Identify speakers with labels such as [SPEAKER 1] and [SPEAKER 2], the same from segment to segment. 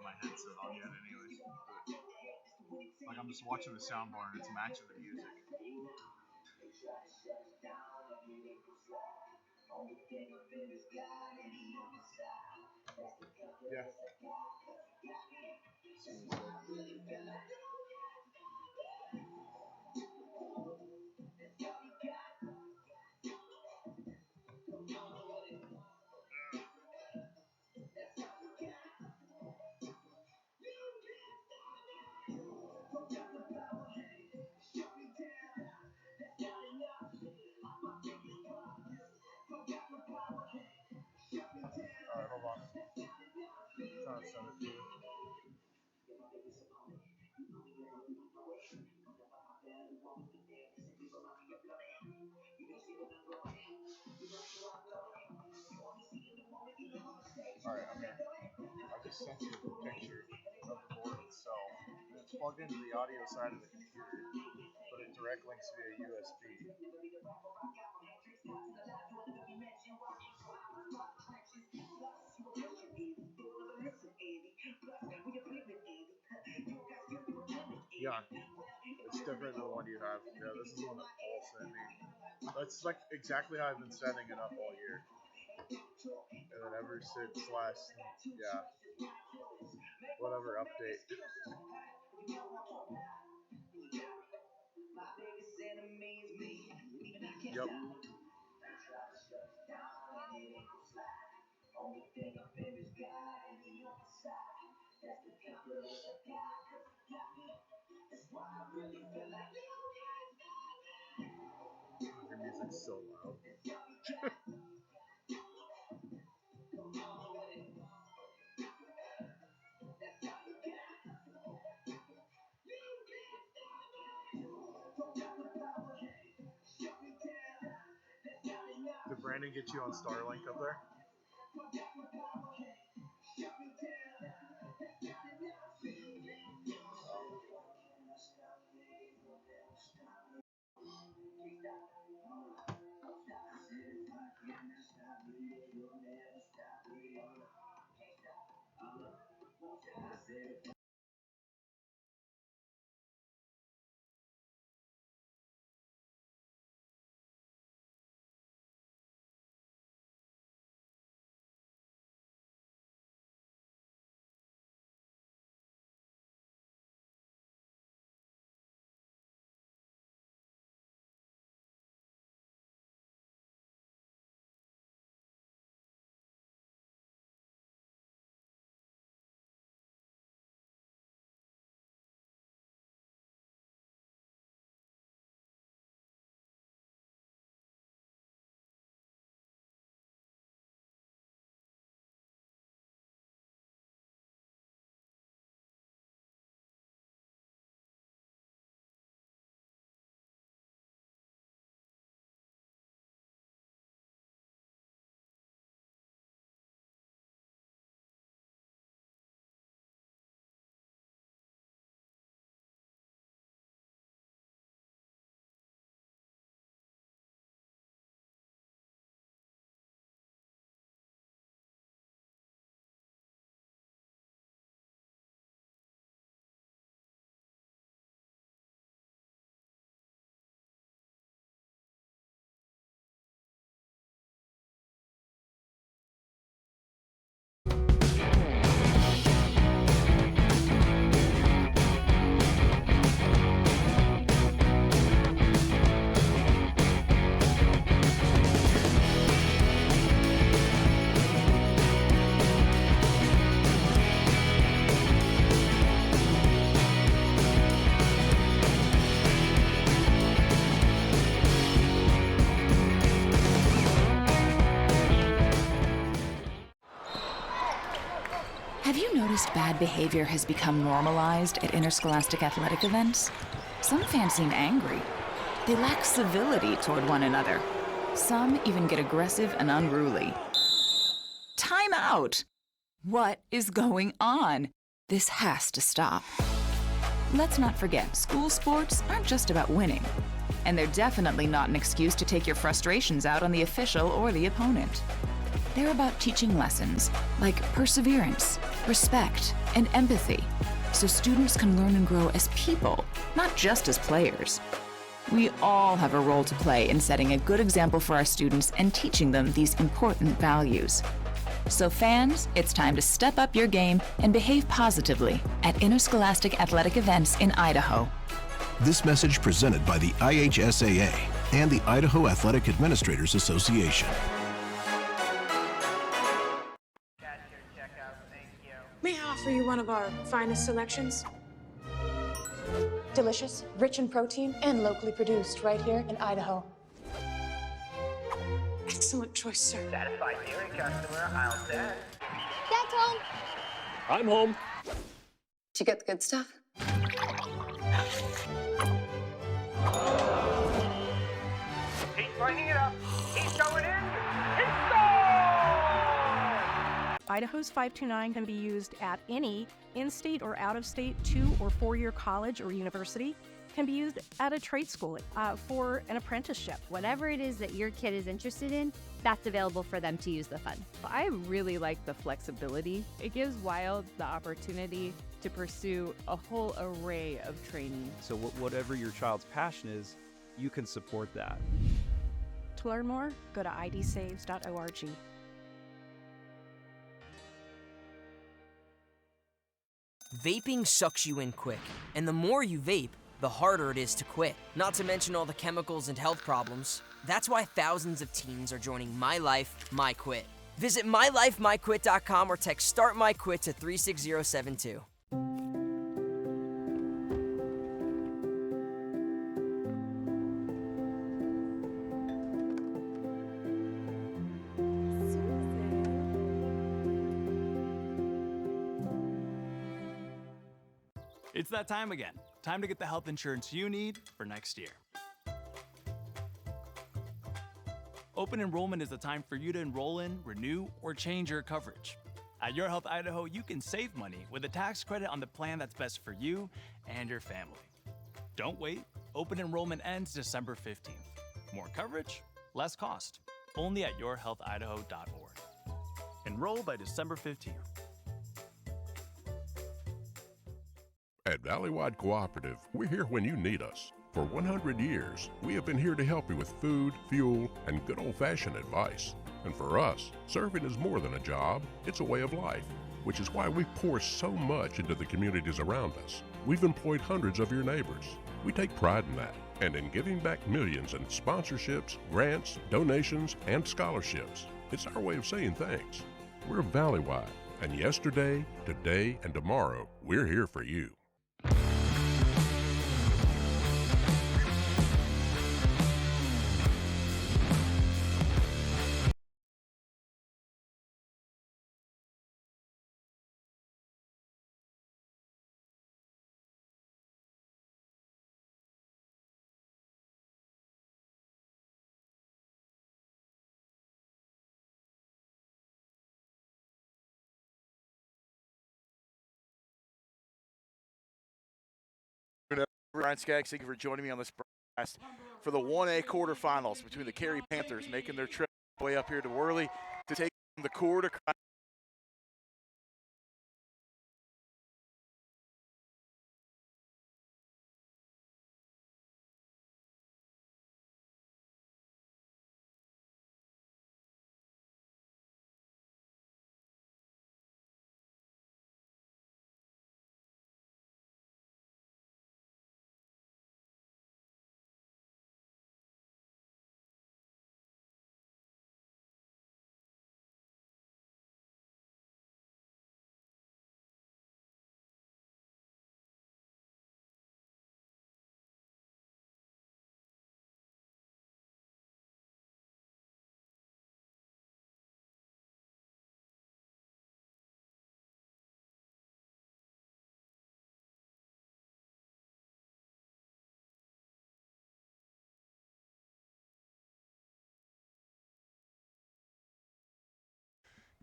[SPEAKER 1] My headset on yet anyways. But, like I'm just watching the soundbar and it's matching the music. Yeah. Alright, hold on. I'm trying to send it to you. Alright, I'm here. I just sent you a picture of the board itself. And it's plugged into the audio side of the computer, but it direct links via USB. Yeah, it's different than the one you have. Yeah, this is the one that Paul sent me. That's like exactly how I've been setting it up all year. And then ever since last, yeah, whatever update. Yep. Your music's so loud. Did Brandon get you on Starlink up there?
[SPEAKER 2] Have you noticed bad behavior has become normalized at interscholastic athletic events? Some fans seem angry. They lack civility toward one another. Some even get aggressive and unruly. Time out! What is going on? This has to stop. Let's not forget, school sports aren't just about winning. And they're definitely not an excuse to take your frustrations out on the official or the opponent. They're about teaching lessons like perseverance, respect, and empathy, so students can learn and grow as people, not just as players. We all have a role to play in setting a good example for our students and teaching them these important values. So fans, it's time to step up your game and behave positively at interscholastic athletic events in Idaho.
[SPEAKER 3] This message presented by the IHSAA and the Idaho Athletic Administrators Association.
[SPEAKER 4] May I offer you one of our finest selections? Delicious, rich in protein, and locally produced right here in Idaho. Excellent choice, sir.
[SPEAKER 5] Satisfied dairy customer, aisle 10.
[SPEAKER 6] Dad's home.
[SPEAKER 7] I'm home.
[SPEAKER 6] Did you get the good stuff?
[SPEAKER 5] He's lighting it up. He's going in. He scored!
[SPEAKER 8] Idaho's 529 can be used at any in-state or out-of-state 2- or 4-year college or university. Can be used at a trade school for an apprenticeship.
[SPEAKER 9] Whatever it is that your kid is interested in, that's available for them to use the fund.
[SPEAKER 10] I really like the flexibility. It gives Wild the opportunity to pursue a whole array of training.
[SPEAKER 7] So whatever your child's passion is, you can support that.
[SPEAKER 8] To learn more, go to idsaves.org.
[SPEAKER 11] Vaping sucks you in quick, and the more you vape, the harder it is to quit. Not to mention all the chemicals and health problems. That's why thousands of teens are joining My Life, My Quit. Visit mylifemyquit.com or text Start My Quit to 36072.
[SPEAKER 12] It's that time again. Time to get the health insurance you need for next year. Open enrollment is the time for you to enroll in, renew, or change your coverage. At Your Health Idaho, you can save money with a tax credit on the plan that's best for you and your family. Don't wait. Open enrollment ends December 15th. More coverage, less cost. Only at yourhealthidaho.org. Enroll by December 15th.
[SPEAKER 13] At Valleywide Cooperative, we're here when you need us. For 100 years, we have been here to help you with food, fuel, and good old-fashioned advice. And for us, serving is more than a job, it's a way of life, which is why we pour so much into the communities around us. We've employed hundreds of your neighbors. We take pride in that, and in giving back millions in sponsorships, grants, donations, and scholarships. It's our way of saying thanks. We're Valleywide, and yesterday, today, and tomorrow, we're here for you.
[SPEAKER 14] Ryan Skaggs, thank you for joining me on this broadcast for the 1A quarterfinals between the Carey Panthers making their trip way up here to Worley to take the Coeur to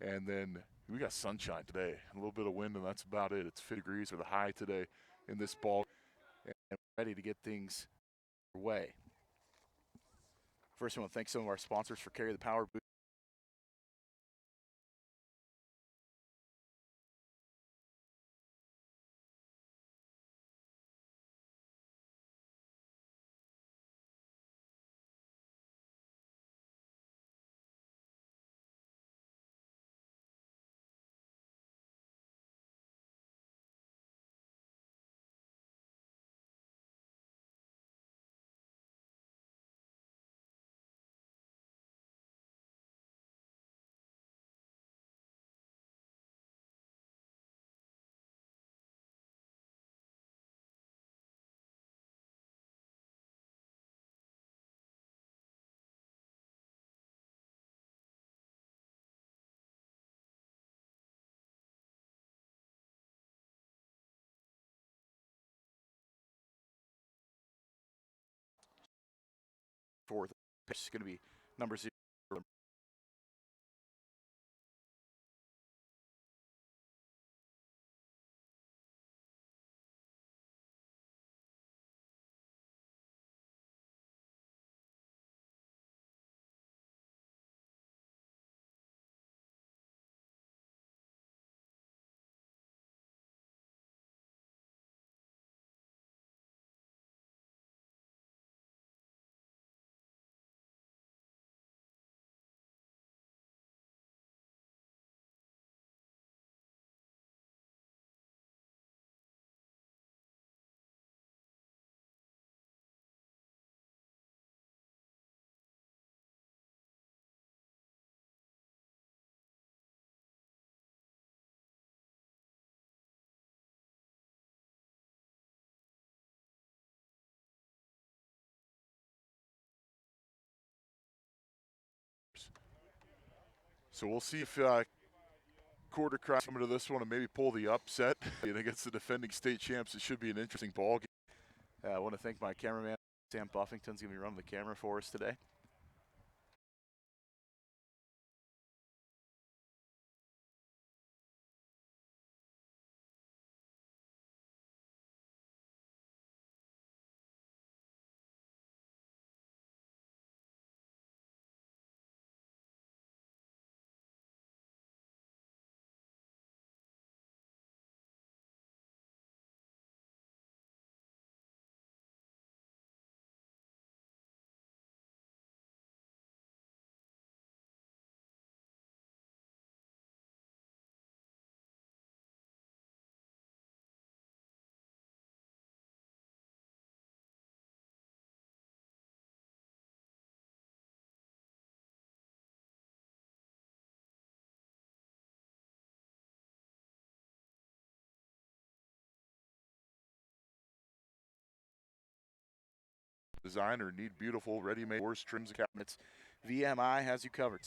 [SPEAKER 14] And then we got sunshine today, a little bit of wind, and that's about it. It's 50 degrees or the high today in this ball, and ready to get things away. First, I want to thank some of our sponsors for Carey the Power Boost. Fourth pitch is going to be number 0. So we'll see if Quarter Cross coming to this one and maybe pull the upset against the defending state champs. It should be an interesting ball game. I want to thank my cameraman, Sam Buffington's going to be running the camera for us today. Design or need beautiful ready-made doors, trims, and cabinets, VMI has you covered.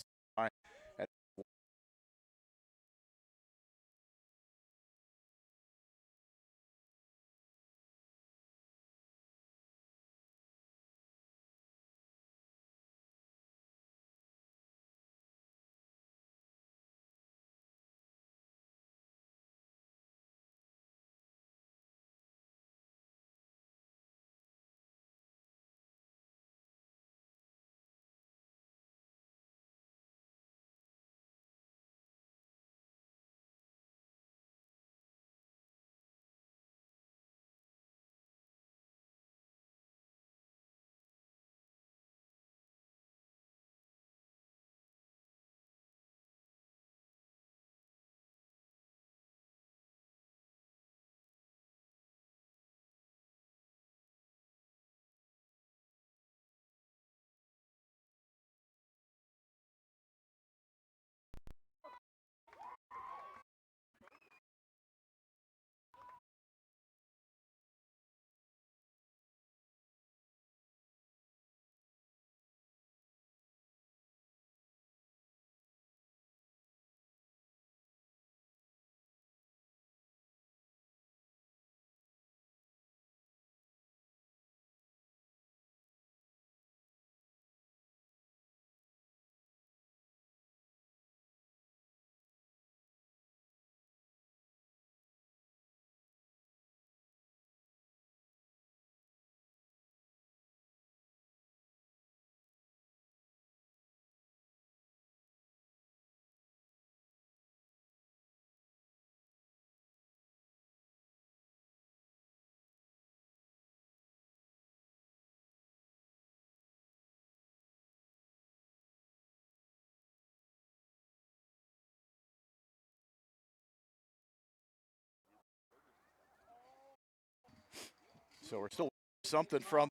[SPEAKER 14] So we're still something from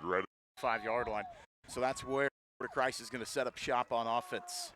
[SPEAKER 14] right 5-yard line. So that's where Christ is going to set up shop on offense.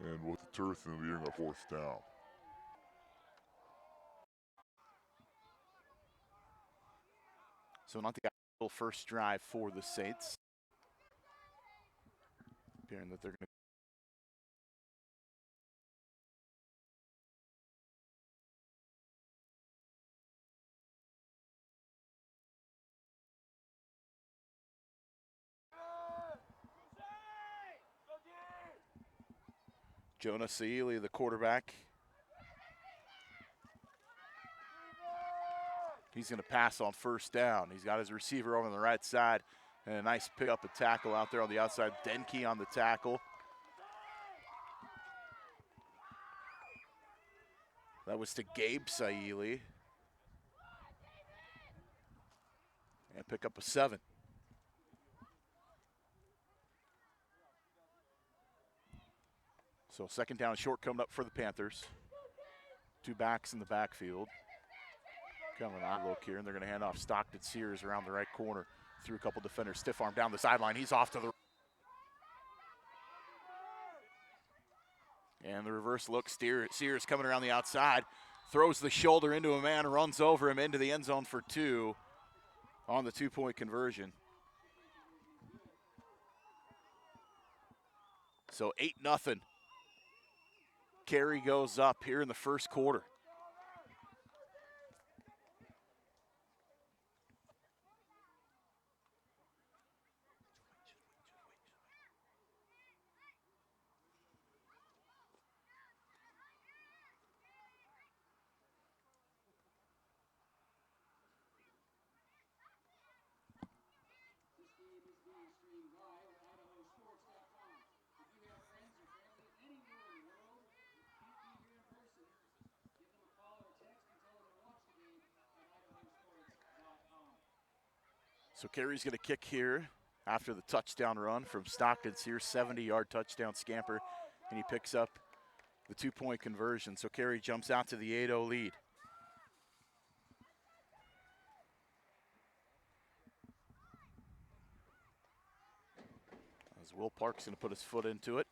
[SPEAKER 15] And with the turf and being a 4th down.
[SPEAKER 14] So not the ideal first drive for the Saints. Appearing that they're going to Jonah Sealy, the quarterback. He's going to pass on first down. He's got his receiver over on the right side. And a nice pick up a tackle out there on the outside. Denke on the tackle. That was to Gabe Saili. And pick up a 7. So 2nd down and short coming up for the Panthers. 2 backs in the backfield. Coming out look here, and they're going to hand off Stockton Sears around the right corner. Through a couple defenders, stiff arm down the sideline. He's off to the and the reverse look. Sears coming around the outside, throws the shoulder into a man, runs over him into the end zone for 2 on the 2-point conversion. So 8-0. Carey goes up here in the first quarter. So Carey's going to kick here after the touchdown run from Stockton Sears, 70-yard touchdown scamper, and he picks up the 2-point conversion. So Carey jumps out to the 8-0 lead. As Will Park's going to put his foot into it.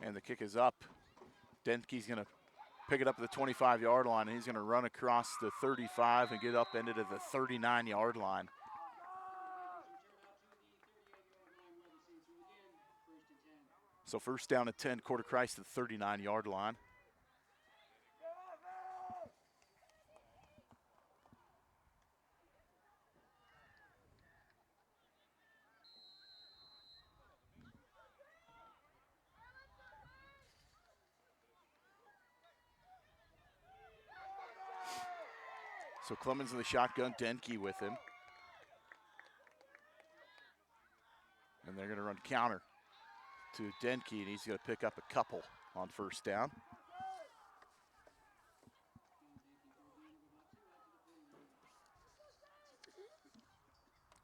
[SPEAKER 14] And the kick is up. Denke's going to pick it up at the 25-yard line, and he's going to run across the 35 and get upended at the 39-yard line. So first down at 10, Coeur Christ at the 39-yard line. So Clemens in the shotgun, Denke with him. And they're going to run counter to Denke, and he's going to pick up a couple on first down.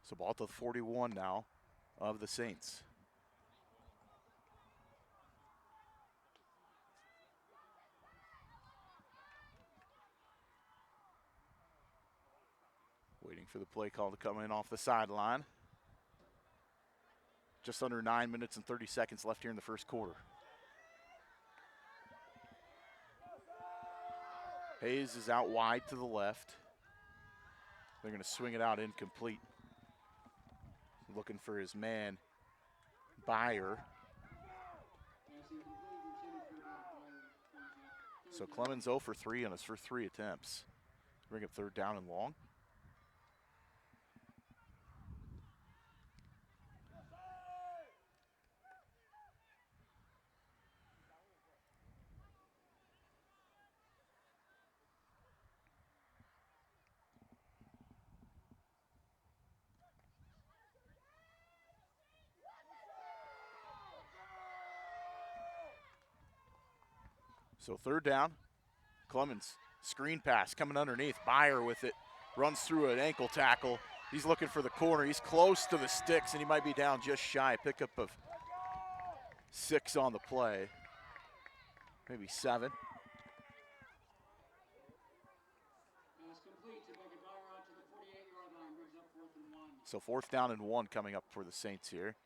[SPEAKER 14] So ball to the 41 now of the Saints. Waiting for the play call to come in off the sideline. Just under 9 minutes and 30 seconds left here in the first quarter. Hayes is out wide to the left. They're going to swing it out incomplete. Looking for his man, Byer. So Clemens 0 for 3 on his first 3 attempts. Bring up third down and long. So third down, Clemens, screen pass coming underneath, Byer with it, runs through an ankle tackle. He's looking for the corner, he's close to the sticks, and he might be down just shy. Pickup of 6 on the play, maybe 7. So fourth down and 1 coming up for the Saints here.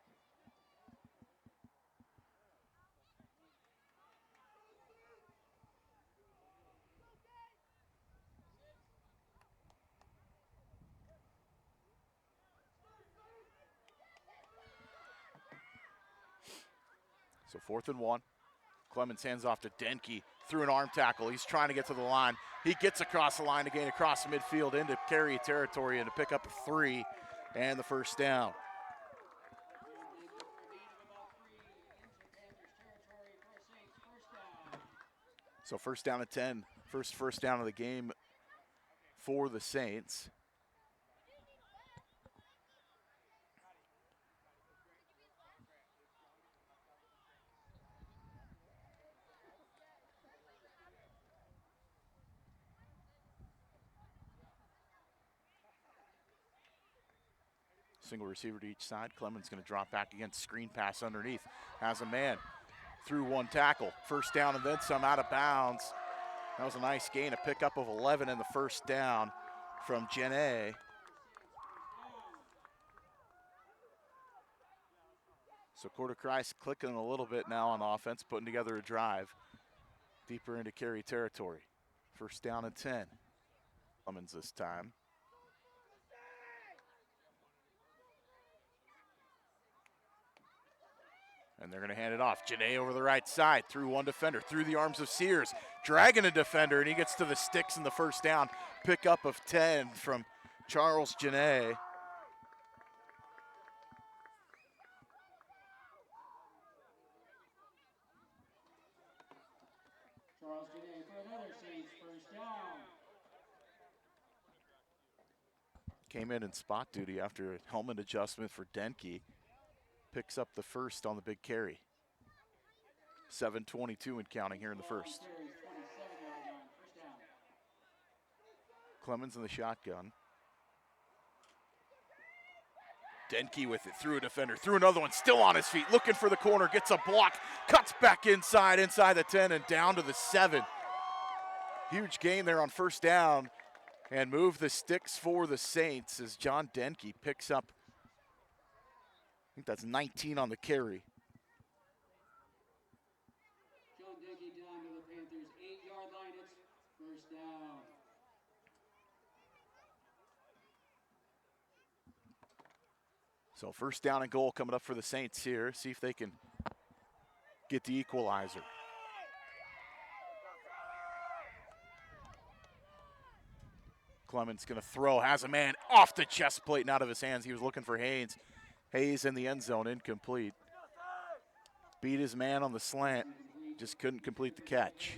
[SPEAKER 14] So 4th and 1. Clemens hands off to Denke through an arm tackle. He's trying to get to the line. He gets across the line again, across the midfield into Carey territory, and to pick up a 3 and the first down. So first down at 10. First down of the game for the Saints. Single receiver to each side. Clemens going to drop back against screen pass underneath. Has a man through 1 tackle. First down and then some, out of bounds. That was a nice gain, a pickup of 11 in the first down from Jene. So Coeur Christ clicking a little bit now on offense, putting together a drive deeper into Carey territory. First down and 10. Clemens this time. And they're going to hand it off. Jene over the right side, through 1 defender, through the arms of Sears, dragging a defender, and he gets to the sticks in the first down. Pickup of 10 from Charles Jene.
[SPEAKER 16] Charles Jene for another Saints first down.
[SPEAKER 14] Came in spot duty after a helmet adjustment for Denke. Picks up the first on the big carry. 7:22 and counting here in the first. Clemens in the shotgun. Denke with it, through a defender, through another one, still on his feet, looking for the corner, gets a block, cuts back inside the 10 and down to the 7. Huge gain there on first down and move the sticks for the Saints as John Denke picks up, I think that's 19 on the carry.
[SPEAKER 16] John Denke down to the Panthers' 8-yard line. It's first down.
[SPEAKER 14] So first down and goal coming up for the Saints here. See if they can get the equalizer. Clemens going to throw, has a man off the chest plate and out of his hands. He was looking for Hayes. Hayes in the end zone, incomplete. Beat his man on the slant, just couldn't complete the catch.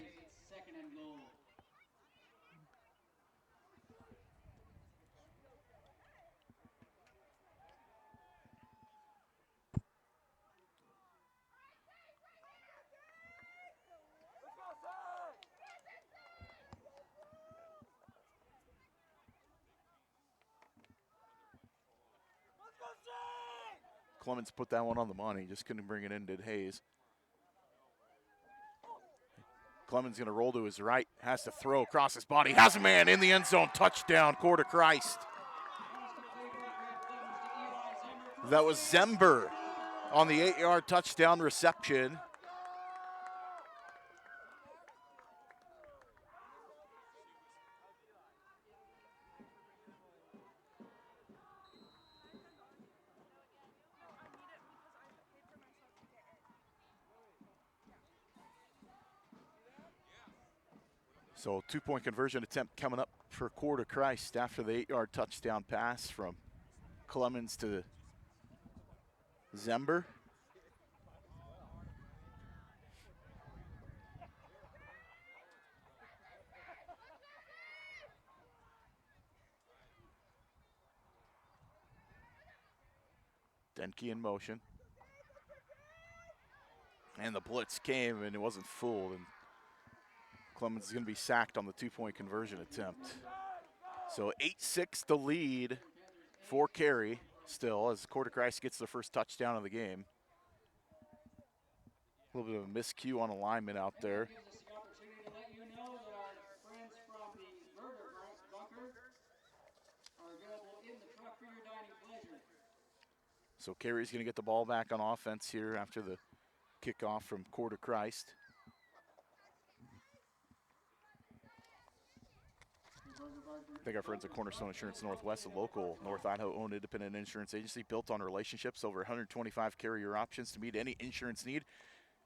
[SPEAKER 14] Clemens put that one on the money, just couldn't bring it in, did Hayes. Clemens gonna roll to his right, has to throw across his body, has a man in the end zone, touchdown, Coeur Christ. That was Zember on the 8-yard touchdown reception. So 2-point conversion attempt coming up for Coeur Christ after the 8-yard touchdown pass from Clemens to Zember. Denke in motion. And the blitz came and it wasn't fooled. And Clemens is going to be sacked on the 2-point conversion attempt. So 8-6 the lead for Carey still as Coeur Christ gets the first touchdown of the game. A little bit of a miscue on alignment out there. So Carey's going to get the ball back on offense here after the kickoff from Coeur Christ. Thank our friends at Cornerstone Insurance Northwest, a local North Idaho-owned independent insurance agency built on relationships, over 125 carrier options to meet any insurance need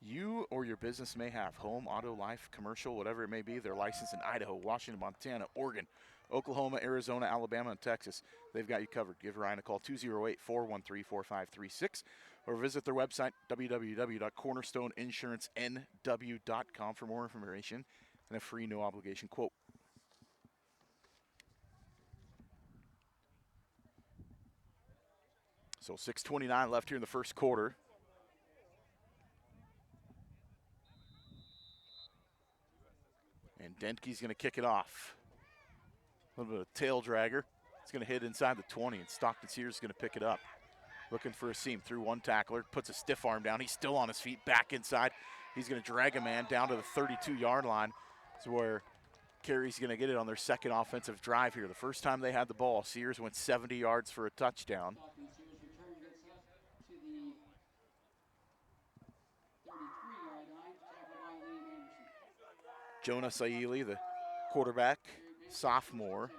[SPEAKER 14] you or your business may have. Home, auto, life, commercial, whatever it may be. They're licensed in Idaho, Washington, Montana, Oregon, Oklahoma, Arizona, Alabama, and Texas. They've got you covered. Give Ryan a call, 208-413-4536, or visit their website, www.cornerstoneinsurancenw.com for more information and a free no-obligation quote. So 6:29 left here in the first quarter. And Denke's going to kick it off. A little bit of tail dragger. It's going to hit inside the 20, and Stockton Sears is going to pick it up. Looking for a seam through one tackler, puts a stiff arm down. He's still on his feet, back inside. He's going to drag a man down to the 32-yard line. It's where Carey's going to get it on their second offensive drive here. The first time they had the ball, Sears went 70 yards for a touchdown. Jonah Saili, the quarterback, sophomore.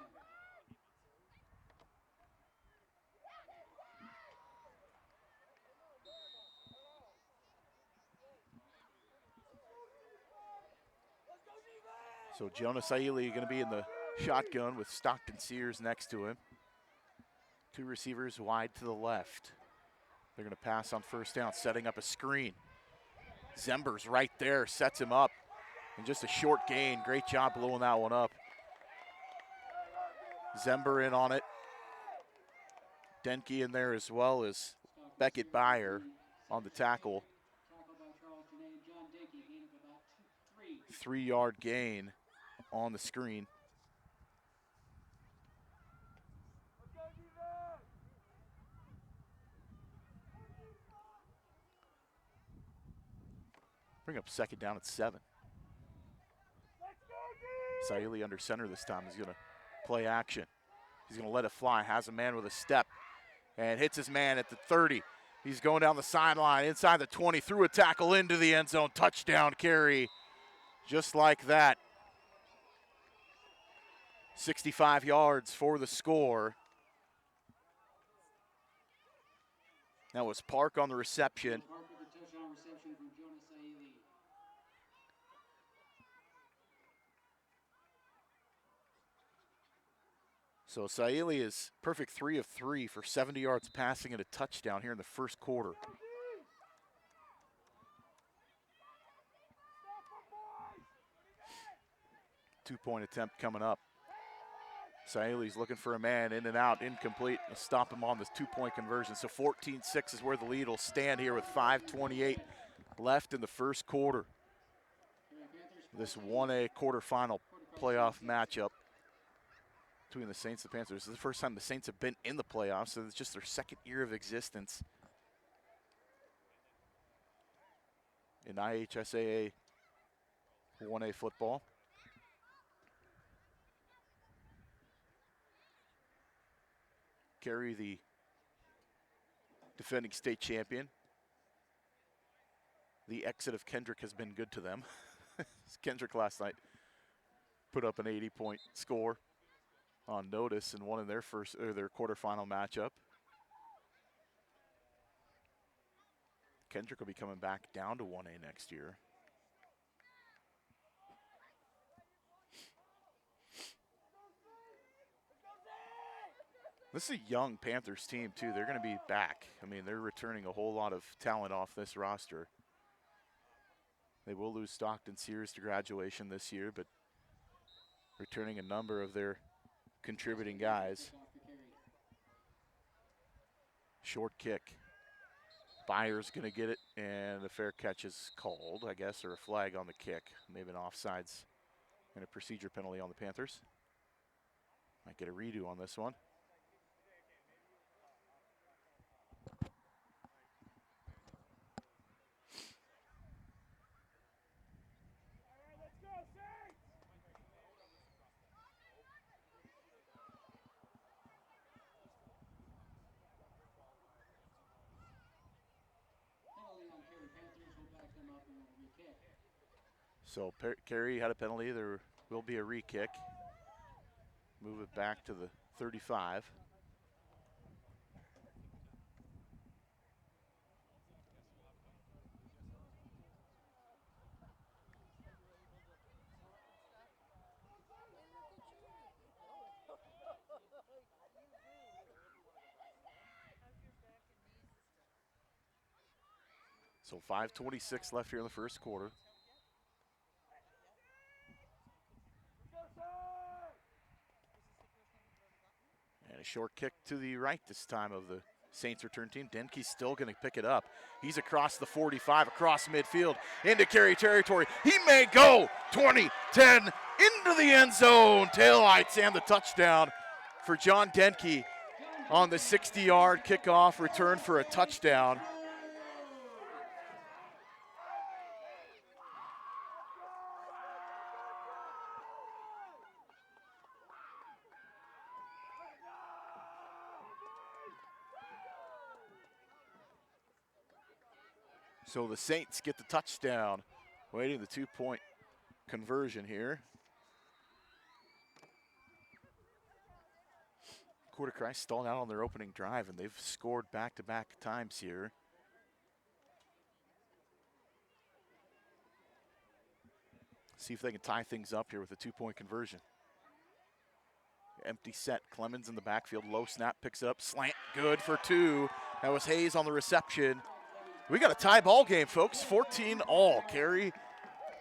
[SPEAKER 14] So Jonah Saili going to be in the shotgun with Stockton Sears next to him. Two receivers wide to the left. They're going to pass on first down, setting up a screen. Zember's right there, sets him up. And just a short gain. Great job blowing that one up. Zember in on it. Denke in there as well as Beckett Byer on the tackle. 3-yard gain on the screen. Bring up second down at 7. Saili under center this time. He's going to play action. He's going to let it fly. Has a man with a step and hits his man at the 30. He's going down the sideline, inside the 20, through a tackle into the end zone. Touchdown, Carey. Just like that. 65 yards for the score. That was Park on the reception.
[SPEAKER 16] Park with the touchdown reception from Jonas Saili.
[SPEAKER 14] So Saili is perfect 3 of 3 for 70 yards passing and a touchdown here in the first quarter. Two-point attempt coming up. Saili's looking for a man, in and out, incomplete. We'll stop him on this 2-point conversion. So 14-6 is where the lead will stand here with 5:28 left in the first quarter. This 1A quarterfinal playoff matchup between the Saints and the Panthers. This is the first time the Saints have been in the playoffs, so it's just their second year of existence in IHSAA 1A football. Carey, the defending state champion. The exit of Kendrick has been good to them. Kendrick last night put up an 80-point score on notice and won in their their quarterfinal matchup. Kendrick will be coming back down to 1A next year. This is a young Panthers team, too. They're going to be back. I mean, they're returning a whole lot of talent off this roster. They will lose Stockton Sears to graduation this year, but returning a number of their contributing guys. Short kick. Byers going to get it, and a fair catch is called, I guess, or a flag on the kick. Maybe an offsides and a procedure penalty on the Panthers. Might get a redo on this one. So Carey had a penalty. There will be a re-kick. Move it back to the 35. So 5:26 left here in the first quarter. And a short kick to the right this time of the Saints return team. Denke's still going to pick it up. He's across the 45, across midfield, into Carey territory. He may go 20, 10, into the end zone. Taillights and the touchdown for John Denke on the 60-yard kickoff return for a touchdown. So the Saints get the touchdown, waiting the 2-point conversion here. Coeur stalled out on their opening drive, and they've scored back-to-back times here. See if they can tie things up here with a 2-point conversion. Empty set, Clemens in the backfield, low snap, picks it up, slant, good for 2. That was Hayes on the reception. We got a tie ball game, folks. 14-all, Carey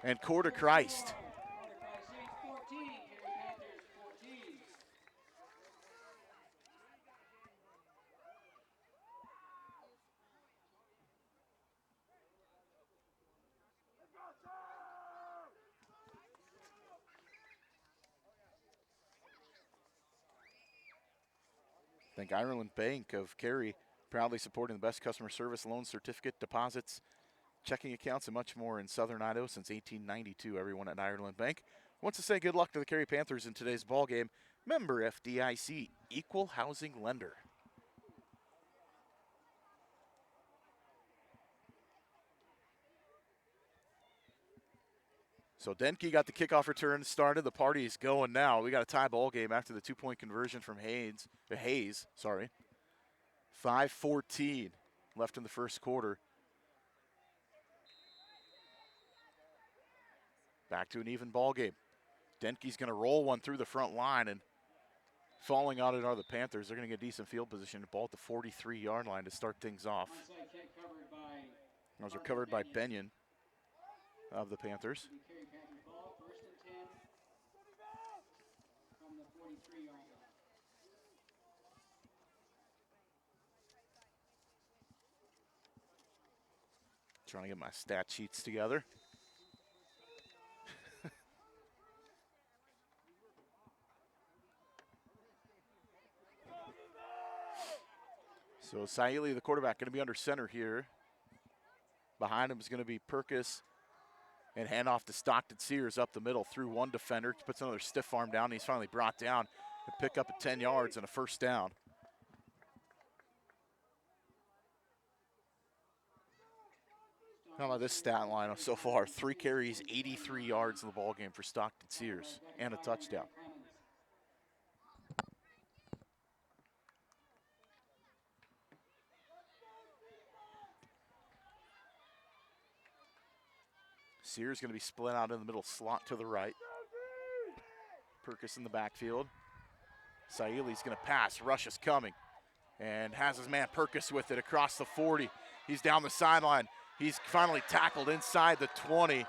[SPEAKER 14] and Coeur de Christ. Thank Ireland Bank of Carey, proudly supporting the best customer service, loan certificate, deposits, checking accounts, and much more in Southern Idaho since 1892. Everyone at Ireland Bank wants to say good luck to the Carey Panthers in today's ball game. Member FDIC, equal housing lender. So Denke got the kickoff return started. The party is going now. We got a tie ball game after the 2-point conversion from Hayes. 5:14 left in the first quarter. Back to an even ball game. Denke's going to roll one through the front line, and falling out it are the Panthers. They're going to get decent field position. The ball at the 43-yard line to start things off. Those are covered by Benyon of the Panthers. Trying to get my stat sheets together. So Saili, the quarterback, going to be under center here. Behind him is going to be Perkis, and hand off to Stockton Sears up the middle through one defender. Puts another stiff arm down, and he's finally brought down and pick up at 10 yards and a first down. How about this stat line so far? 3 carries, 83 yards in the ball game for Stockton Sears, and a touchdown. Sears going to be split out in the middle slot to the right. Perkis in the backfield. Saili's going to pass. Rush is coming. And has his man Perkis with it across the 40. He's down the sideline. He's finally tackled inside the 20.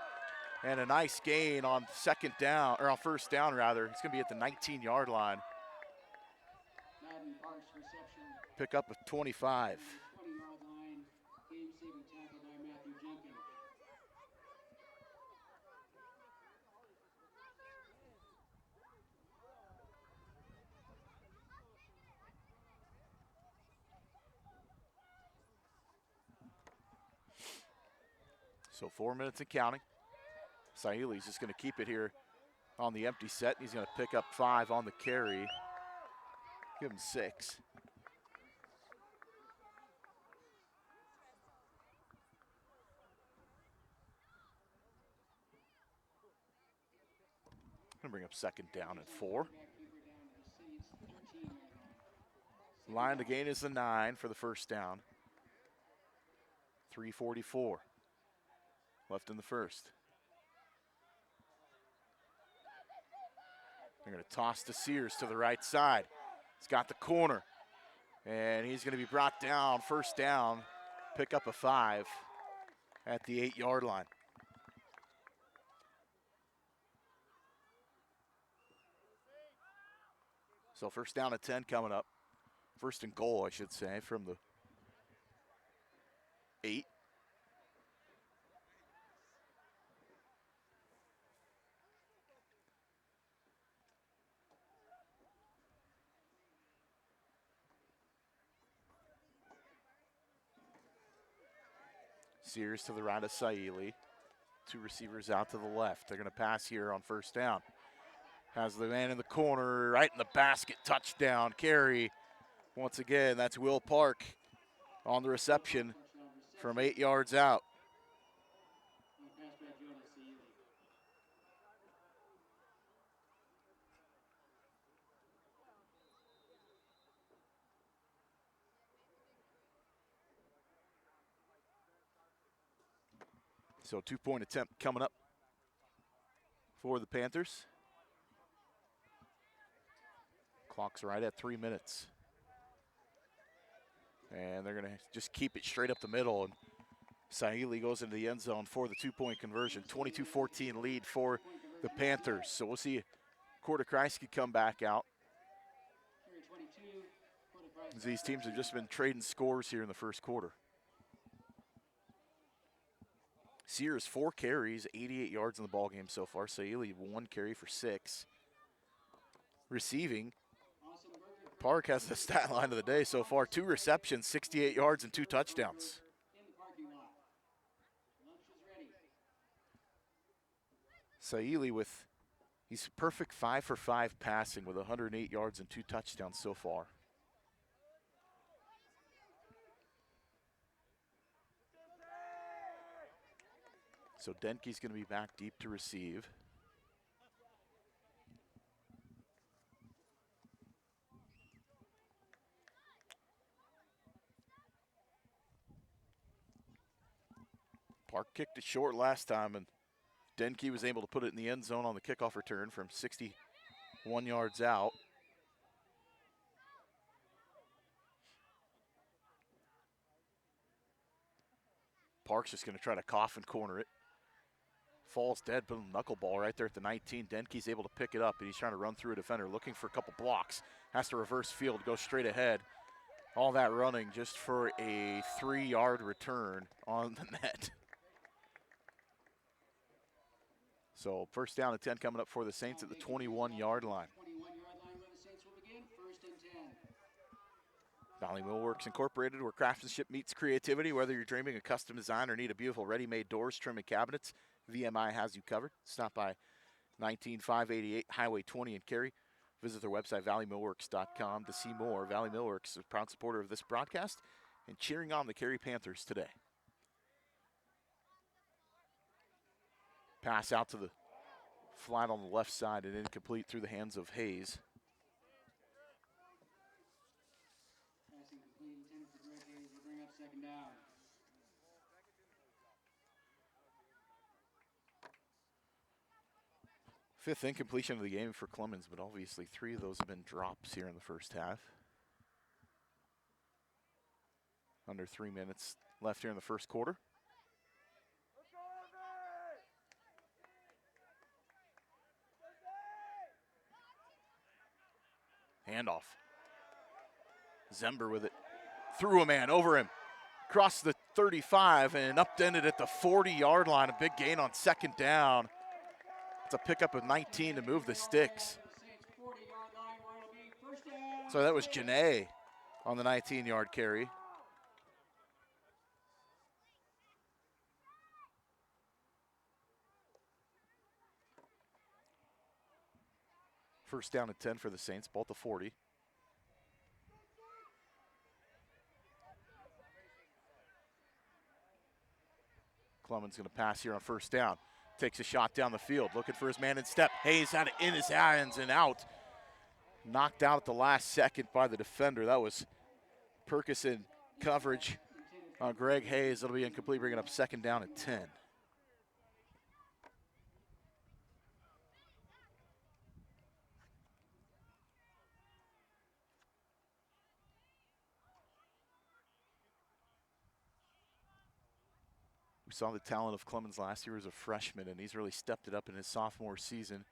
[SPEAKER 14] And a nice gain on second down, or on first down rather. It's going to be at the 19-yard line. Pick up a 25. So 4 minutes and counting. Saili's just going to keep it here on the empty set. He's going to pick up 5 on the carry. Give him 6. Going to bring up second down and 4. Line to gain is the 9 for the first down. 3:44 left in the first. They're going to toss to Sears to the right side. He's got the corner, and he's going to be brought down. First down, pick up a 5 at the 8-yard line. So first down at 10 coming up. First and goal, I should say, from the 8. Sears to the right of Saili. 2 receivers out to the left. They're going to pass here on first down. Has the man in the corner, right in the basket, touchdown. Carey, once again, that's Will Park on the reception from 8 yards out. So 2-point attempt coming up for the Panthers. Clock's right at 3 minutes. And they're going to just keep it straight up the middle. And Saili goes into the end zone for the 2-point conversion. 22-14 lead for the Panthers. So we'll see Coeur come back out. These teams have just been trading scores here in the first quarter. Sears 4 carries, 88 yards in the ballgame so far. Saili 1 carry for 6. Receiving, Park has the stat line of the day so far. 2 receptions, 68 yards, and 2 touchdowns. Saili he's perfect 5 for 5 passing with 108 yards and 2 touchdowns so far. So Denke's going to be back deep to receive. Park kicked it short last time, and Denke was able to put it in the end zone on the kickoff return from 61 yards out. Park's just going to try to coffin corner it. Falls dead, but a knuckleball right there at the 19. Denke's able to pick it up, and he's trying to run through a defender, looking for a couple blocks. Has to reverse field, go straight ahead. All that running just for a 3-yard return on the net. So first down and 10 coming up for the Saints at the 21-yard line. Valley Millworks Incorporated, where craftsmanship meets creativity. Whether you're dreaming of custom design or need a beautiful ready-made doors, trim, and cabinets, VMI has you covered. Stop by 19588 Highway 20 in Carey. Visit their website, valleymillworks.com, to see more. Valley Millworks is a proud supporter of this broadcast and cheering on the Carey Panthers today. Pass out to the flat on the left side and incomplete through the hands of Hayes.
[SPEAKER 16] Passing complete, intended for Greg Hayes, will bring up second down.
[SPEAKER 14] Fifth incompletion of the game for Clemens, but obviously 3 of those have been drops here in the first half. Under 3 minutes left here in the first quarter. Handoff. Zember with it. Through a man, over him. Across the 35 and upended at the 40-yard line. A big gain on second down. It's a pickup of 19 to move the sticks. So that was Janae on the 19-yard carry. First down and 10 for the Saints, both the 40. Clemens going to pass here on first down. Takes a shot down the field, looking for his man in step. Hayes had it in his hands and out. Knocked out at the last second by the defender. That was Perkison coverage on Greg Hayes. It'll be incomplete, bringing up second down at 10. We saw the talent of Clemens last year as a freshman, and he's really stepped it up in his sophomore season.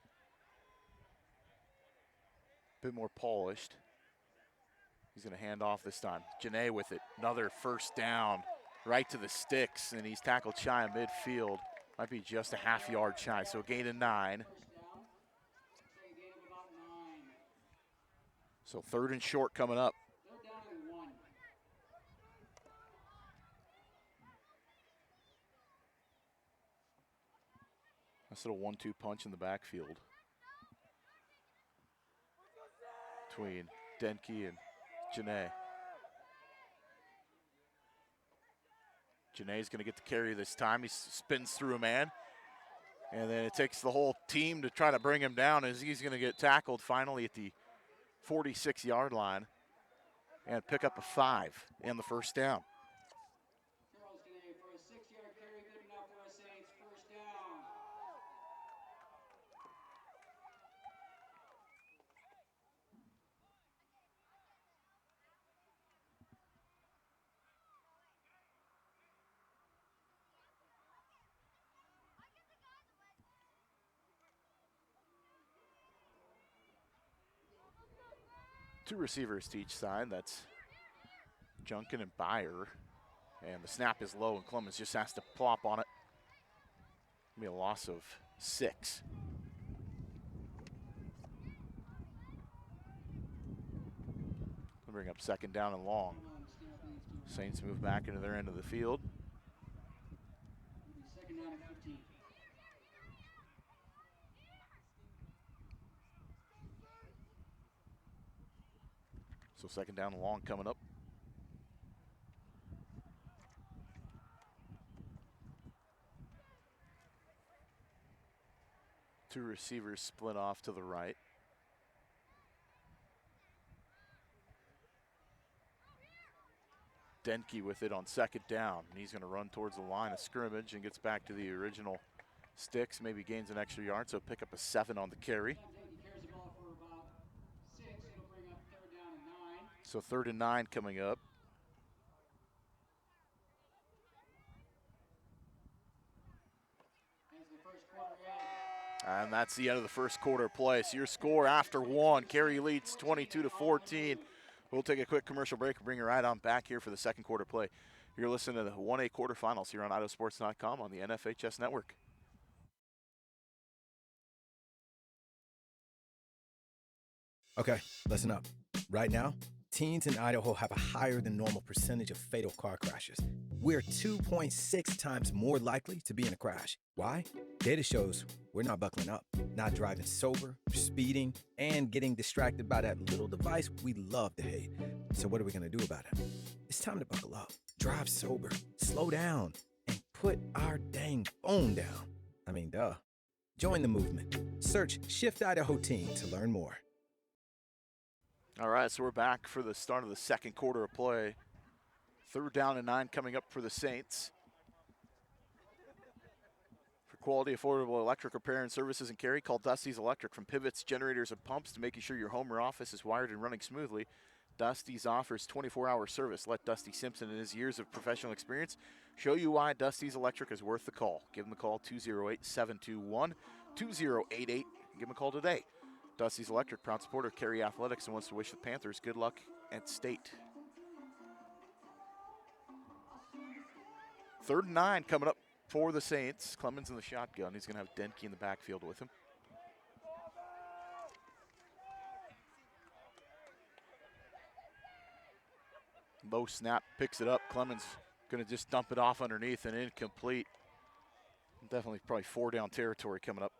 [SPEAKER 14] A bit more polished. He's going to hand off this time. Janae with it. Another first down right to the sticks, and he's tackled shy of midfield. Might be just a half-yard shy, so a gain of 9. So third and short coming up. Nice little 1-2 punch in the backfield between Denke and Janae. Janae's going to get the carry this time. He spins through a man. And then it takes the whole team to try to bring him down as he's going to get tackled finally at the 46-yard line and pick up a 5 and the first down. Two receivers to each side. That's Junkin and Byer. And the snap is low, and Clemens just has to plop on it. It'll be a loss of 6. bring up second down and long. Saints move back into their end of the field.
[SPEAKER 16] Second down and 15.
[SPEAKER 14] So second down and long coming up. Two receivers split off to the right. Denke with it on second down. And he's going to run towards the line of scrimmage and gets back to the original sticks. Maybe gains an extra yard, so pick up a 7 on the carry. So 3rd and 9 coming up. And that's the end of the first quarter play. So your score after 1, Carey leads 22-14. We'll take a quick commercial break and bring you right on back here for the second quarter play. You're listening to the 1A quarterfinals here on IdahoSports.com on the NFHS network.
[SPEAKER 17] Okay, listen up. Right now, teens in Idaho have a higher than normal percentage of fatal car crashes. We're 2.6 times more likely to be in a crash. Why? Data shows we're not buckling up, not driving sober, speeding, and getting distracted by that little device we love to hate. So what are we going to do about it? It's time to buckle up, drive sober, slow down, and put our dang phone down. I mean, duh. Join the movement. Search Shift Idaho Team to learn more.
[SPEAKER 14] All right, so we're back for the start of the second quarter of play. 3rd down and 9 coming up for the Saints. For quality, affordable electric repair and services in Carey, call Dusty's Electric. From pivots, generators, and pumps to making sure your home or office is wired and running smoothly, Dusty's offers 24-hour service. Let Dusty Simpson and his years of professional experience show you why Dusty's Electric is worth the call. Give them a call, 208-721-2088. Give them a call today. Dusty's Electric, proud supporter of Carey Athletics, and wants to wish the Panthers good luck at state. 3rd and 9 coming up for the Saints. Clemens in the shotgun. He's going to have Denke in the backfield with him. Low snap, picks it up. Clemens going to just dump it off underneath and incomplete. Definitely probably 4 down territory coming up.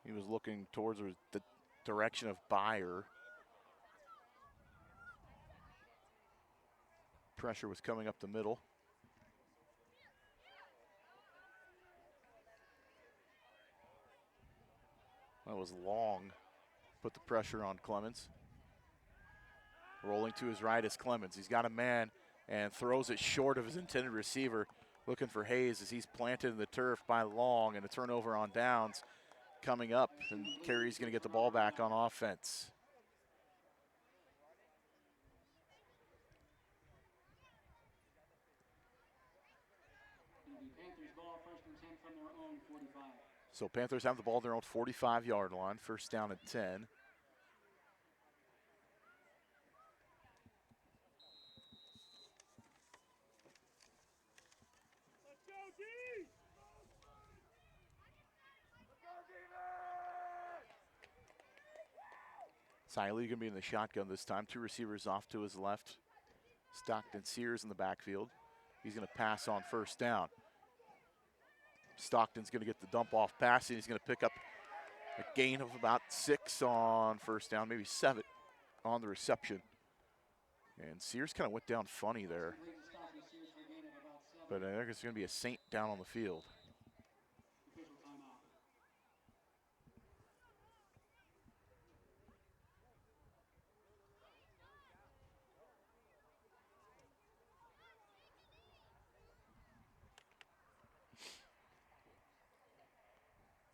[SPEAKER 14] He was looking towards the direction of Byer. Pressure was coming up the middle. That was long. Put the pressure on Clemens. Rolling to his right is Clemens. He's got a man and throws it short of his intended receiver. Looking for Hayes as he's planted in the turf by Long, and a turnover on downs coming up. And Carey's going to get the ball back on offense. So Panthers have the ball at their own 45-yard line. 1st down and 10. Siley going to be in the shotgun this time. 2 receivers off to his left. Stockton Sears in the backfield. He's going to pass on 1st down. Stockton's going to get the dump off pass, and he's going to pick up a gain of about 6 on 1st down, maybe 7 on the reception. And Sears kind of went down funny there. But I think it's going to be a Saint down on the field.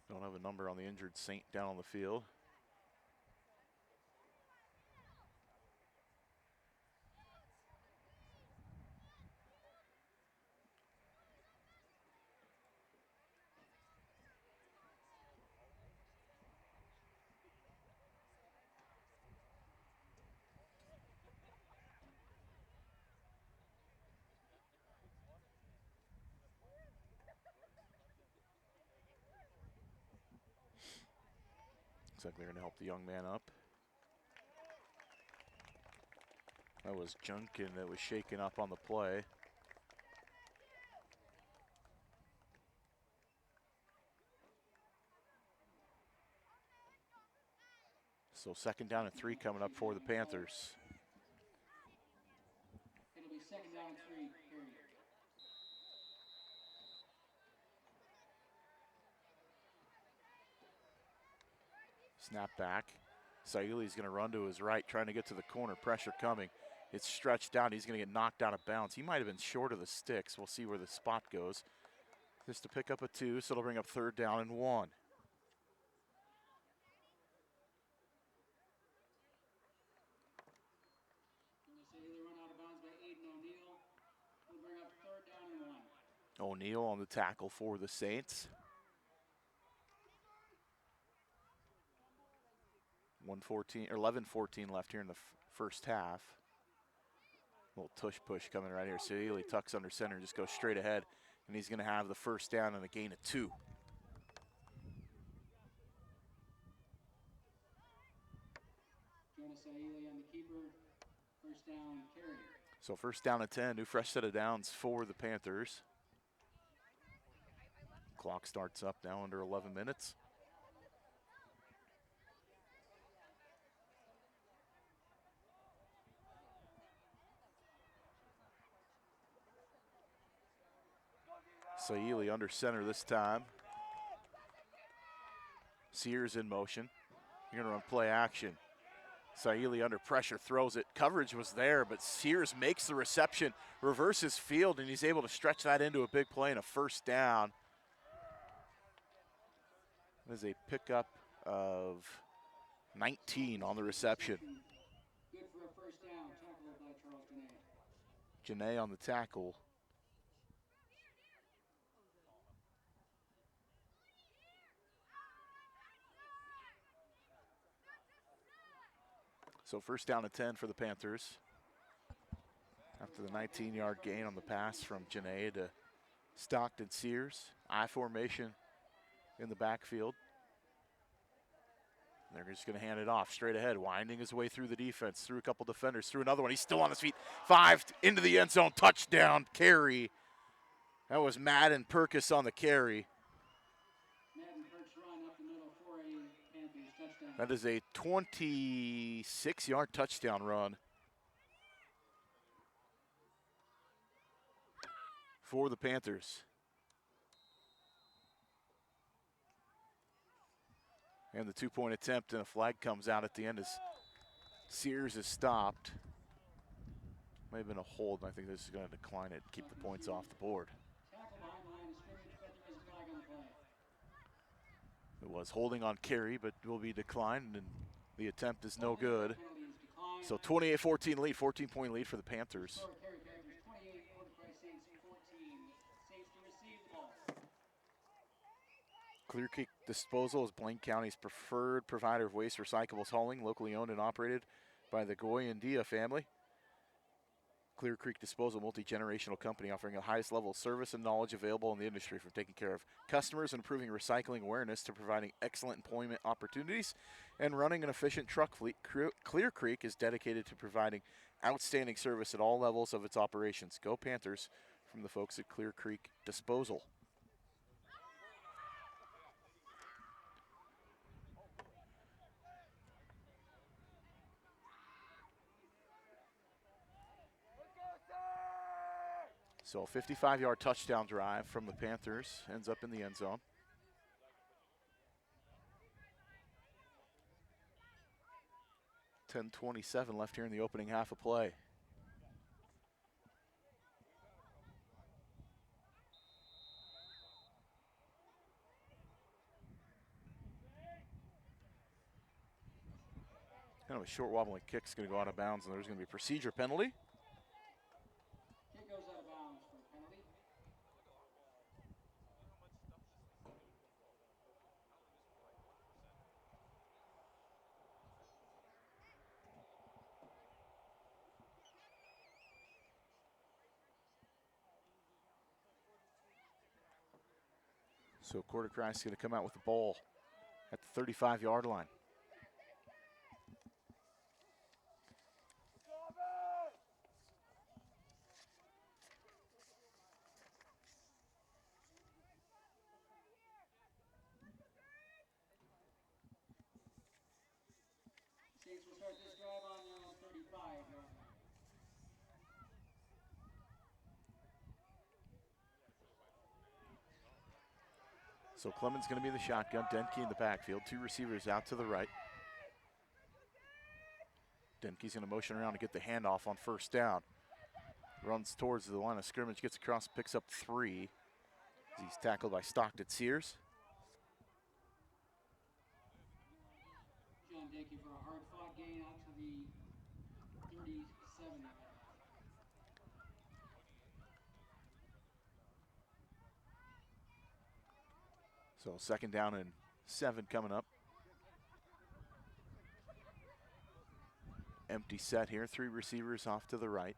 [SPEAKER 14] Don't have a number on the injured Saint down on the field. like they're going to help the young man up. That was Junkin that was shaken up on the play. So 2nd down and 3 coming up for the Panthers.
[SPEAKER 16] It'll be 2nd down and 3, Carey.
[SPEAKER 14] Snap back. Saili's going to run to his right, trying to get to the corner. Pressure coming. It's stretched out. He's going to get knocked out of bounds. He might have been short of the sticks. We'll see where the spot goes. Just to pick up a 2, so it'll bring up 3rd down and 1. O'Neal on the tackle for the Saints. 11:14 left here in the first half. Little tush push coming right here. Saili tucks under center and just goes straight ahead. And he's going to have the 1st down and a gain of 2.
[SPEAKER 16] Jonas Saili on the keeper. 1st down, Carey.
[SPEAKER 14] So 1st down and 10, new fresh set of downs for the Panthers. Clock starts up now under 11 minutes. Saili under center this time. Sears in motion. You're going to run play action. Saili under pressure, throws it. Coverage was there, but Sears makes the reception, reverses field, and he's able to stretch that into a big play and a 1st down. There's a pickup of 19 on the reception.
[SPEAKER 16] Good for a 1st down, tackled by Charles Janae.
[SPEAKER 14] Janae on the tackle. So 1st down and 10 for the Panthers. After the 19-yard gain on the pass from Janae to Stockton Sears. I formation in the backfield. They're just going to hand it off straight ahead, winding his way through the defense, through a couple defenders, through another one. He's still on his feet. 5 into the end zone, touchdown, Carey. That was Madden Perkis on the carry.
[SPEAKER 16] Madden Perkis run up the middle for a Panthers touchdown.
[SPEAKER 14] That is a 26-yard touchdown run for the Panthers. And the 2-point attempt, and a flag comes out at the end as Sears is stopped. May have been a hold, and I think this is going to decline it, keep the points off the board.
[SPEAKER 16] Tackle behind the line of scrimmage, but there is a flag on the play.
[SPEAKER 14] It was holding on Carey, but will be declined, and the attempt is no good. So 28-14 lead, 14-point lead for the Panthers.
[SPEAKER 16] Carey Panthers 28, Mordecai Saints 14. Saints to receive the ball.
[SPEAKER 14] Clear Creek Disposal is Blaine County's preferred provider of waste recyclables hauling, locally owned and operated by the Goyendia family. Clear Creek Disposal, multi-generational company offering the highest level of service and knowledge available in the industry, from taking care of customers and improving recycling awareness to providing excellent employment opportunities and running an efficient truck fleet. Clear Creek is dedicated to providing outstanding service at all levels of its operations. Go Panthers from the folks at Clear Creek Disposal. So a 55-yard touchdown drive from the Panthers ends up in the end zone. .27 left here in the opening half of play. Kind of a short wobbling kick's going to go out of bounds, and there's going to be a procedure penalty.
[SPEAKER 16] Kick goes out of bounds for a penalty.
[SPEAKER 14] So Coeur is going to come out with the ball at the 35-yard line.
[SPEAKER 16] start this drive on their own 35-yard line.
[SPEAKER 14] So Clemens going to be the shotgun. Denke in the backfield. 2 receivers out to the right. Denke's going to motion around to get the handoff on first down. Runs towards the line of scrimmage, gets across, picks up 3. He's tackled by Stockton Sears.
[SPEAKER 16] John Denke for a hard-fought gain out to the 37-yard line.
[SPEAKER 14] So 2nd down and 7 coming up. Empty set here, 3 receivers off to the right.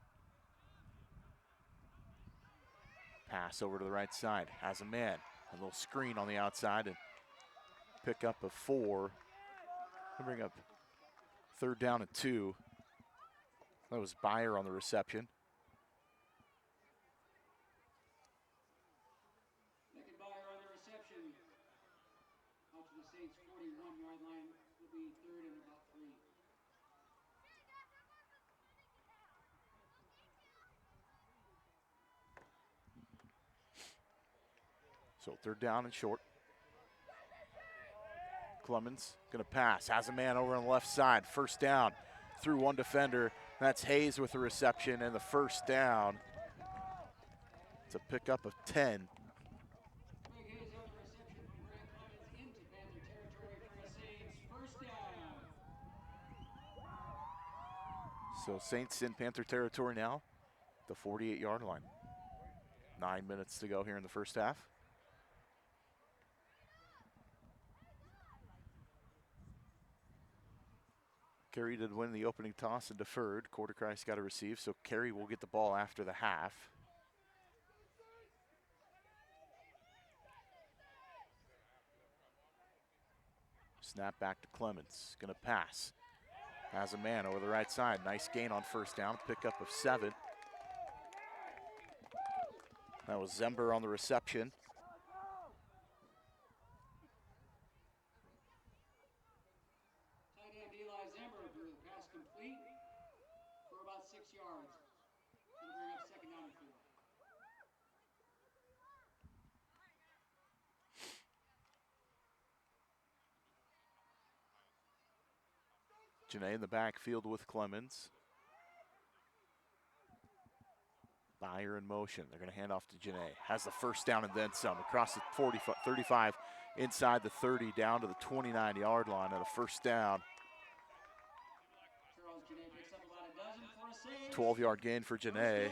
[SPEAKER 14] Pass over to the right side, has a man. A little screen on the outside and pick up a 4. I'll bring up 3rd down and 2. That was Byer on the reception.
[SPEAKER 16] Nick Byer on the reception. Out to the Saints 41-yard line. Will be 3rd and about 3.
[SPEAKER 14] So 3rd down and short. Clemens gonna pass, has a man over on the left side. 1st down through 1 defender. That's Hayes with the reception and the 1st down. It's a pickup of 10.
[SPEAKER 16] Greg Hayes on the reception from Grant Clemens into Panther territory for a Saints 1st down.
[SPEAKER 14] So Saints in Panther territory now, the 48-yard line. 9 minutes to go here in the first half. Carey did win the opening toss and deferred. Coeur got to receive, so Carey will get the ball after the half. Snap back to Clemens, gonna pass. Has a man over the right side. Nice gain on 1st down, pickup of 7. That was Zember on the reception.
[SPEAKER 16] Tight end Eli Zember drew the pass complete for about 6 yards. It'll bring up 2nd down and 4.
[SPEAKER 14] Janae in the backfield with Clemens. Byer in motion. They're going to hand off to Janae. Has the 1st down and then some. Across the 35, inside the 30, down to the 29-yard line and a 1st down.
[SPEAKER 16] Charles Janae picks up about a dozen for a Saints.
[SPEAKER 14] 12-yard gain for Janae.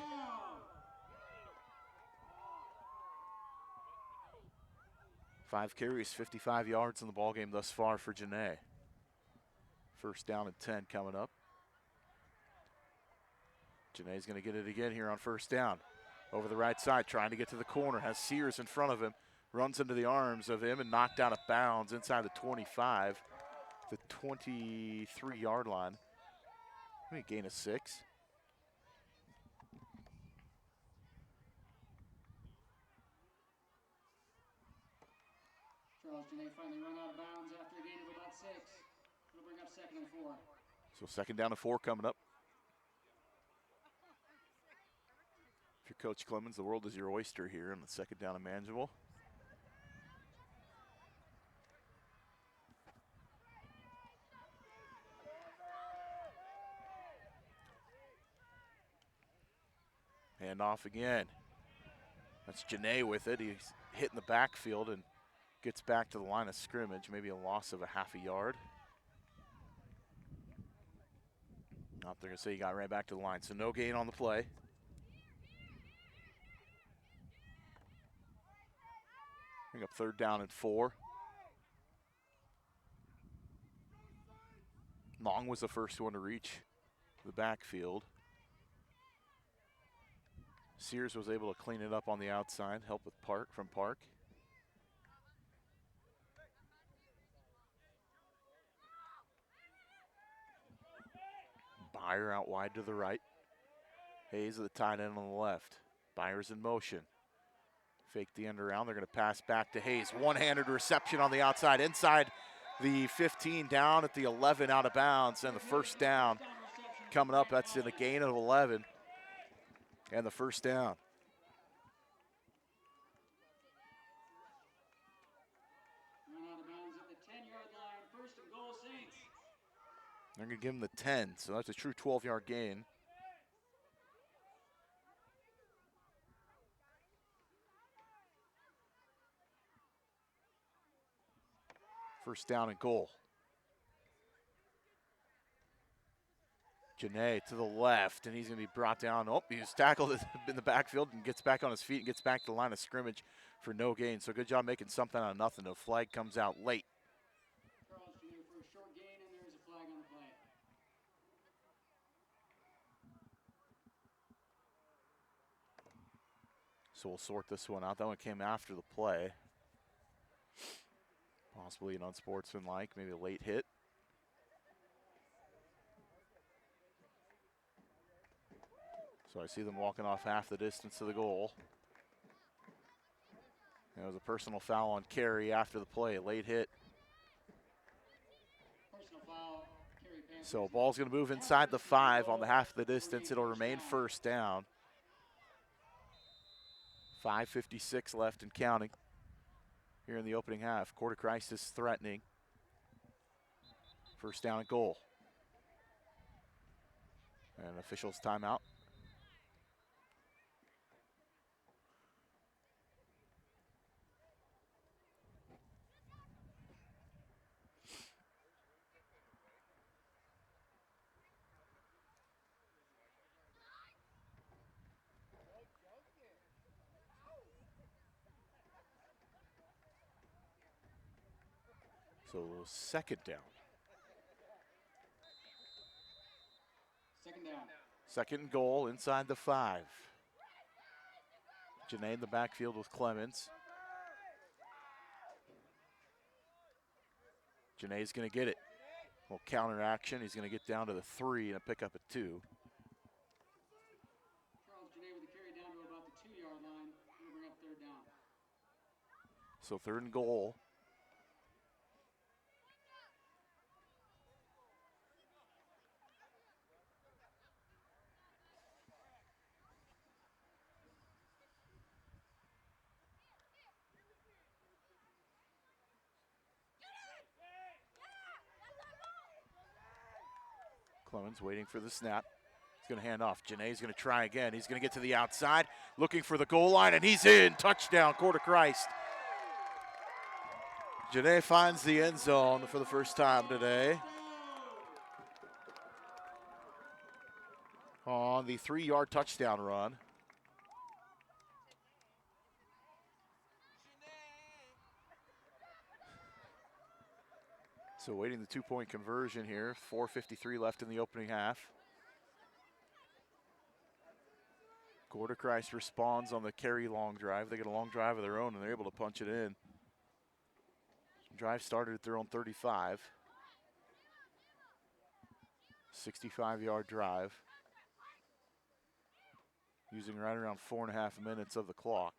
[SPEAKER 14] 5 carries, 55 yards in the ballgame thus far for Janae. 1st down and 10 coming up. Janae's going to get it again here on 1st down. Over the right side, trying to get to the corner. Has Sears in front of him. Runs into the arms of him and knocked out of bounds inside the 25. The 23-yard line. Maybe gain of 6.
[SPEAKER 16] Charles Janae finally run out of bounds after a gain of about 6. It'll bring up 2nd and 4.
[SPEAKER 14] So 2nd down and 4 coming up. If you're Coach Clemens, the world is your oyster here on the 2nd down and manageable. Hand off again. That's Janae with it. He's hitting the backfield and gets back to the line of scrimmage. Maybe a loss of a half a yard. Not they're going to say he got right back to the line. So no gain on the play. Bring up 3rd down and 4. Long was the first one to reach the backfield. Sears was able to clean it up on the outside, help with Park. Byer out wide to the right. Hayes at the tight end on the left. Byer's in motion. Fake the end around. They're going to pass back to Hayes. One-handed reception on the outside. Inside the 15 down at the 11 out of bounds, and the first down coming up. That's in a gain of 11, and the first down.
[SPEAKER 16] Out of bounds at the 10-yard line. First and goal, Saints.
[SPEAKER 14] They're going to give him the 10, so that's a true 12-yard gain. First down and goal. Janae to the left, and he's going to be brought down. Oh, he was tackled in the backfield and gets back on his feet and gets back to the line of scrimmage for no gain. So good job making something out of nothing. The flag comes out late.
[SPEAKER 16] Charles Jr. for a short gain, and there's a flag on the play.
[SPEAKER 14] So we'll sort this one out. That one came after the play. Possibly an unsportsmanlike, maybe a late hit. So I see them walking off half the distance to the goal. There was a personal foul on Carey after the play, a late hit.
[SPEAKER 16] Personal foul, Carey Panthers.
[SPEAKER 14] So ball's going to move inside the 5 on the half of the distance. It'll remain first down. 5:56 left and counting here in the opening half. Coeur is threatening. First down and goal. And officials timeout. So second down.
[SPEAKER 16] Second down.
[SPEAKER 14] Second and goal inside the 5. Janae in the backfield with Clemens. Janae's going to get it. Well, counter action. He's going to get down to the 3 and a pickup at 2.
[SPEAKER 16] Charles Janae with the carry down to about the 2-yard line. Going to bring up third down.
[SPEAKER 14] So third and goal. Clemens waiting for the snap. He's going to hand off. Janae's going to try again. He's going to get to the outside, looking for the goal line, and he's in. Touchdown, Coeur. Janae finds the end zone for the first time today. On the 3-yard touchdown run. So waiting the 2-point conversion here. 4:53 left in the opening half. Coeur responds on the Carey long drive. They get a long drive of their own, and they're able to punch it in. Drive started at their own 35. 65-yard drive. Using right around 4.5 minutes of the clock.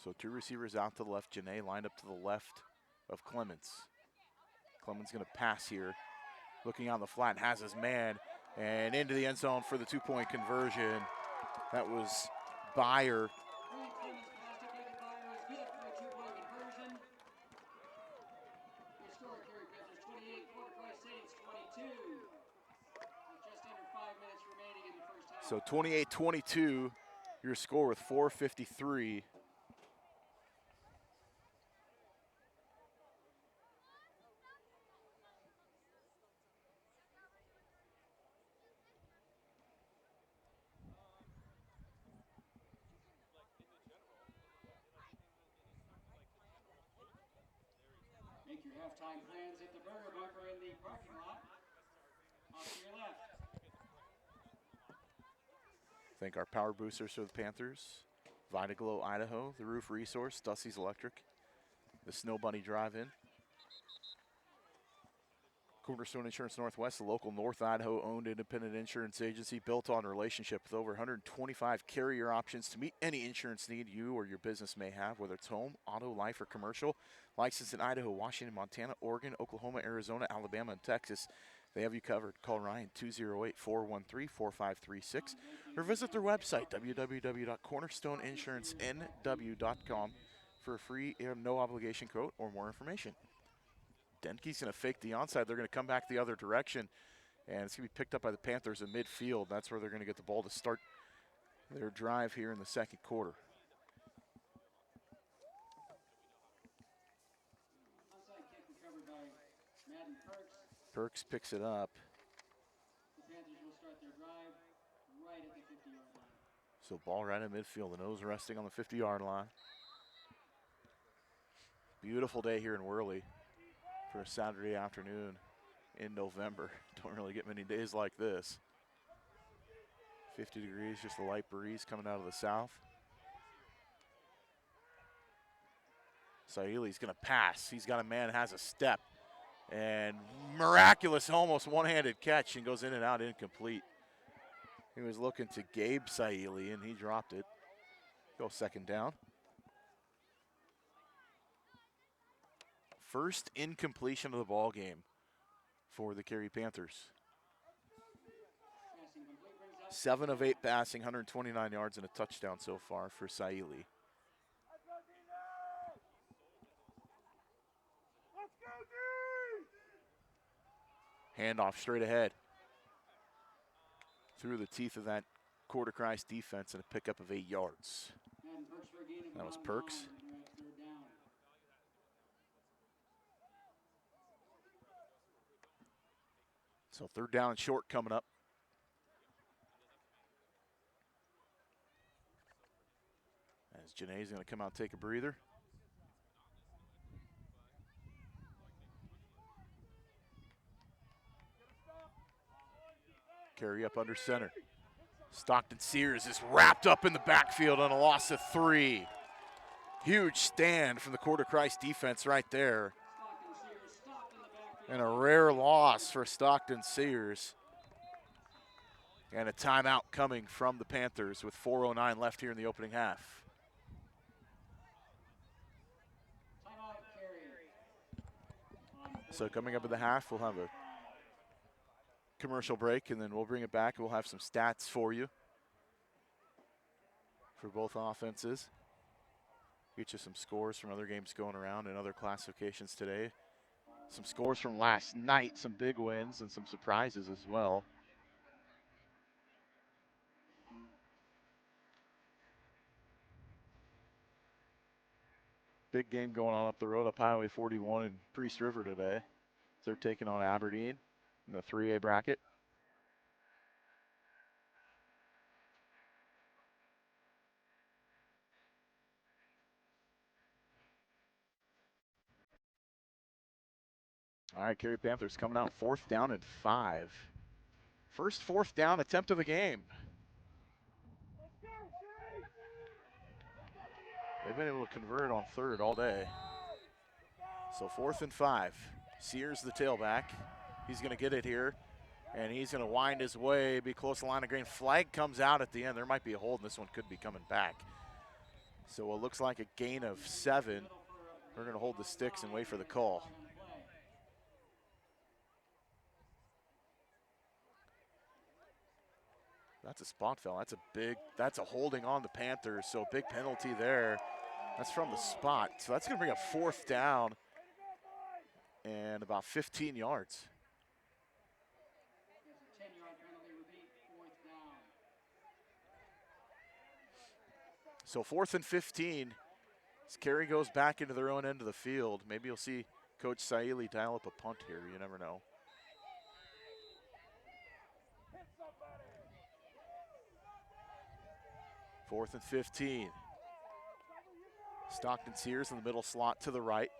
[SPEAKER 14] So 2 receivers out to the left. Janae lined up to the left of Clemens. Clemens going to pass here. Looking on the flat, has his man, and into the end zone for the 2-point conversion. That was Byer. So 28-22, your score with 4:53.
[SPEAKER 16] Make your halftime plans at the Burger Bunker in the parking lot. Off to your left.
[SPEAKER 14] Thank our power boosters for the Panthers. Vitaglow Idaho, the Roof Resource, Dusty's Electric, the Snow Bunny Drive-In. Cornerstone Insurance Northwest, the local North Idaho-owned independent insurance agency built on relationship with over 125 carrier options to meet any insurance need you or your business may have, whether it's home, auto, life, or commercial. Licensed in Idaho, Washington, Montana, Oregon, Oklahoma, Arizona, Alabama, and Texas. They have you covered. Call Ryan 208-413-4536 or visit their website, www.cornerstoneinsurancenw.com, for a free, no-obligation quote or more information. Denke's going to fake the onside. They're going to come back the other direction, and it's going to be picked up by the Panthers in midfield. That's where they're going to get the ball to start their drive here in the second quarter.
[SPEAKER 16] Onside kick recovered by Madden Perks.
[SPEAKER 14] Perks picks it up.
[SPEAKER 16] The Panthers will start their drive right at the 50-yard line.
[SPEAKER 14] So ball right in midfield. The nose resting on the 50-yard line. Beautiful day here in Worley for a Saturday afternoon in November. Don't really get many days like this. 50 degrees, just a light breeze coming out of the south. Saili's going to pass. He's got a man, has a step. And miraculous, almost one-handed catch, and goes in and out, incomplete. He was looking to Gabe Saili, and he dropped it. Go second down. First incompletion of the ball game for the Carey Panthers. 7 of 8 passing, 129 yards and a touchdown so far for Saili. Handoff straight ahead. Through the teeth of that Coeur defense and a pickup of 8 yards. That was Perks. So third down and short coming up. As Janae's going to come out and take a breather. Carey up under center. Stockton Sears is wrapped up in the backfield on a loss of 3. Huge stand from the Coeur defense right there. And a rare loss for Stockton Sears. And a timeout coming from the Panthers with 4:09 left here in the opening half. So coming up at the half, we'll have a commercial break, and then we'll bring it back. We'll have some stats for you for both offenses. Get you some scores from other games going around and other classifications today. Some scores from last night, some big wins, and some surprises as well. Big game going on up the road up Highway 41 in Priest River today. They're taking on Aberdeen in the 3A bracket. All right, Carey Panthers coming out 4th down and 5. First 4th down attempt of the game. They've been able to convert on 3rd all day. So 4th and 5. Sears the tailback. He's going to get it here, and he's going to wind his way, be close to the line of green. Flag comes out at the end. There might be a hold, and this one could be coming back. So it looks like a gain of 7. We're going to hold the sticks and wait for the call. That's a spot foul. That's a holding on the Panthers, so big penalty there. That's from the spot. So that's going to bring up 4th down and about 15 yards. So 4th and 15. As Carey goes back into their own end of the field. Maybe you'll see Coach Saili dial up a punt here. You never know. Fourth and 15. Stockton Sears in the middle slot to the right.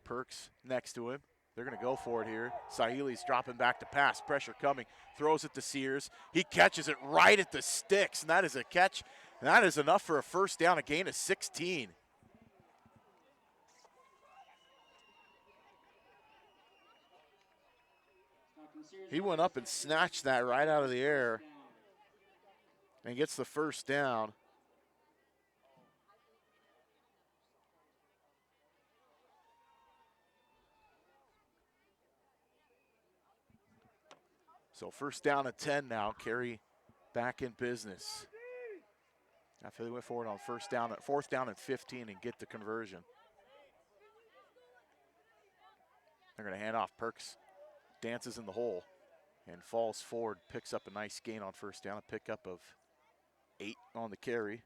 [SPEAKER 14] Perks next to him. They're going to go for it here. Saili's dropping back to pass. Pressure coming. Throws it to Sears. He catches it right at the sticks, and that is a catch. And that is enough for a first down, a gain of 16. He went up and snatched that right out of the air and gets the first down. So first down at 10 now. Carey back in business. After they went forward on fourth down and 15 and get the conversion. They're going to hand off. Perks dances in the hole and falls forward, picks up a nice gain on first down, a pickup of 8 on the carry.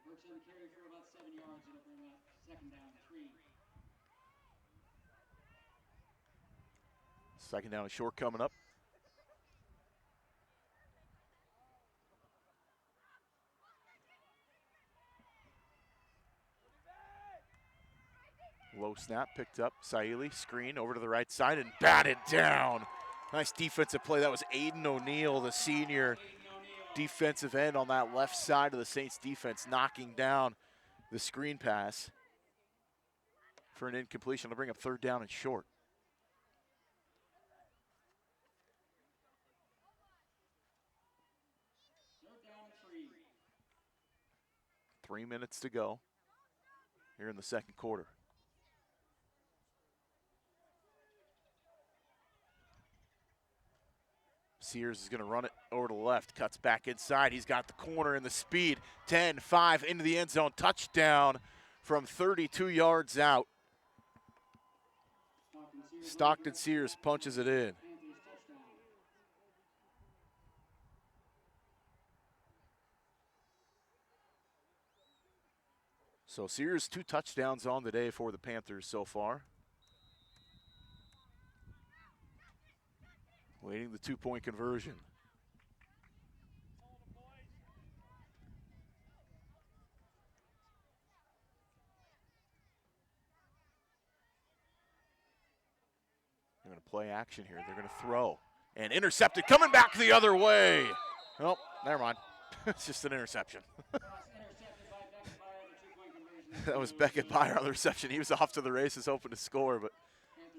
[SPEAKER 16] Perks on the carry for about 7 yards. It'll bring up second down and 3.
[SPEAKER 14] Second down and short coming up. Low snap picked up. Saili screen over to the right side and batted down. Nice defensive play. That was Aiden O'Neill, the senior defensive end on that left side of the Saints defense, knocking down the screen pass for an incompletion. It'll bring up third down and short.
[SPEAKER 16] Third down and 3.
[SPEAKER 14] 3 minutes to go here in the second quarter. Sears is going to run it over to the left, cuts back inside. He's got the corner and the speed. 10-5 into the end zone. Touchdown from 32 yards out. Stockton Sears punches it in. So Sears 2 touchdowns on the day for the Panthers so far. Waiting the 2-point conversion. They're going to play action here. They're going to throw. And intercepted, coming back the other way. Oh, never mind. It's just an interception. That was Beckett Byer on the reception. He was off to the races, hoping to score, but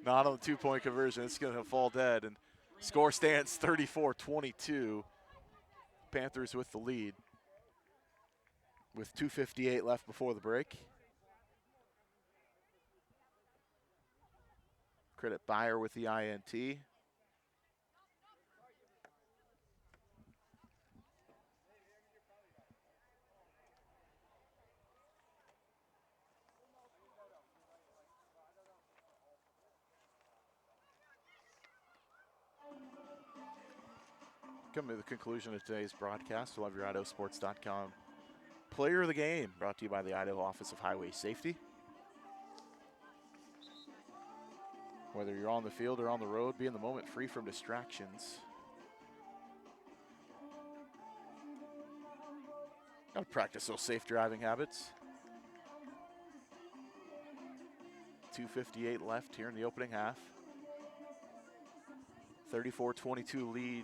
[SPEAKER 14] not on the 2-point conversion. It's going to fall dead. And score stands 34-22. Panthers with the lead with 2:58 left before the break. Credit Byer with the INT. Coming to the conclusion of today's broadcast, we'll have your IdahoSports.com player of the game, brought to you by the Idaho Office of Highway Safety. Whether you're on the field or on the road, be in the moment, free from distractions. Gotta practice those safe driving habits. 2:58 left here in the opening half. 34-22 lead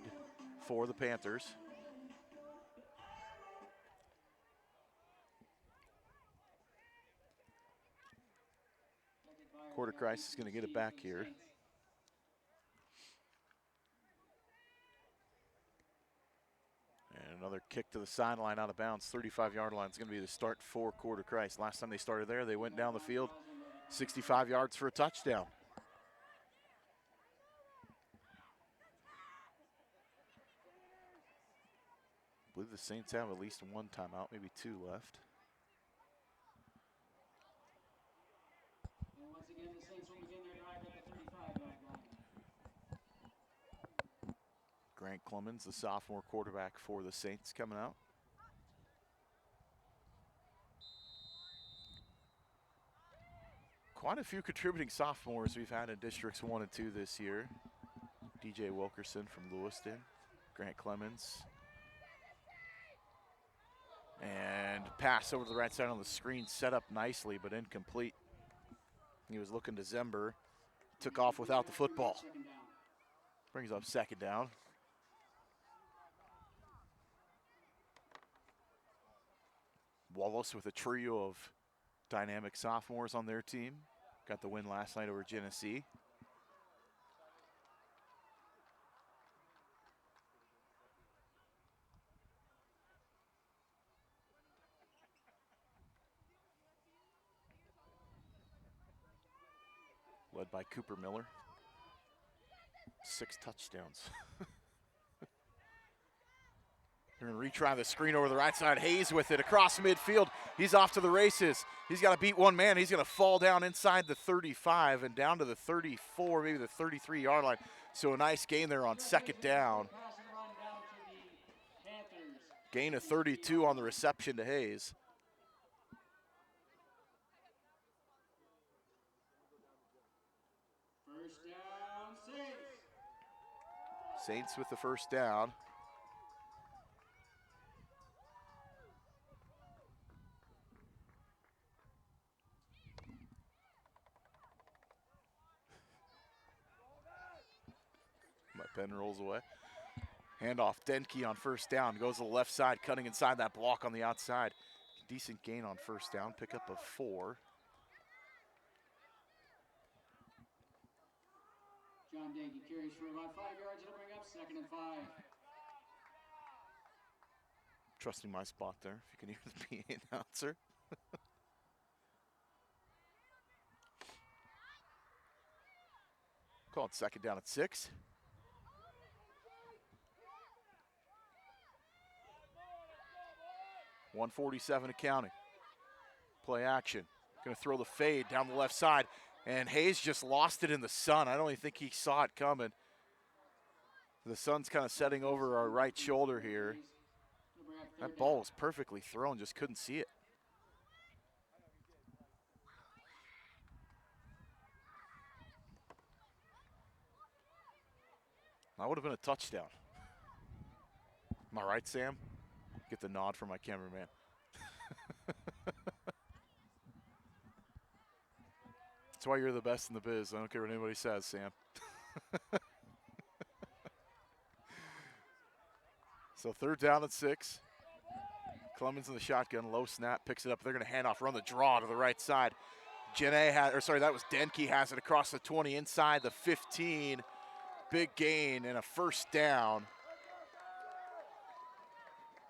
[SPEAKER 14] for the Panthers. Coeur is going to get it back here. And another kick to the sideline out of bounds. 35-yard line is going to be the start for Coeur. Last time they started there, they went down the field 65 yards for a touchdown. I believe the Saints have at least one timeout, maybe 2 left.
[SPEAKER 16] And once again, the Saints will begin their drive at the 35-yard line.
[SPEAKER 14] Grant Clemens, the sophomore quarterback for the Saints, coming out. Quite a few contributing sophomores we've had in Districts 1 and 2 this year. DJ Wilkerson from Lewiston, Grant Clemens. And pass over to the right side on the screen, set up nicely, but incomplete. He was looking to Zember, took off without the football. Brings up second down. Wallace with a trio of dynamic sophomores on their team. Got the win last night over Genesee. Led by Cooper Miller. 6 touchdowns. They're going to retry the screen over the right side. Hayes with it across midfield. He's off to the races. He's got to beat one man. He's going to fall down inside the 35 and down to the 34, maybe the 33-yard line. So a nice gain there on second down. Gain of 32 on the reception to Hayes.
[SPEAKER 16] First down, Saints.
[SPEAKER 14] Saints with the first down. My pen rolls away. Handoff, Denke on first down. Goes to the left side, cutting inside that block on the outside. Decent gain on first down, pickup of 4.
[SPEAKER 16] John Denke carries for about 5 yards. It'll bring up 2nd and 5.
[SPEAKER 14] Trusting my spot there, if you can hear the PA announcer. Called second down at 6. .147 to counting. Play action. Going to throw the fade down the left side. And Hayes just lost it in the sun. I don't even think he saw it coming. The sun's kind of setting over our right shoulder here. That ball was perfectly thrown, just couldn't see it. That would have been a touchdown. Am I right, Sam? Get the nod from my cameraman. That's why you're the best in the biz. I don't care what anybody says, Sam. So third down at 6. Clemens in the shotgun, low snap, picks it up. They're going to hand off, run the draw to the right side. That was Denke has it across the 20, inside the 15. Big gain and a first down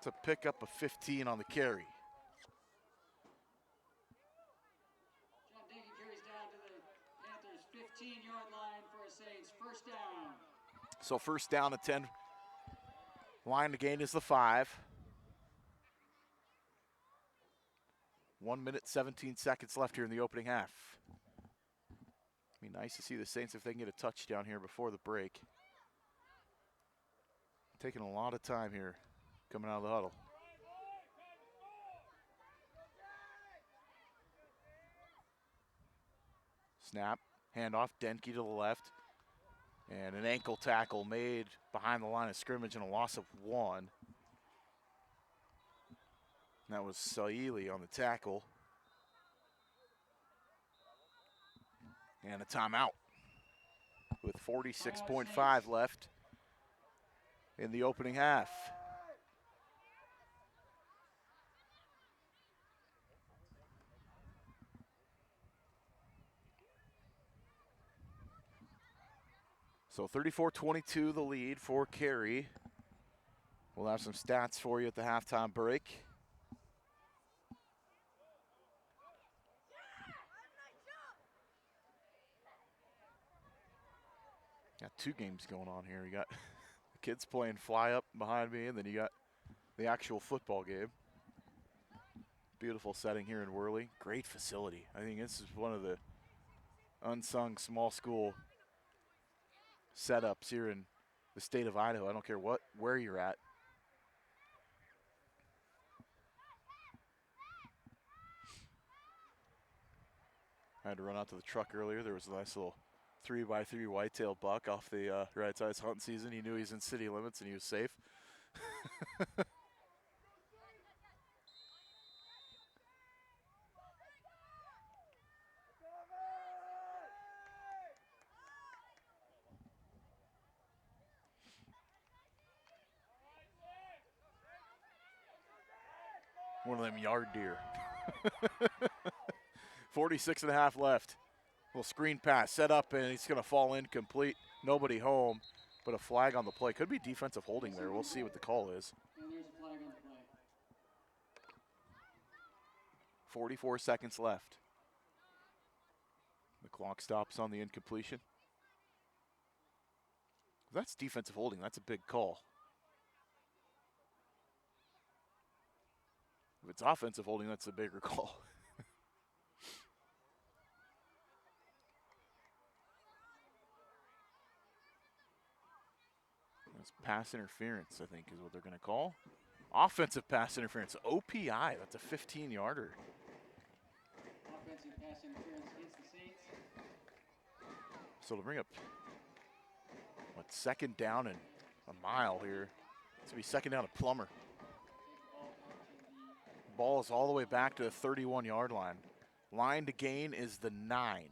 [SPEAKER 14] to pick up a 15 on the carry.
[SPEAKER 16] John Denke carries down to the Panthers' 15-yard line for a Saints first down.
[SPEAKER 14] So first down at 10. Line to gain is the 5. 1 minute, 17 seconds left here in the opening half. Be nice to see the Saints if they can get a touchdown here before the break. Taking a lot of time here coming out of the huddle. Snap, handoff, Denke to the left. And an ankle tackle made behind the line of scrimmage and a loss of 1. And that was Saili on the tackle. And a timeout with 46.5 left in the opening half. So 34-22 the lead for Carey. We'll have some stats for you at the halftime break. Got 2 games going on here. You got the kids playing fly up behind me, and then you got the actual football game. Beautiful setting here in Worley. Great facility. I think this is one of the unsung small school setups here in the state of Idaho. I don't care where you're at. I had to run out to the truck earlier. There was a nice little 3x3 whitetail buck off the right side hunting season. He knew he was in city limits and he was safe. One of them yard deer. 46.5 left. Well, screen pass set up, and he's going to fall incomplete. Nobody home, but a flag on the play. Could be defensive holding there. We'll see what the call is.
[SPEAKER 16] And there's a flag on the play.
[SPEAKER 14] 44 seconds left. The clock stops on the incompletion. If that's defensive holding, that's a big call. If it's offensive holding, that's a bigger call. That's pass interference, I think, is what they're going to call. Offensive pass interference, OPI, that's a 15-yarder.
[SPEAKER 16] Offensive pass interference against the Saints.
[SPEAKER 14] So to bring up, what, second down and a mile here. It's going to be second down to Plummer. Ball is all the way back to the 31-yard line. Line to gain is the 9.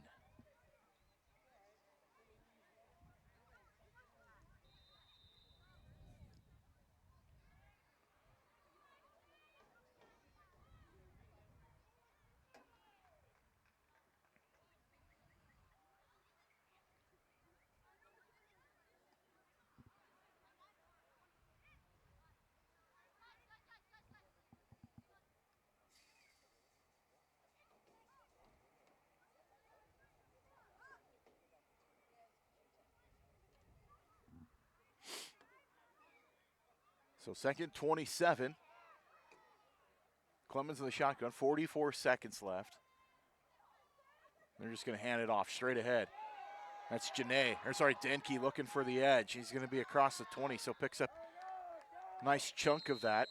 [SPEAKER 14] So second 27. Clemens in the shotgun, 44 seconds left. They're just going to hand it off straight ahead. That's Denke looking for the edge. He's going to be across the 20, so picks up a nice chunk of that.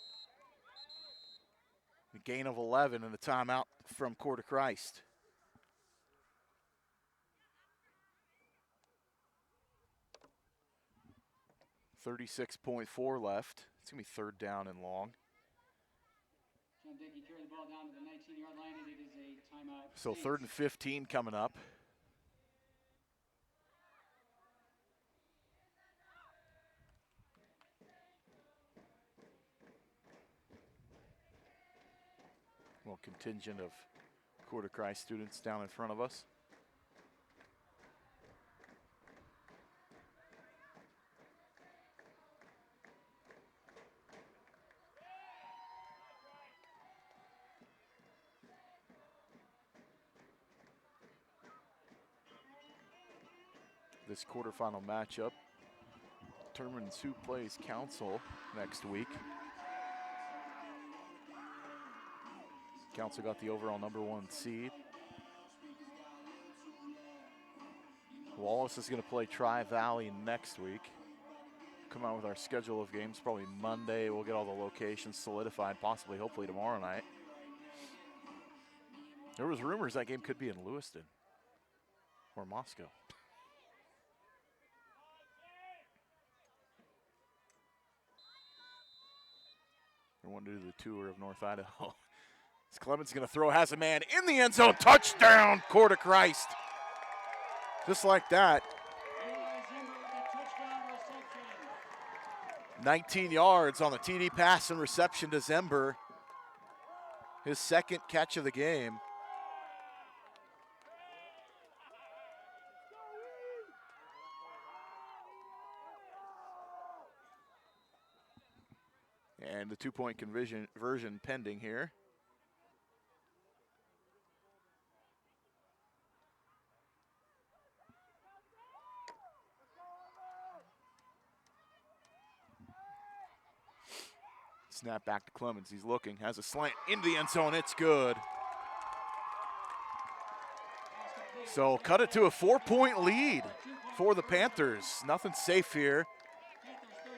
[SPEAKER 14] A gain of 11 and the timeout from Coeur Christ. .4 left. It's going to be third down and long.
[SPEAKER 16] John Denke carried the ball down to the 19-yard line, and it is a timeout.
[SPEAKER 14] So third and 15 coming up. Well, contingent of Coeur Christ students down in front of us. This quarterfinal matchup determines who plays Council next week. Council got the overall #1 seed. Wallace is going to play Tri-Valley next week. Come out with our schedule of games probably Monday. We'll get all the locations solidified, possibly, hopefully tomorrow night. There was rumors that game could be in Lewiston or Moscow. They want to do the tour of North Idaho. Clemens going to throw, has a man in the end zone. Touchdown, Coeur Christ. Just like that. 19 yards on the TD pass and reception to Zember. His second catch of the game. And the two-point conversion pending here. Snap back to Clemens. He's looking, has a slant into the end zone. It's good. So cut it to a 4-point lead for the Panthers. Nothing safe here.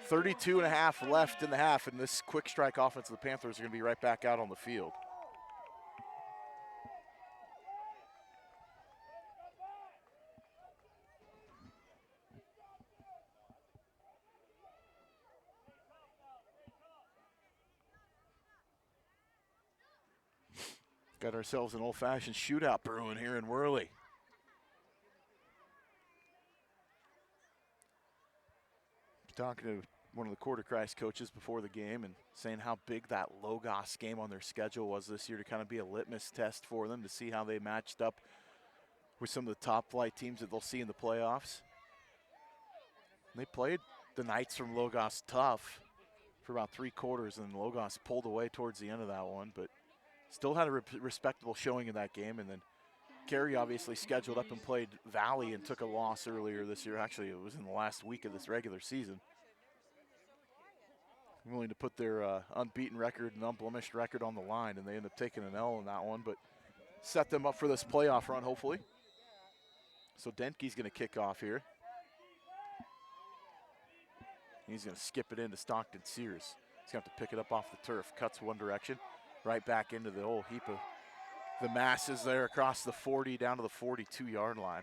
[SPEAKER 14] 32.5 left in the half, and this quick strike offense of the Panthers are going to be right back out on the field. Got ourselves an old-fashioned shootout brewing here in Worley. Talking to one of the Coeur Christ coaches before the game and saying how big that Logos game on their schedule was this year to kind of be a litmus test for them to see how they matched up with some of the top flight teams that they'll see in the playoffs. And they played the Knights from Logos tough for about 3 quarters, and Logos pulled away towards the end of that one, but still had a respectable showing in that game. And then Carey obviously scheduled up and played Valley and took a loss earlier this year. Actually, it was in the last week of this regular season. Willing to put their unbeaten record and unblemished record on the line, and they end up taking an L in that one, but set them up for this playoff run, hopefully. So Denke's going to kick off here. He's going to skip it into Stockton Sears. He's going to have to pick it up off the turf. Cuts one direction, right back into the whole heap of the masses there across the 40 down to the 42-yard line.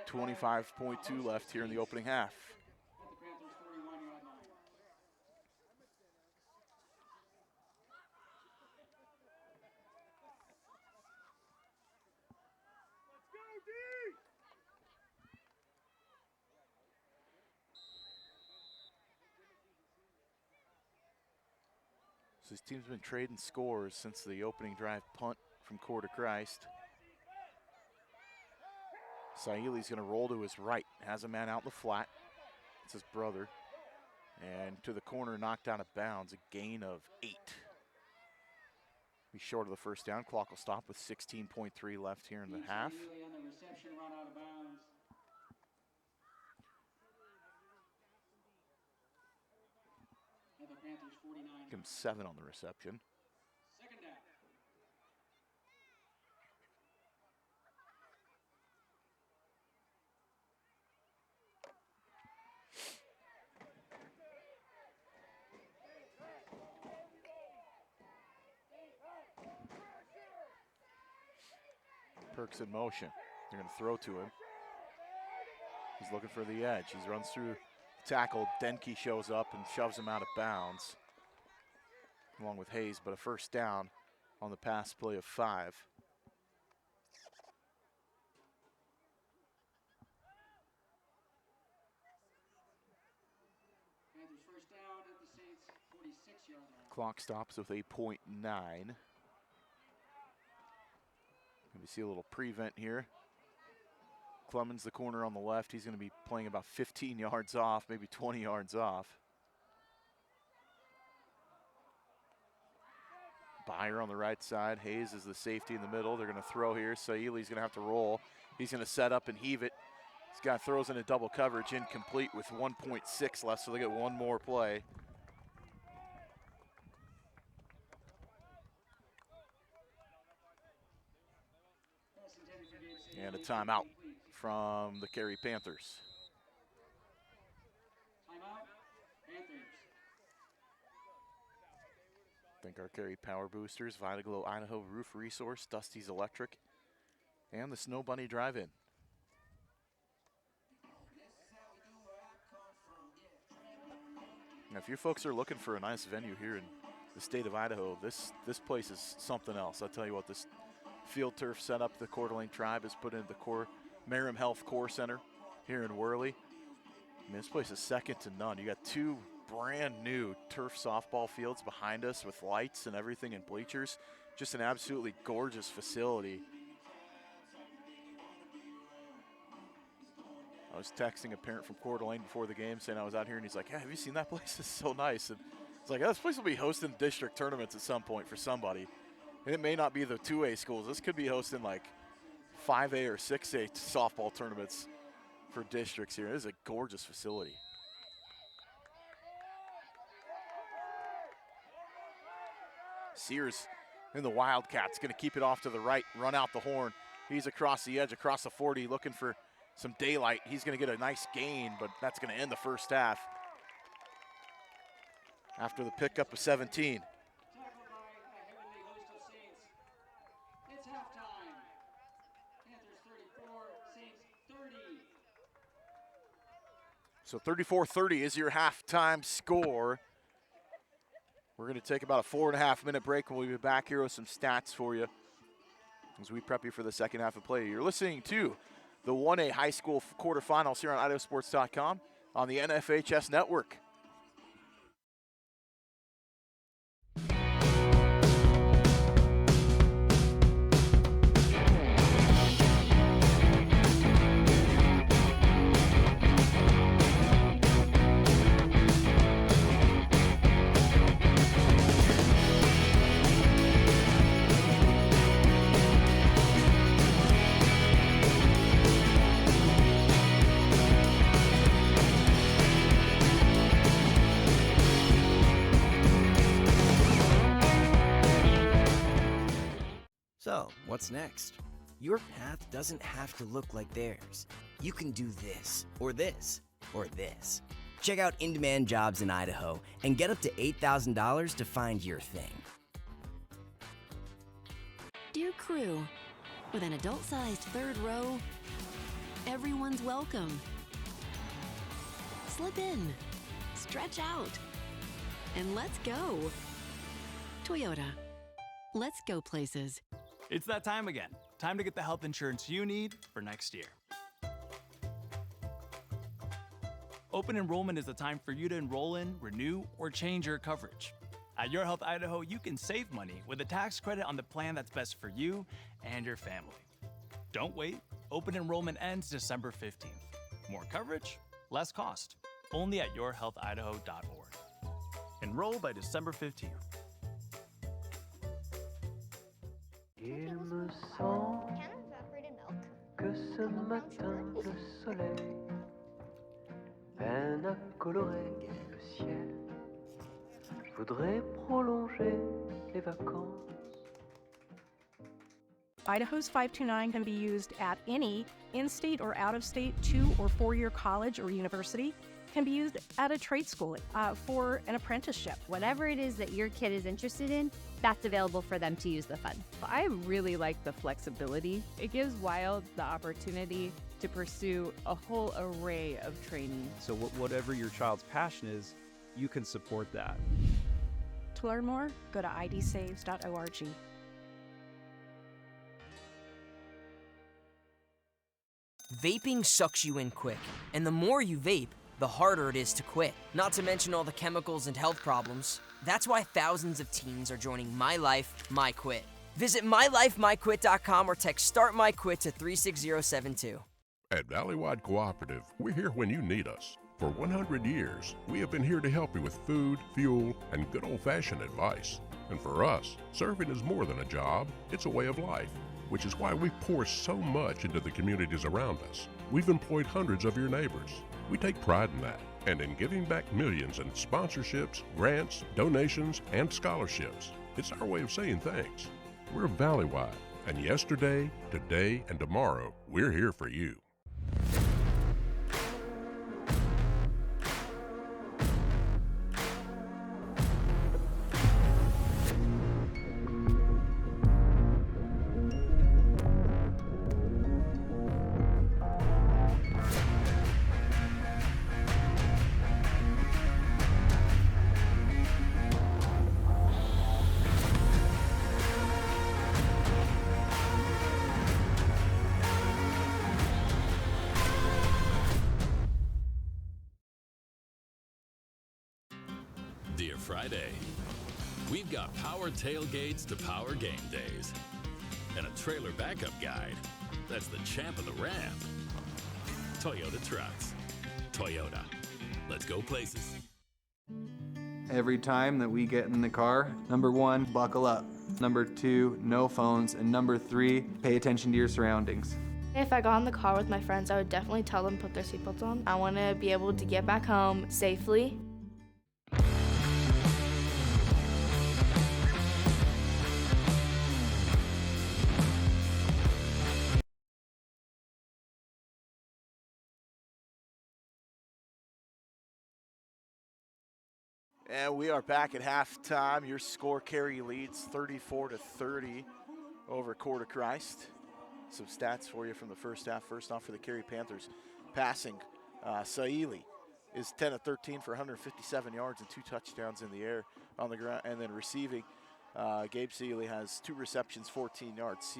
[SPEAKER 14] 25.2 left here in the opening half. So this team's been trading scores since the opening drive punt from Coeur to Christ. Saili's going to roll to his right. Has a man out in the flat. It's his brother. And to the corner, knocked out of bounds. A gain of 8. Be short of the first down. Clock will stop with 16.3 left here in the half. Give him 7 on the reception.
[SPEAKER 16] Second down.
[SPEAKER 14] Perks in motion. They're going to throw to him. He's looking for the edge. He runs through tackle. Denke shows up and shoves him out of bounds, along with Hayes, but a first down on the pass play of 5.
[SPEAKER 16] Panthers first down at the Saints 46-yard line.
[SPEAKER 14] Clock stops with 8.9. We see a little prevent here. Clemens, the corner on the left, he's going to be playing about 15 yards off, maybe 20 yards off. Byer on the right side. Hayes is the safety in the middle. They're going to throw here. Saili's going to have to roll. He's going to set up and heave it. This guy throws into double coverage, incomplete with 1.6 left, so they get one more play. And a timeout from the Carey Panthers.
[SPEAKER 16] Timeout, Panthers.
[SPEAKER 14] Thank our Carey Power Boosters, Vitaglow Idaho Roof Resource, Dusty's Electric, and the Snow Bunny Drive-In. Now, if you folks are looking for a nice venue here in the state of Idaho, this place is something else. I'll tell you what, this field turf setup the Coeur d'Alene Tribe has put into the Coeur Merriam Health Core Center here in Worley. I mean, this place is second to none. You got 2 brand new turf softball fields behind us with lights and everything and bleachers. Just an absolutely gorgeous facility. I was texting a parent from Coeur d'Alene before the game saying I was out here, and he's like, yeah, have you seen that place? It's so nice. And it's like, oh, this place will be hosting district tournaments at some point for somebody. And it may not be the 2A schools. This could be hosting like 5A or 6A softball tournaments for districts here. It is a gorgeous facility. Sears in the Wildcats, going to keep it off to the right, run out the horn. He's across the edge, across the 40, looking for some daylight. He's going to get a nice gain, but that's going to end the first half. After the pickup of 17.
[SPEAKER 16] It's halftime. Panthers 34, Saints 30.
[SPEAKER 14] So 34-30 is your halftime score. We're going to take about a 4.5-minute break, and we'll be back here with some stats for you as we prep you for the second half of play. You're listening to the 1A high school quarterfinals here on IdahoSports.com on the NFHS network.
[SPEAKER 18] So, what's next? Your path doesn't have to look like theirs. You can do this, or this, or this. Check out in-demand jobs in Idaho and get up to $8,000 to find your thing.
[SPEAKER 19] Dear crew, with an adult-sized third row, everyone's welcome. Slip in, stretch out, and let's go. Toyota, let's go places.
[SPEAKER 12] It's that time again. Time to get the health insurance you need for next year. Open enrollment is the time for you to enroll in, renew, or change your coverage. At Your Health Idaho, you can save money with a tax credit on the plan that's best for you and your family. Don't wait. Open enrollment ends December 15th. More coverage, less cost. Only at yourhealthidaho.org. Enroll by December 15th.
[SPEAKER 20] Il me semble que ce matin le soleil peine à colorer le ciel. Voudrais prolonger les vacances.
[SPEAKER 8] Idaho's 529 can be used at any in-state or out-of-state 2- or 4-year college or university. Can be used at a trade school for an apprenticeship.
[SPEAKER 9] Whatever it is that your kid is interested in, that's available for them to use the fund.
[SPEAKER 10] I really like the flexibility. It gives Wild the opportunity to pursue a whole array of training.
[SPEAKER 7] So whatever your child's passion is, you can support that.
[SPEAKER 8] To learn more, go to idsaves.org.
[SPEAKER 11] Vaping sucks you in quick, and the more you vape, the harder it is to quit. Not to mention all the chemicals and health problems. That's why thousands of teens are joining My Life, My Quit. Visit mylifemyquit.com or text Start My Quit to 36072.
[SPEAKER 13] At Valleywide Cooperative, we're here when you need us. For 100 years, we have been here to help you with food, fuel, and good old-fashioned advice. And for us, serving is more than a job, it's a way of life, which is why we pour so much into the communities around us. We've employed hundreds of your neighbors. We take pride in that, and in giving back millions in sponsorships, grants, donations, and scholarships. It's our way of saying thanks. We're Valleywide, and yesterday, today, and tomorrow, we're here for you.
[SPEAKER 21] Dear Friday, we've got power tailgates to power game days and a trailer backup guide that's the champ of the ramp. Toyota Trucks. Toyota. Let's go places.
[SPEAKER 22] Every time that we get in the car, number 1, buckle up. Number 2, no phones. And number 3, pay attention to your surroundings.
[SPEAKER 23] If I got in the car with my friends, I would definitely tell them to put their seatbelts on. I want to be able to get back home safely.
[SPEAKER 14] And we are back at halftime. Your score, Carey leads 34-30 over Coeur. Some stats for you from the first half. First off, for the Carey Panthers, passing, Saili is 10 of 13 for 157 yards and 2 touchdowns in the air on the ground. And then receiving, Gabe Sealy has 2 receptions, 14 yards.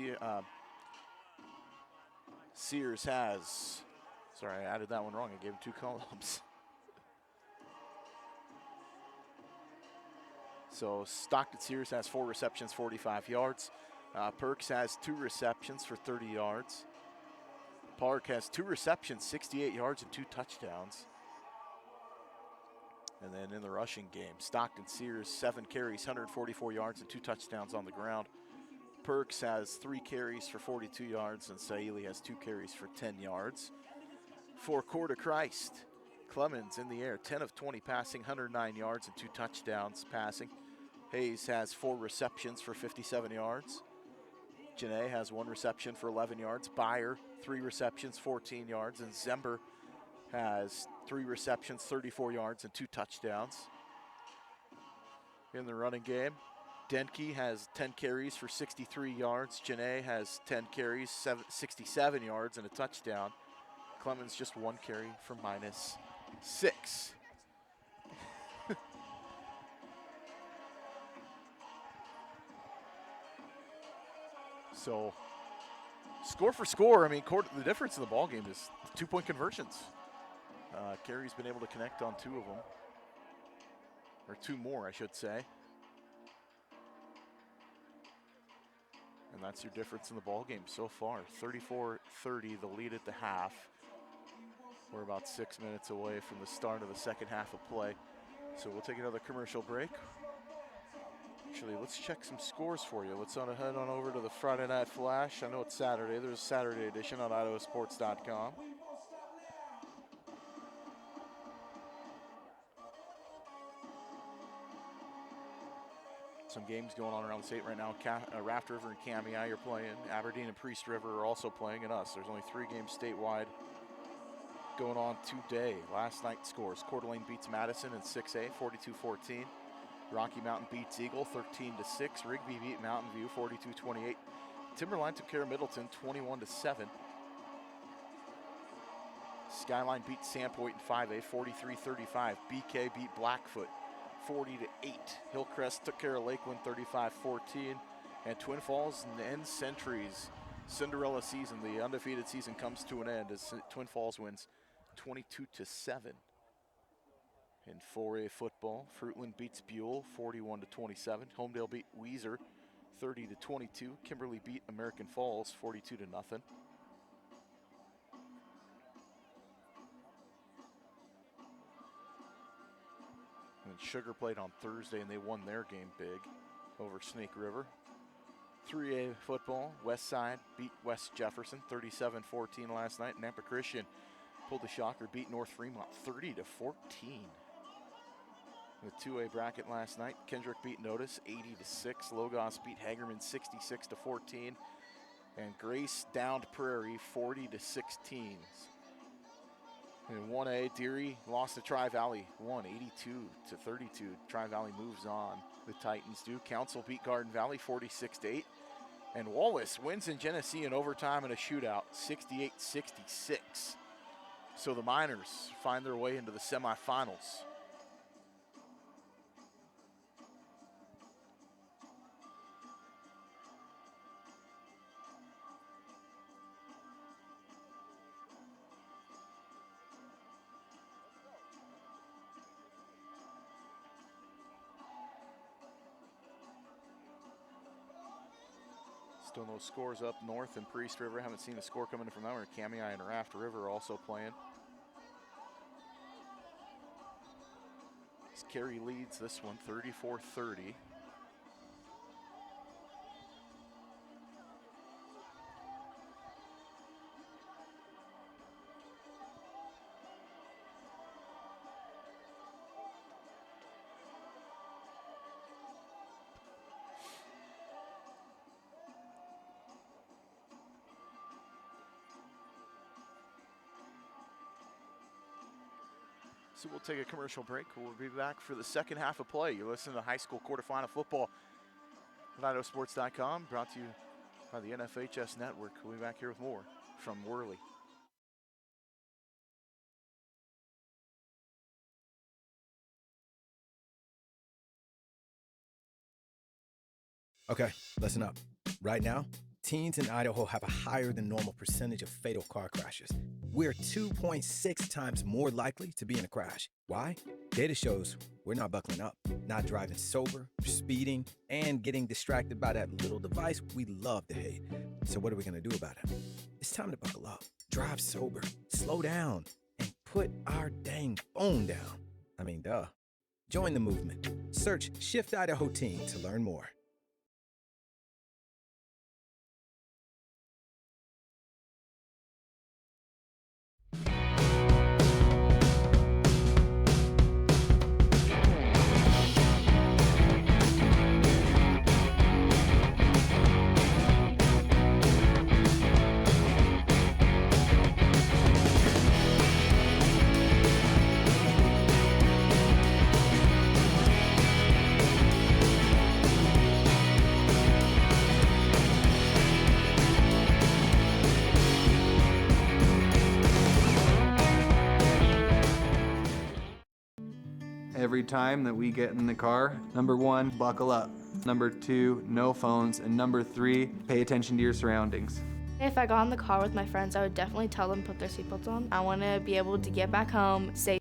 [SPEAKER 14] Sears has, sorry, I added that one wrong. I gave him 2 columns. So Stockton Sears has 4 receptions, 45 yards. Perks has 2 receptions for 30 yards. Park has 2 receptions, 68 yards and 2 touchdowns. And then in the rushing game, Stockton Sears, 7 carries, 144 yards and 2 touchdowns on the ground. Perks has 3 carries for 42 yards and Saili has 2 carries for 10 yards. For Coeur, Clemens in the air, 10 of 20 passing, 109 yards and 2 touchdowns passing. Hayes has 4 receptions for 57 yards.
[SPEAKER 1] Janae has 1 reception for 11 yards. Byer, 3 receptions, 14 yards. And Zember has 3 receptions, 34 yards, and 2 touchdowns. In the running game, Denke has 10 carries for 63 yards. Janae has 10 carries, 67 yards, and a touchdown. Clemens just 1 carry for -6. So, score for score, I mean, the difference in the ball game is 2-point conversions. Carey's been able to connect on 2 of them, or 2 more, I should say. And that's your difference in the ball game so far. 34-30, the lead at the half. We're about 6 minutes away from the start of the second half of play. So we'll take another commercial break. Actually, let's check some scores for you. Let's head on over to the Friday Night Flash. I know it's Saturday. There's a Saturday edition on IdahoSports.com. Some games going on around the state right now. Raft River and Kamei are playing. Aberdeen and Priest River are also playing, and us. There's only 3 games statewide going on today. Last night's scores. Coeur d'Alene beats Madison in 6A, 42-14. Rocky Mountain beats Eagle, 13-6. Rigby beat Mountain View, 42-28. Timberline took care of Middleton, 21-7. Skyline beat Sandpoint in 5A, 43-35. BK beat Blackfoot, 40-8. Hillcrest took care of Lakeland, 35-14. And Twin Falls ends Century's Cinderella season. The undefeated season comes to an end as Twin Falls wins 22-7. In 4A football, Fruitland beats Buell, 41-27. Homedale beat Weiser, 30-22. Kimberly beat American Falls, 42-0. And Sugar played on Thursday, and they won their game big over Snake River. 3A football, Westside beat West Jefferson, 37-14 last night. Nampa Christian pulled the shocker, beat North Fremont, 30-14. The 2A bracket last night, Kendrick beat Notice, 80-6. Logos beat Hagerman, 66-14. And Grace downed Prairie, 40-16. In 1A, Deary lost to Tri-Valley, 82-32. Tri-Valley moves on. The Titans do. Council beat Garden Valley, 46-8. And Wallace wins in Genesee in overtime in a shootout, 68-66. So the Miners find their way into the semifinals. Still no scores up north in Priest River. Haven't seen a score coming in from them. Kamei and Raft River also playing. Carey leads this one, 34-30. So we'll take a commercial break. We'll be back for the second half of play. You're listening to high school quarterfinal football at IdahoSports.com, brought to you by the NFHS Network. We'll be back here with more from Worley.
[SPEAKER 17] Okay, listen up. Right now, teens in Idaho have a higher than normal percentage of fatal car crashes. We're 2.6 times more likely to be in a crash. Why? Data shows we're not buckling up, not driving sober, speeding, and getting distracted by that little device we love to hate. So what are we gonna do about it? It's time to buckle up, drive sober, slow down, and put our dang phone down. I mean, duh. Join the movement. Search Shift Idaho Teen to learn more.
[SPEAKER 22] Every time that we get in the car, number one, buckle up. Number two, no phones. And number three, pay attention to your surroundings.
[SPEAKER 23] If I got in the car with my friends, I would definitely tell them to put their seatbelts on. I want to be able to get back home safe.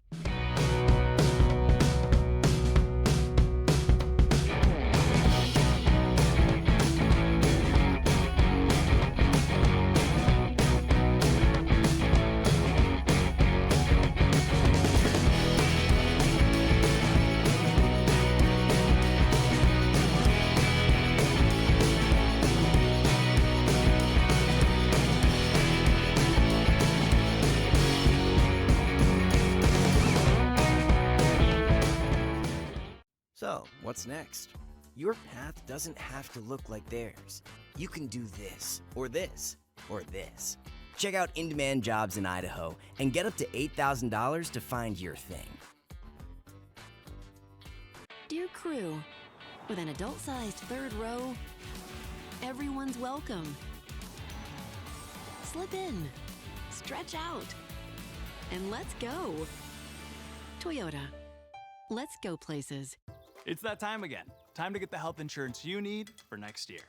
[SPEAKER 18] So, what's next? Your path doesn't have to look like theirs. You can do this, or this, or this. Check out in-demand jobs in Idaho and get up to $8,000 to find your thing.
[SPEAKER 19] Dear crew, with an adult-sized third row, everyone's welcome. Slip in, stretch out, and let's go. Toyota. Let's go places.
[SPEAKER 12] It's that time again. Time to get the health insurance you need for next year.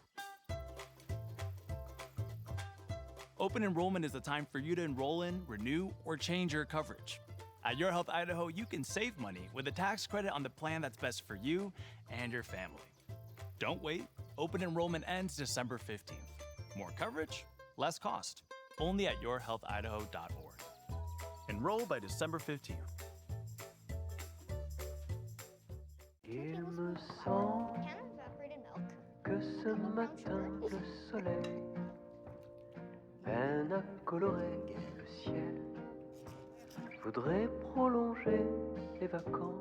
[SPEAKER 12] Open enrollment is the time for you to enroll in, renew, or change your coverage. At Your Health Idaho, you can save money with a tax credit on the plan that's best for you and your family. Don't wait. Open enrollment ends December 15th. More coverage, less cost. Only at yourhealthidaho.org. Enroll by December 15th.
[SPEAKER 20] Il me semble que ce matin le soleil peine à colorer le ciel. Voudrais prolonger les vacances.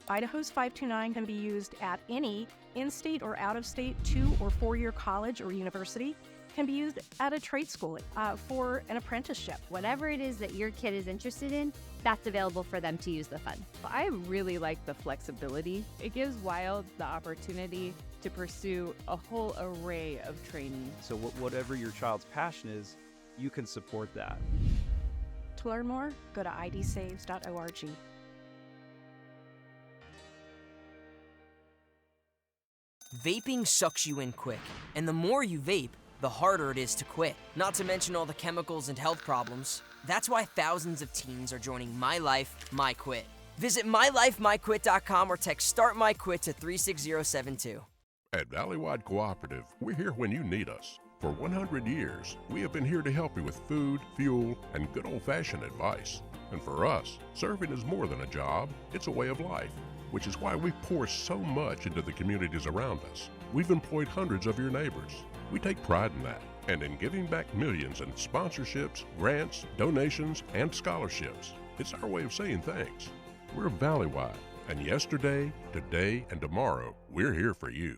[SPEAKER 8] Idaho's 529 can be used at any in-state or out-of-state 2- or 4-year college or university. Can be used at a trade school for an apprenticeship.
[SPEAKER 9] Whatever it is that your kid is interested in, that's available for them to use the fund.
[SPEAKER 10] I really like the flexibility. It gives Wild the opportunity to pursue a whole array of training.
[SPEAKER 7] So whatever your child's passion is, you can support that.
[SPEAKER 8] To learn more, go to idsaves.org.
[SPEAKER 11] Vaping sucks you in quick, and the more you vape, the harder it is to quit. Not to mention all the chemicals and health problems. That's why thousands of teens are joining My Life, My Quit. Visit mylifemyquit.com or text Start My Quit to 36072.
[SPEAKER 13] At Valleywide Cooperative, we're here when you need us. For 100 years, we have been here to help you with food, fuel, and good old-fashioned advice. And for us, serving is more than a job, it's a way of life, which is why we pour so much into the communities around us. We've employed hundreds of your neighbors. We take pride in that, and in giving back millions in sponsorships, grants, donations, and scholarships. It's our way of saying thanks. We're Valleywide, and yesterday, today, and tomorrow, we're here for you.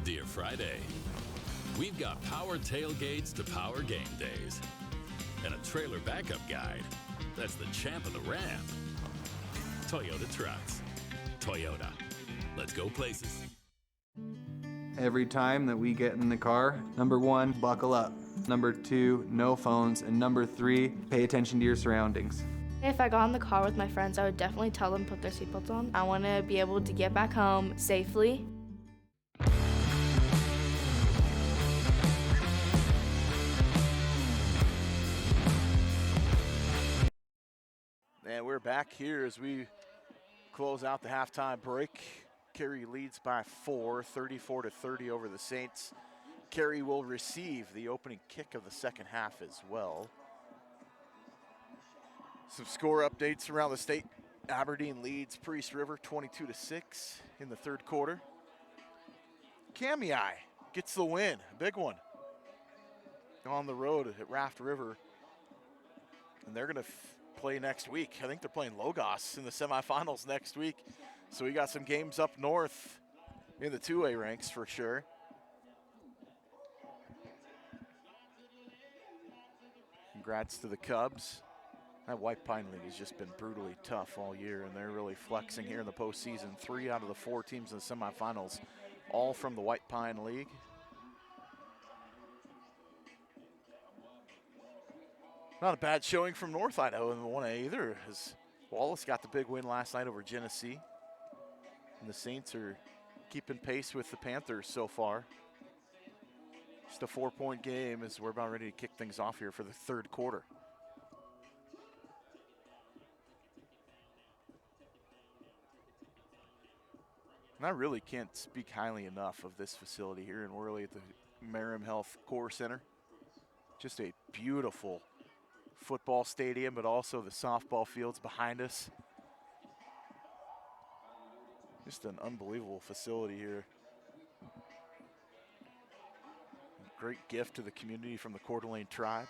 [SPEAKER 21] Dear Friday, we've got power tailgates to power game days and a trailer backup guide that's the champ of the ramp. Toyota Trucks. Toyota. Let's go places.
[SPEAKER 22] Every time that we get in the car, number one, buckle up. Number two, no phones. And number three, pay attention to your surroundings.
[SPEAKER 23] If I got in the car with my friends, I would definitely tell them to put their seatbelts on. I want to be able to get back home safely.
[SPEAKER 1] And we're back here as we close out the halftime break. Carey leads by 4, 34-30 over the Saints. Carey will receive the opening kick of the second half as well. Some score updates around the state. Aberdeen leads Priest River 22-6 in the third quarter. Kamiai gets the win, a big one. on the road at Raft River, and they're going to play next week. I think they're playing Logos in the semifinals next week. So we got some games up north in the 2A ranks for sure. Congrats to the Cubs. That White Pine League has just been brutally tough all year, and they're really flexing here in the postseason. 3 out of the 4 teams in the semifinals, all from the White Pine League. Not a bad showing from North Idaho in the 1A either, as Wallace got the big win last night over Genesee. And the Saints are keeping pace with the Panthers so far. Just a 4-point game as we're about ready to kick things off here for the third quarter. And I really can't speak highly enough of this facility here in Worley at the Merrim Health Coeur Center. Just a beautiful football stadium, but also the softball fields behind us. Just an unbelievable facility here. Great gift to the community from the Coeur d'Alene tribe.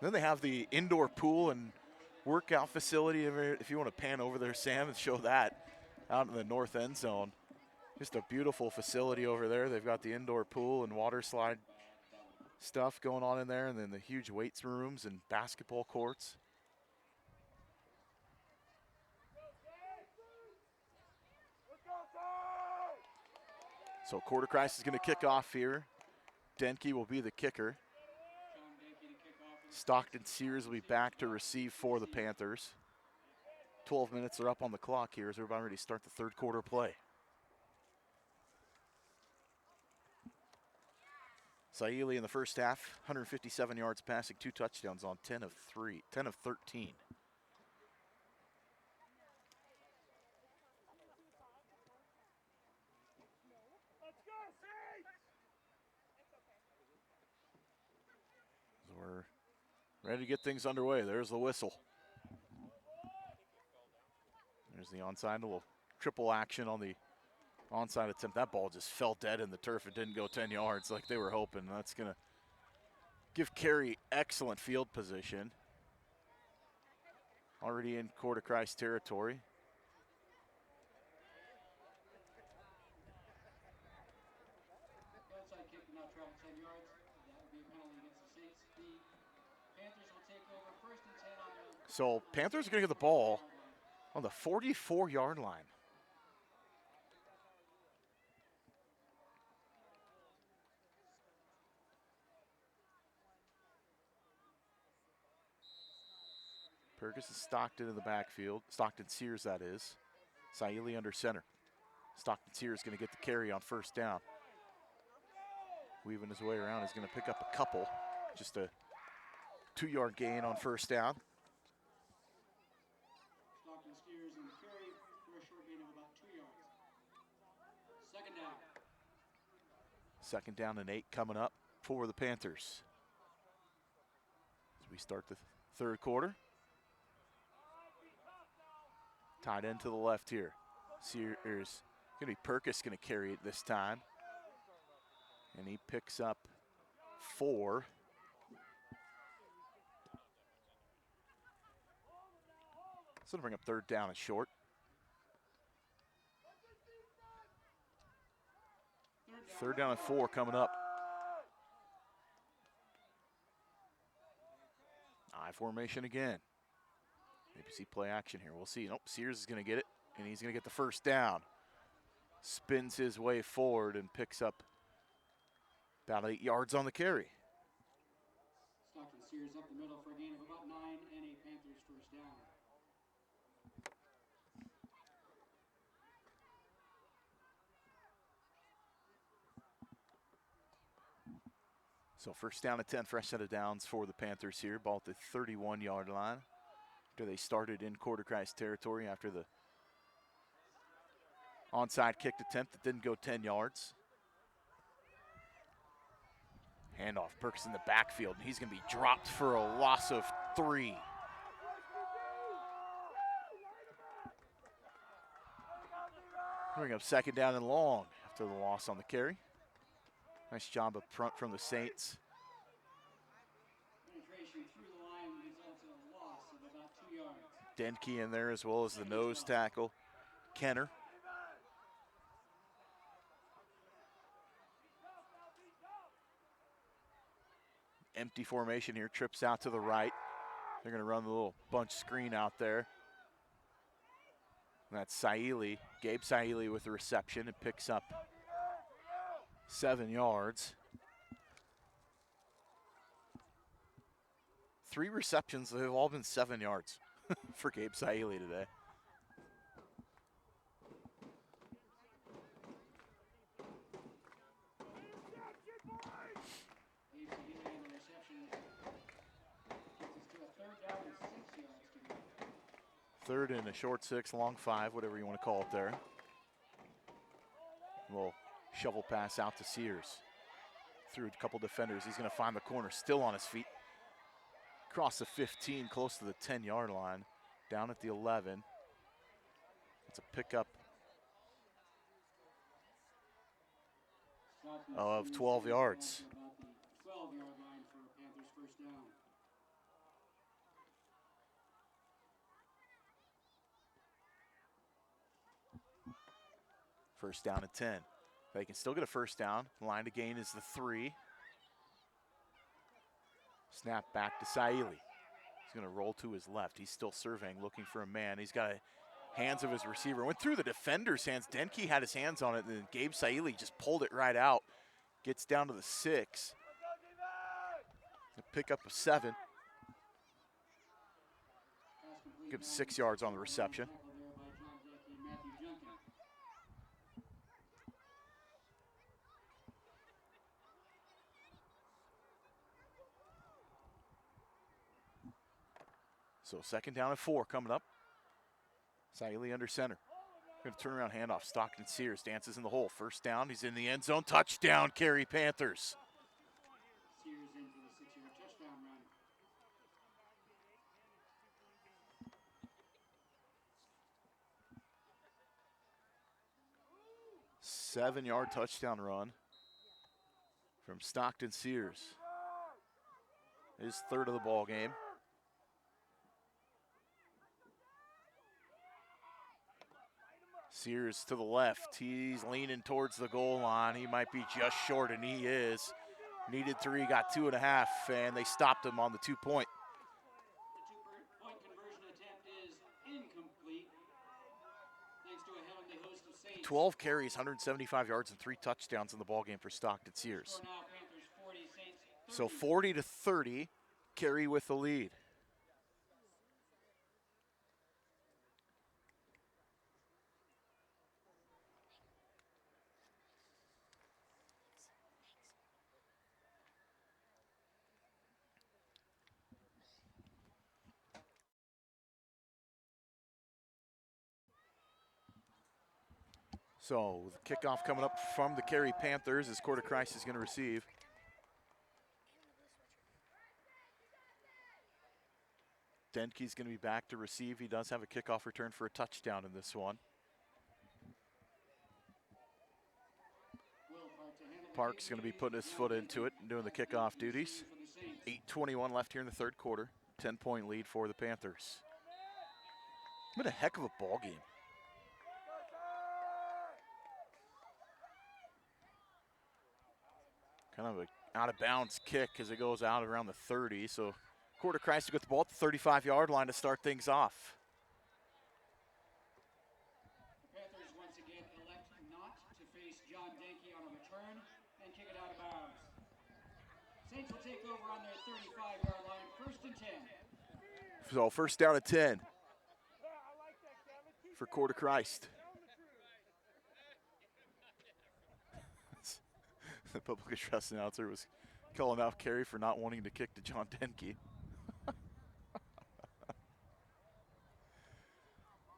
[SPEAKER 1] Then they have the indoor pool and workout facility. If you want to pan over there, Sam, and show that out in the north end zone. Just a beautiful facility over there. They've got the indoor pool and water slide stuff going on in there, and then the huge weights rooms and basketball courts. So Coeur d'Alene is going to kick off here. Denke will be the kicker. Stockton Sears will be back to receive for the Panthers. 12 minutes are up on the clock here as we're about ready to start the third quarter play. Saili in the first half, 157 yards passing, 2 touchdowns on 10 of 13. So we're ready to get things underway. There's the whistle. There's the onside, a little triple action on the onside attempt. That ball just fell dead in the turf. It didn't go 10 yards like they were hoping. That's going to give Carey excellent field position. Already in Coeur d'Alene territory.
[SPEAKER 16] Outside kick will now travel 10 yards. That would be a penalty against the Saints. The Panthers will take over 1st and 10 on their...
[SPEAKER 1] So Panthers are going to get the ball on the 44-yard line. Perkins and Stockton in the backfield. Stockton Sears, that is. Saili under center. Stockton Sears going to get the carry on first down. Weaving his way around, he's going to pick up a couple. Just a 2-yard gain on first down.
[SPEAKER 16] Stockton Sears and Carey for a short gain of about 2 yards. 2nd down.
[SPEAKER 1] 2nd down and 8 coming up for the Panthers. As we start the third quarter. Tight end to the left here. Sears going to be Perkis going to carry it this time. And he picks up 4. So to bring up 3rd down and short. 3rd down and 4 coming up. I formation again. Maybe see play action here. We'll see. Nope, Sears is going to get it, and he's going to get the first down. Spins his way forward and picks up about 8 yards on the carry.
[SPEAKER 16] Stockton Sears up the middle for a gain of about 9 and a Panthers first down.
[SPEAKER 1] So first down at 10, fresh set of downs for the Panthers here. Ball at the 31-yard line. After they started in Coeur d'Alene territory after the onside kicked attempt that didn't go 10 yards. Handoff, Perkins in the backfield, and he's going to be dropped for a loss of 3. Bring up 2nd down and long after the loss on the carry. Nice job up front from the Saints.
[SPEAKER 16] Penetration through the line results in a loss of about 2 yards.
[SPEAKER 1] Denke in there as well as the nose tackle, Kenner. Empty formation here, trips out to the right. They're going to run the little bunch screen out there. And that's Saili, Gabe Saili with the reception and picks up 7 yards. 3 receptions, they've all been 7 yards for Gabe Saili today. Third and a short 6, long 5, whatever you want to call it there. A little shovel pass out to Sears. Through a couple defenders, he's going to find the corner, still on his feet. Across the 15, close to the 10-yard line. Down at the 11. It's a pickup of 12 yards.
[SPEAKER 16] 12-yard line for Panthers first down.
[SPEAKER 1] First down at 10. They can still get a first down. Line to gain is the 3. Snap back to Saili. He's going to roll to his left. He's still surveying, looking for a man. He's got hands of his receiver. Went through the defender's hands. Denke had his hands on it, and then Gabe Saili just pulled it right out. Gets down to the 6. Pick up a 7. Give him 6 yards on the reception. So second down and 4 coming up. Saili under center. Going to turn around handoff. Stockton Sears dances in the hole. First down. He's in the end zone. Touchdown, Carey Panthers.
[SPEAKER 16] Sears in for the 6-yard touchdown run.
[SPEAKER 1] 7-yard touchdown run from Stockton Sears. His 3rd of the ball game. Sears to the left. He's leaning towards the goal line. He might be just short, and he is. Needed 3, got 2.5, and they stopped him on the 2-point.
[SPEAKER 16] The 2-point conversion attempt is incomplete. Thanks to a heavenly host of saints.
[SPEAKER 1] 12 carries, 175 yards, and 3 touchdowns in the ballgame for Stockton Sears.
[SPEAKER 16] Now Panthers 40, Saints 30.
[SPEAKER 1] So 40-30, Carey with the lead. So the kickoff coming up from the Carey Panthers as Coeur is going to receive. Denke's going to be back to receive. He does have a kickoff return for a touchdown in this one. Park's going to be putting his foot into it and doing the kickoff duties. 8:21 left here in the 3rd quarter. 10-point lead for the Panthers. What a heck of a ball game. Kind of a out-of-bounds kick as it goes out around the 30. So Coeur to get the ball at the 35-yard line to start things off.
[SPEAKER 16] The Panthers once again elect not to face John Denke on a return and kick it out of bounds. Saints will take over on their 35-yard line, 1st and 10.
[SPEAKER 1] So first down at 10 for Coeur. The public address announcer was calling out Carey for not wanting to kick to John Denke.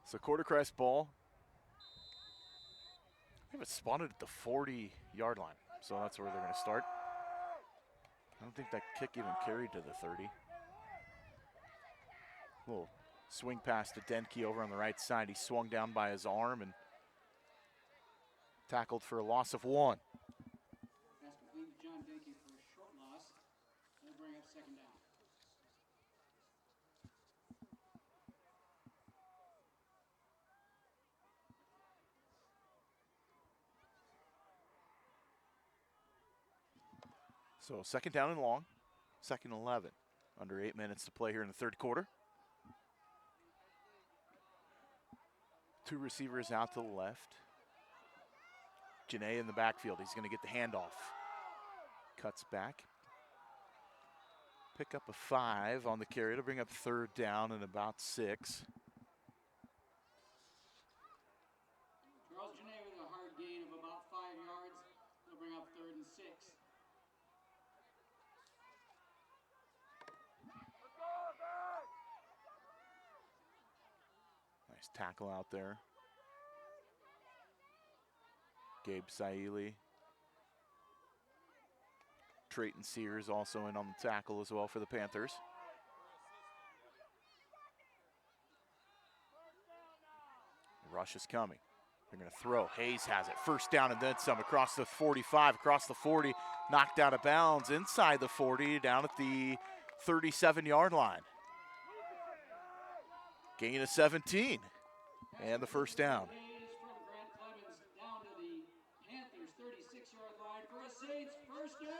[SPEAKER 1] So Coeur ball. I have it spotted at the 40-yard line, so that's where they're going to start. I don't think that kick even carried to the 30. Little swing pass to Denke over on the right side. He swung down by his arm and tackled for a loss of 1.
[SPEAKER 16] Second down.
[SPEAKER 14] So second down and long, second and 11. Under 8 minutes to play here in the third quarter. Two receivers out to the left. Janae in the backfield. He's going to get the handoff. Cuts back. Pick up a 5 on the carry to bring up third down and about 6.
[SPEAKER 16] Charles Janae with a hard gain of about 5 yards. He'll bring up 3rd and 6.
[SPEAKER 14] Nice tackle out there. Gabe Saili. Trayton Sears also in on the tackle as well for the Panthers. Rush is coming. They're going to throw. Hayes has it. First down and then some across the 45, across the 40. Knocked out of bounds inside the 40, down at the 37-yard line. Gain of 17. And the first down.
[SPEAKER 16] From Grant Clemens down to the Panthers 36-yard line for a Saints first down.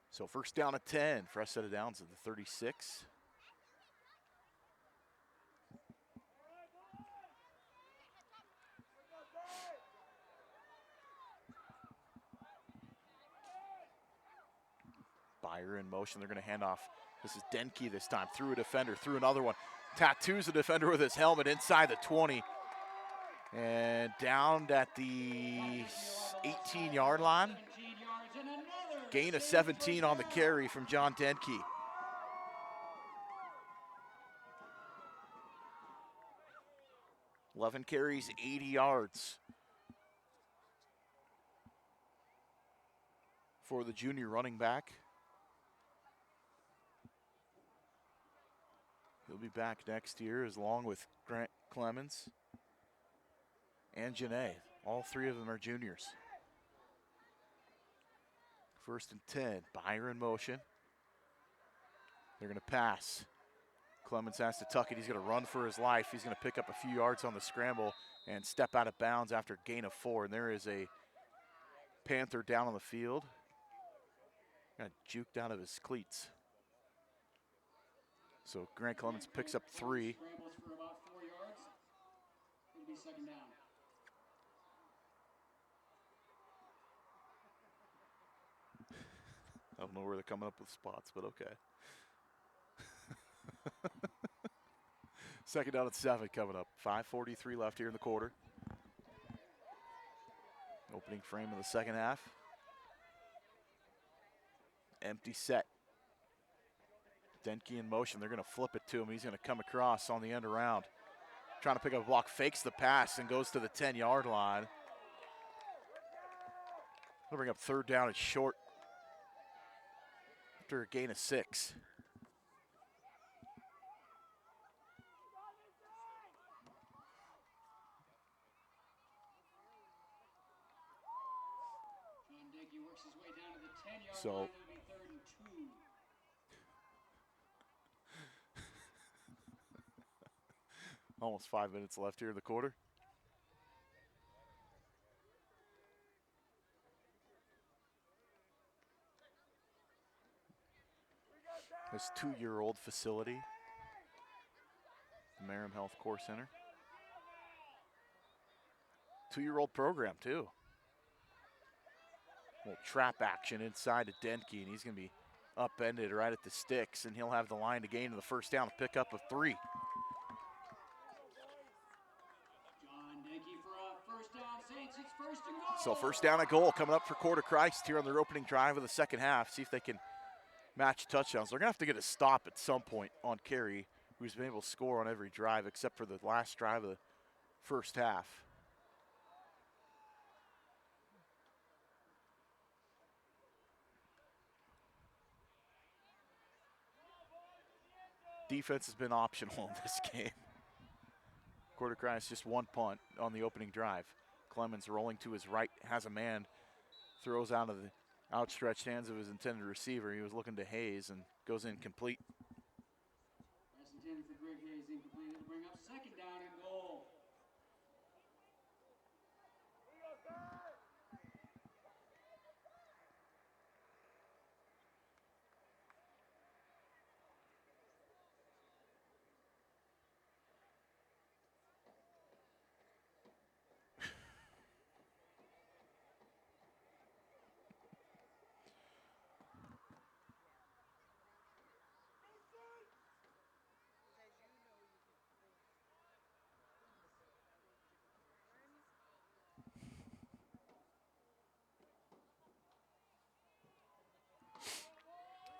[SPEAKER 14] So first down at 10. Fresh set of downs at the 36. Byer in motion. They're going to hand off. This is Denke this time. Through a defender, through another one. Tattoos a defender with his helmet inside the 20. And down at the 18-yard line. Gain of 17 on the carry from John Denke. Eleven carries, 80 yards for the junior running back. He'll be back next year along with Grant Clemens and Janae. All three of them are juniors. First and 10, Byer in motion. They're going to pass. Clemens has to tuck it. He's going to run for his life. He's going to pick up a few yards on the scramble and step out of bounds after a gain of 4. And there is a Panther down on the field. Got juked out of his cleats. So Grant Clemens picks up 3.
[SPEAKER 16] Scrambles for about 4 yards. It'll be second down.
[SPEAKER 14] I don't know where they're coming up with spots, but okay. Second down at 7 coming up. 5:43 left here in the quarter. Opening frame of the second half. Empty set. Denke in motion. They're going to flip it to him. He's going to come across on the end around. Trying to pick up a block. Fakes the pass and goes to the 10-yard line. They'll bring up third down and short. After a gain of 6.
[SPEAKER 16] John Denke works his way down to the 10-yard
[SPEAKER 14] So
[SPEAKER 16] line. It'll be 3rd and 2.
[SPEAKER 14] almost 5 minutes left here in the quarter. This 2-year-old facility, the Merrim Health Core Center. 2-year-old program too. Little trap action inside to Denke, and he's going to be upended right at the sticks, and he'll have the line to gain to the first down to pick up a 3.
[SPEAKER 16] John Denke for a first down. Saints, it's first and goal.
[SPEAKER 14] So first down and goal coming up for Coeur Christ here on their opening drive of the second half. See if they can match touchdowns. They're going to have to get a stop at some point on Carey, who's been able to score on every drive except for the last drive of the first half.
[SPEAKER 1] defense has been optional in this game. Coeur d'Alene just one punt on the opening drive. Clemens rolling to his right, has a man, throws out of the outstretched hands of his intended receiver. He was looking to Hayes and goes incomplete.
[SPEAKER 16] Pass intended for Greg Hayes, incomplete. It'll bring up second down and goal.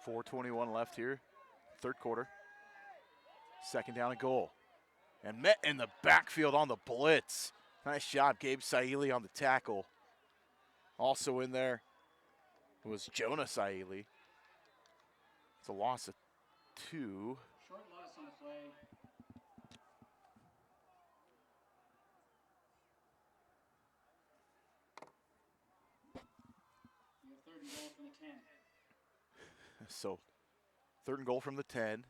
[SPEAKER 1] .421 left here, third quarter. Second down and goal. And met in the backfield on the blitz. Nice job, Gabe Saili on the tackle. Also in there was Jonah Saili. It's a loss of 2.
[SPEAKER 16] Short loss on the play. We have third and goal from the 10.
[SPEAKER 1] So, third and goal from the 10.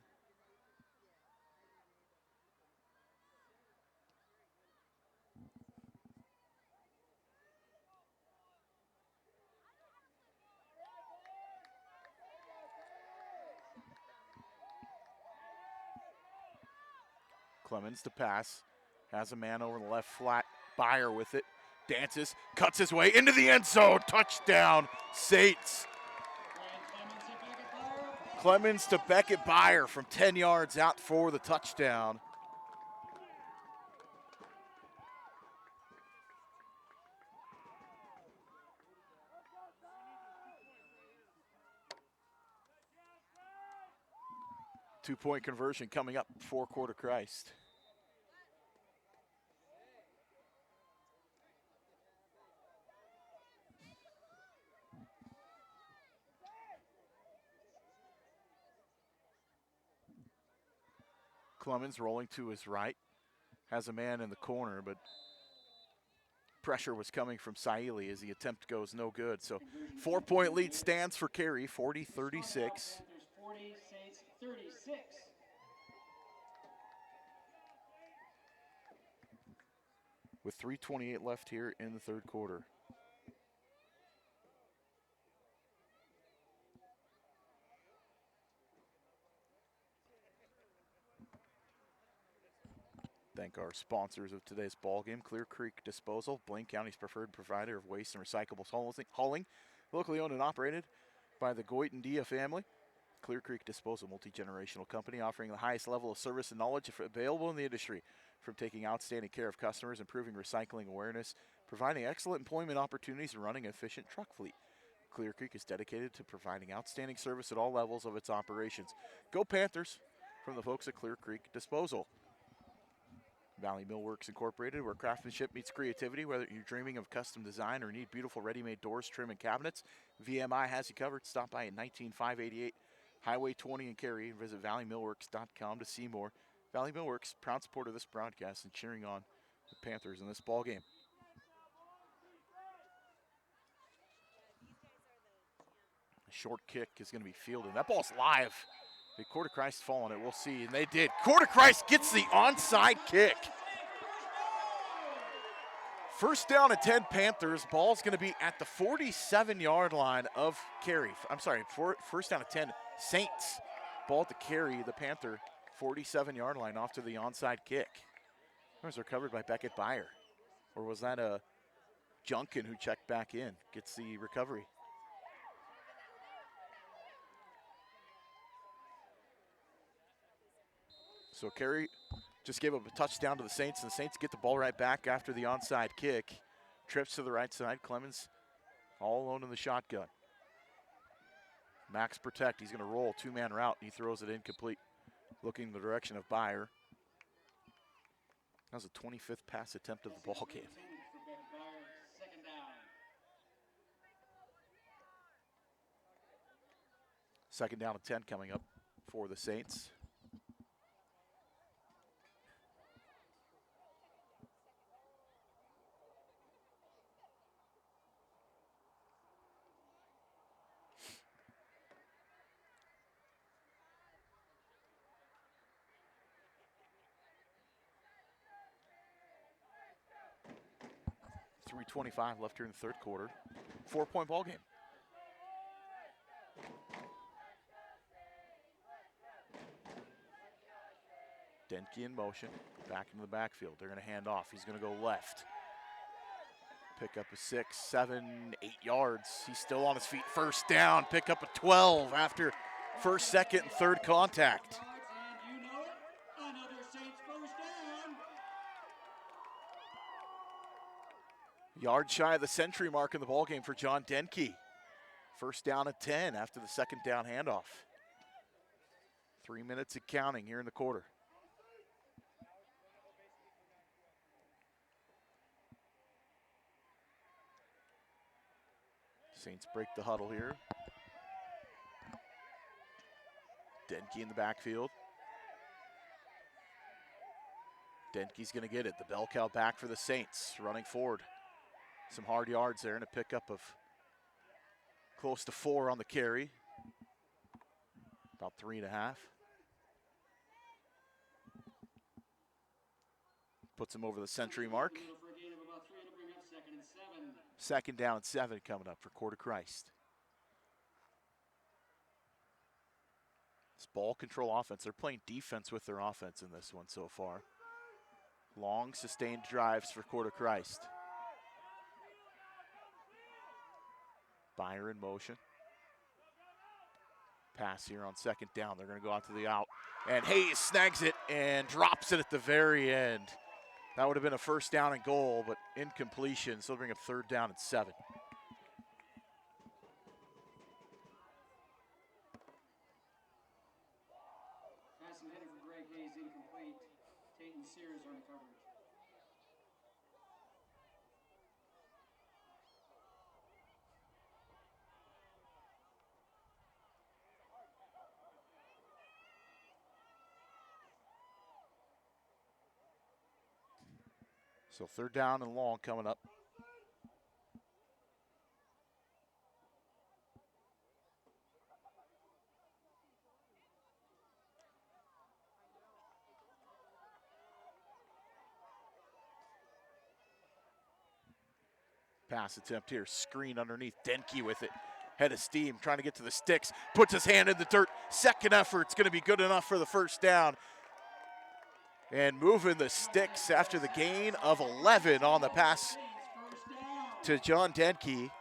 [SPEAKER 1] Clemens to pass. Has a man over the left flat. Byer with it. Dances. Cuts his way into the end zone. Touchdown, Saints. Clemens to Beckett Byer from 10 yards out for the touchdown. Two-point conversion coming up for Coeur d'Alene. Clemens rolling to his right. Has a man in the corner, but pressure was coming from Saili as the attempt goes no good. So 4-point lead stands for Carey, 40-36.
[SPEAKER 16] 40, Saints 36.
[SPEAKER 1] With 3:28 left here in the third quarter. Thank our sponsors of today's ball game, Clear Creek Disposal, Blaine County's preferred provider of waste and recyclables hauling, locally owned and operated by the Goyton Dia family. Clear Creek Disposal, multi-generational company offering the highest level of service and knowledge available in the industry, from taking outstanding care of customers, improving recycling awareness, providing excellent employment opportunities, and running an efficient truck fleet. Clear Creek is dedicated to providing outstanding service at all levels of its operations. Go Panthers from the folks at Clear Creek Disposal. Valley Millworks Incorporated, where craftsmanship meets creativity. Whether you're dreaming of custom design or need beautiful ready-made doors, trim, and cabinets, VMI has you covered. Stop by at 19588 Highway 20 in Carey and visit valleymillworks.com to see more. Valley Millworks, proud supporter of this broadcast and cheering on the Panthers in this ball game. A short kick is going to be fielded. That ball's live. The Coeur d'Alene fall on it, we'll see, and they did. Coeur d'Alene gets the onside kick. First down and 10 Panthers. Ball's going to be at the 47-yard line of Carey. I'm sorry, first down and 10 Saints. Ball at the Carey, the Panther 47-yard line off to the onside kick. That was recovered by Beckett Byer. Or was that a Junkin who checked back in? Gets the recovery. So Carey just gave up a touchdown to the Saints, and the Saints get the ball right back after the onside kick. Trips to the right side. Clemens all alone in the shotgun. Max protect. He's going to roll. Two-man route. He throws it incomplete. Looking in the direction of Byer. That was the 25th pass attempt of the ball game. Second down and 10 coming up for the Saints. 3:25 left here in the third quarter. 4-point ball game. Denke in motion, back into the backfield. They're going to hand off. He's going to go left. Pick up a 6, 7, 8 yards. He's still on his feet. First down. Pick up a 12 after first, second, and third contact.
[SPEAKER 16] And you know it, another Saints first down.
[SPEAKER 1] Yard shy of the century mark in the ballgame for John Denke. First down at 10 after the second down handoff. 3 minutes and counting here in the quarter. Saints break the huddle here. Denke in the backfield. Denke's going to get it. The bell cow back for the Saints, running forward. Some hard yards there and a pickup of close to 4 on the carry. About 3.5. Puts him over the century mark. Second down and 7 coming up for Coeur Christ. It's ball control offense. They're playing defense with their offense in this one so far. Long sustained drives for Coeur Christ. Byer in motion. Pass here on second down. They're going to go out to the out. And Hayes snags it and drops it at the very end. That would have been a first down and goal, but incompletion. So they'll bring up third down and 7.
[SPEAKER 16] Pass intended for Greg Hayes, incomplete. Tate and Sears on the coverage.
[SPEAKER 1] So third down and long coming up. Pass attempt here, screen underneath, Denke with it. Head of steam, trying to get to the sticks, puts his hand in the dirt. Second effort's gonna be good enough for the first down. And moving the sticks after the gain of 11 on the pass to John Denke.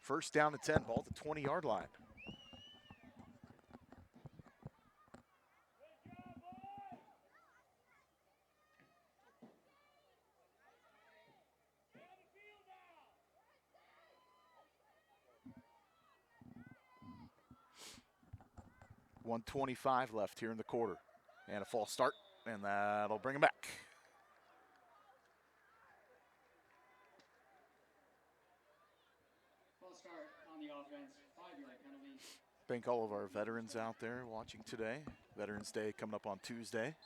[SPEAKER 1] First down and 10, ball at the 20-yard line. .125 left here in the quarter. And a false start, and that'll bring him back.
[SPEAKER 16] False start on the offense, 5-yard penalty.
[SPEAKER 1] Thank all of our veterans out there watching today. Veterans Day coming up on Tuesday.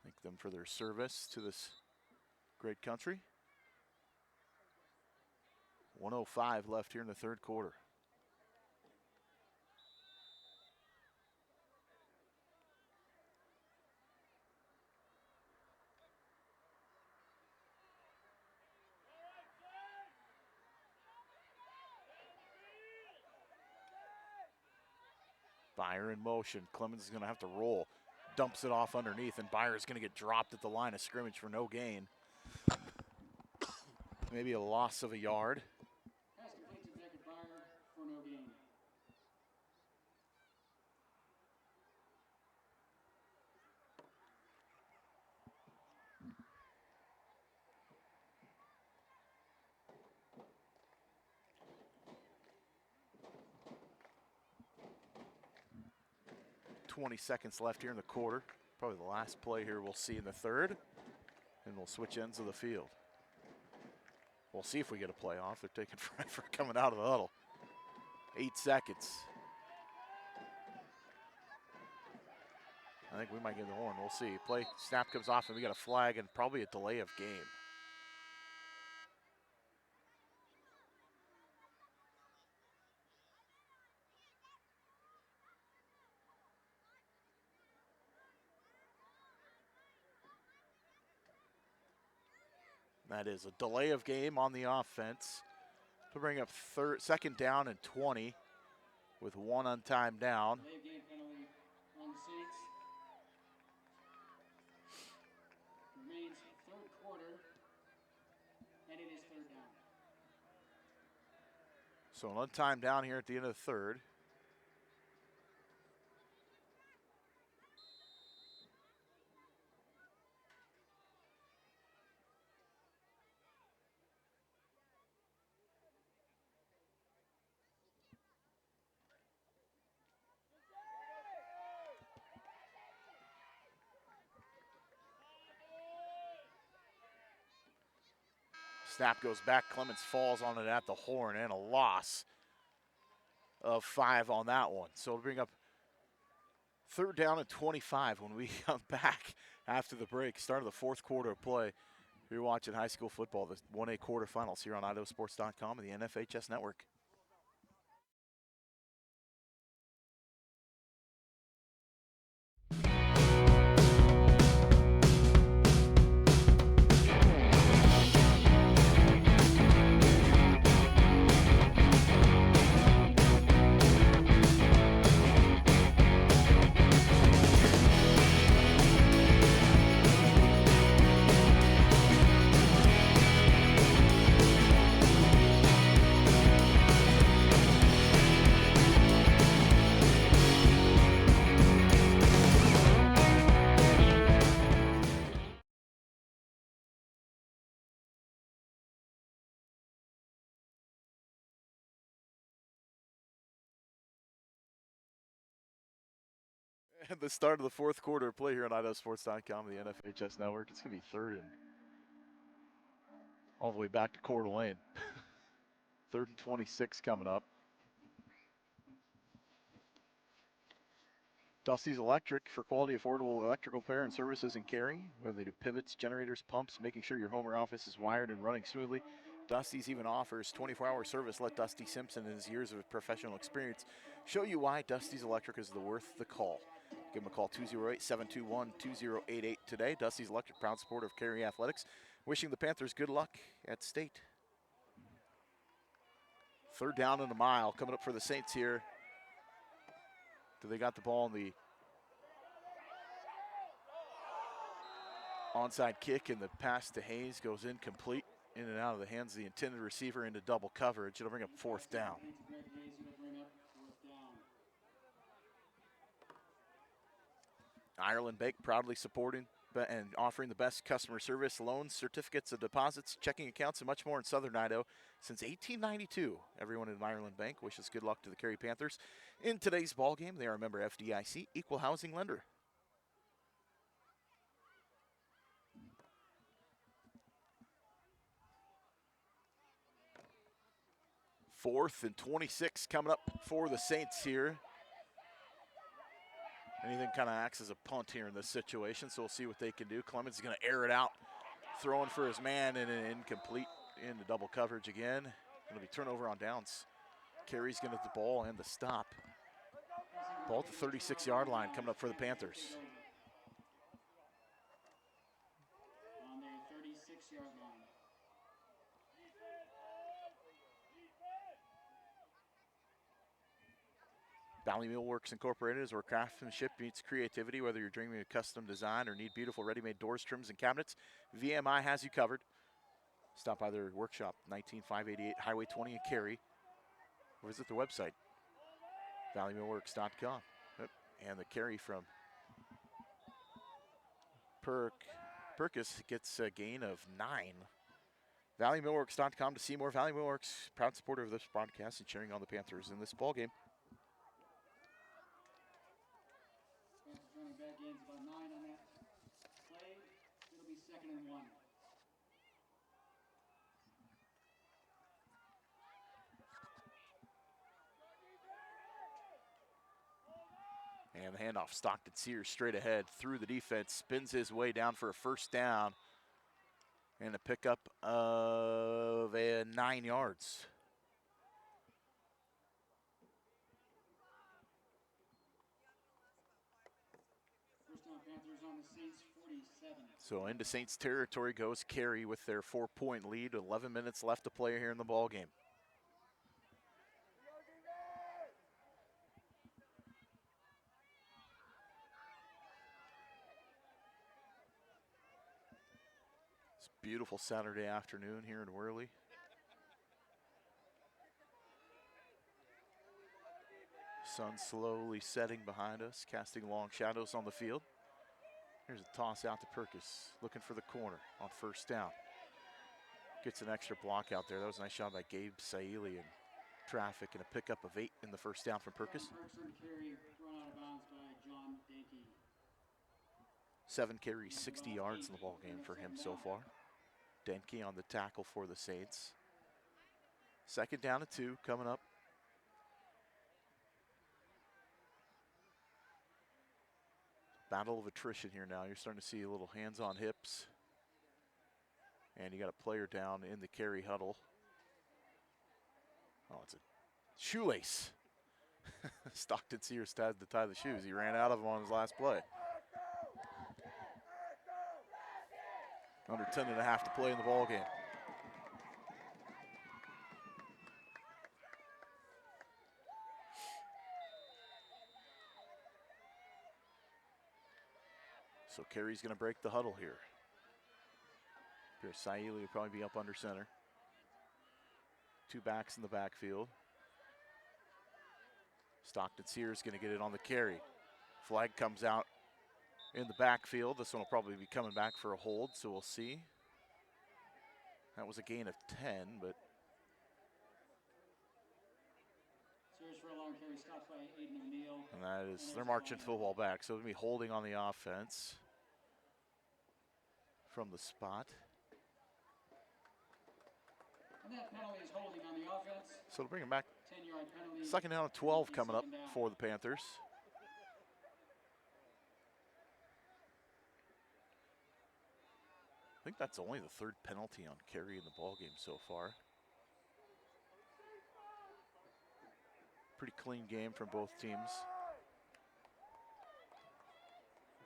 [SPEAKER 1] Thank them for their service to this great country. 1:05 left here in the third quarter. Byer in motion. Clemens is going to have to roll. Dumps it off underneath, and Byer is going to get dropped at the line of scrimmage for no gain. Maybe a loss of a yard.
[SPEAKER 16] Pass complete to Beckett Byer for no gain.
[SPEAKER 1] .20 seconds left here in the quarter. Probably the last play here we'll see in the third. And we'll switch ends of the field. We'll see if we get a playoff. They're taking forever coming out of the huddle. 8 seconds. I think we might get the horn. We'll see. Play snap comes off, and we got a flag and probably a delay of game. That is a delay of game on the offense to bring up second down and 20 with 1 on time down.
[SPEAKER 16] Delay of game penalty on the Saints. Remains third quarter, and it is third down.
[SPEAKER 1] So an on time down here at the end of the third. Snap goes back. Clemens falls on it at the horn, and a loss of 5 on that one. So it'll bring up third down and 25 when we come back after the break. Start of the fourth quarter of play. You're watching high school football, the 1A quarterfinals here on IdahoSports.com and the NFHS Network. At the start of the fourth quarter of play here on IdahoSports.com, the NFHS Network. It's going to be third and all the way back to Coeur d'Alene. Third and 26 coming up. Dusty's Electric for quality, affordable electrical repair and services in Carey. Whether they do pivots, generators, pumps, making sure your home or office is wired and running smoothly. Dusty's even offers 24-hour service. Let Dusty Simpson and his years of professional experience show you why Dusty's Electric is worth the call. Give them a call, 208-721-2088 today. Dusty's Electric, proud supporter of Carey Athletics. Wishing the Panthers good luck at state. Third down and a mile coming up for the Saints here. They got the ball in the onside kick, and the pass to Hayes goes incomplete, in and out of the hands of the intended receiver into double coverage. It'll bring up fourth down. Ireland Bank proudly supporting and offering the best customer service, loans, certificates of deposits, checking accounts, and much more in Southern Idaho since 1892. Everyone in Ireland Bank wishes good luck to the Carey Panthers. In today's ball game, they are a member FDIC, equal housing lender. Fourth and 26 coming up for the Saints here. Anything kind of acts as a punt here in this situation, so we'll see what they can do. Clemens is going to air it out, throwing for his man, and an incomplete into double coverage again. Going to be turnover on downs. Carey's going to get the ball and the stop. Ball at the 36-yard line coming up for the Panthers.
[SPEAKER 16] On their 36-yard line.
[SPEAKER 1] Valley Millworks Incorporated is where craftsmanship meets creativity. Whether you're dreaming of custom design or need beautiful ready-made doors, trims, and cabinets, VMI has you covered. Stop by their workshop, 19588 Highway 20 in Carey. Or visit their website, valleymillworks.com. And the carry from Perkis gets a gain of 9. ValleyMillworks.com to see more. Valley Millworks, proud supporter of this broadcast and cheering on the Panthers in this ball game.
[SPEAKER 16] Running back gains about 9 on that play. It'll be 2nd and 1.
[SPEAKER 1] And the handoff, Stockton Sears straight ahead through the defense, spins his way down for a first down. And a pickup of 9 yards.
[SPEAKER 16] First down, Panthers on the Saints 47.
[SPEAKER 1] So into Saints territory goes Carey with their 4-point lead. 11 minutes left to play here in the ball game. It's a beautiful Saturday afternoon here in Worley. Sun slowly setting behind us, casting long shadows on the field. Here's a toss out to Perkis, looking for the corner on first down. Gets an extra block out there. That was a nice shot by Gabe Saili in traffic, and a pickup of 8 in the first down from Perkis.
[SPEAKER 16] Carey thrown out of bounds by John Dankey.
[SPEAKER 1] 7 carries, 60 yards in the ball game for him so far. Denke on the tackle for the Saints. Second down and 2 coming up. Battle of attrition here now. You're starting to see a little hands on hips. And you got a player down in the Carey huddle. Oh, it's a shoelace. Stockton Sears had to tie the shoes. He ran out of them on his last play. Under 10 and a half to play in the ball game. So Carey's going to break the huddle here. Saili will probably be up under center. 2 backs in the backfield. Stockton Sears going to get it on the carry. Flag comes out in the backfield. This one will probably be coming back for a hold, so we'll see. That was a gain of 10, but
[SPEAKER 16] Series for a long carry, stopped by Aiden O'Neill.
[SPEAKER 1] and that is, they're marching football back, so they'll be holding on the offense from the spot.
[SPEAKER 16] And that penalty is holding on the offense.
[SPEAKER 1] So to bring him back.
[SPEAKER 16] 10-yard penalty.
[SPEAKER 1] Second down and 12 coming up for the Panthers. I think that's only the 3rd penalty on Carey in the ball game so far. Pretty clean game from both teams.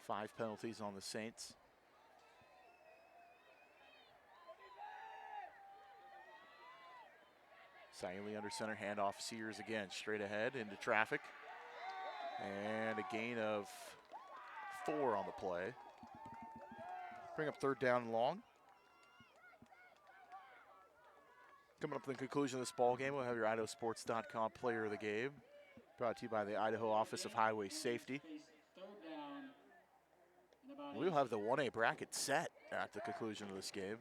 [SPEAKER 1] 5 penalties on the Saints. Saili under center, handoff Sears again, straight ahead into traffic. And a gain of 4 on the play. Bring up 3rd down and long. Coming up to the conclusion of this ball game, we'll have your IdahoSports.com player of the game. Brought to you by the Idaho Office of Highway Safety. We'll have the 1A bracket set at the conclusion of this game.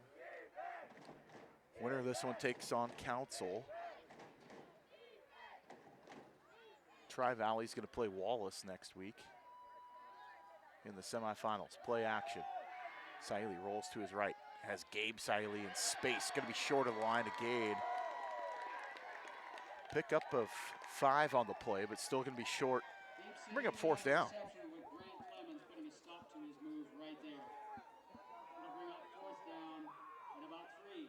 [SPEAKER 1] Winner of this one takes on Council. Tri-Valley's going to play Wallace next week in the semifinals. Play action. Saili rolls to his right. Has Gabe Saili in space. Going to be short of the line to gain. Pickup of 5 on the play, but still going to be short. Bring up 4th down.
[SPEAKER 16] Putting a stop to his move right there. It'll bring up 4th down and about 3.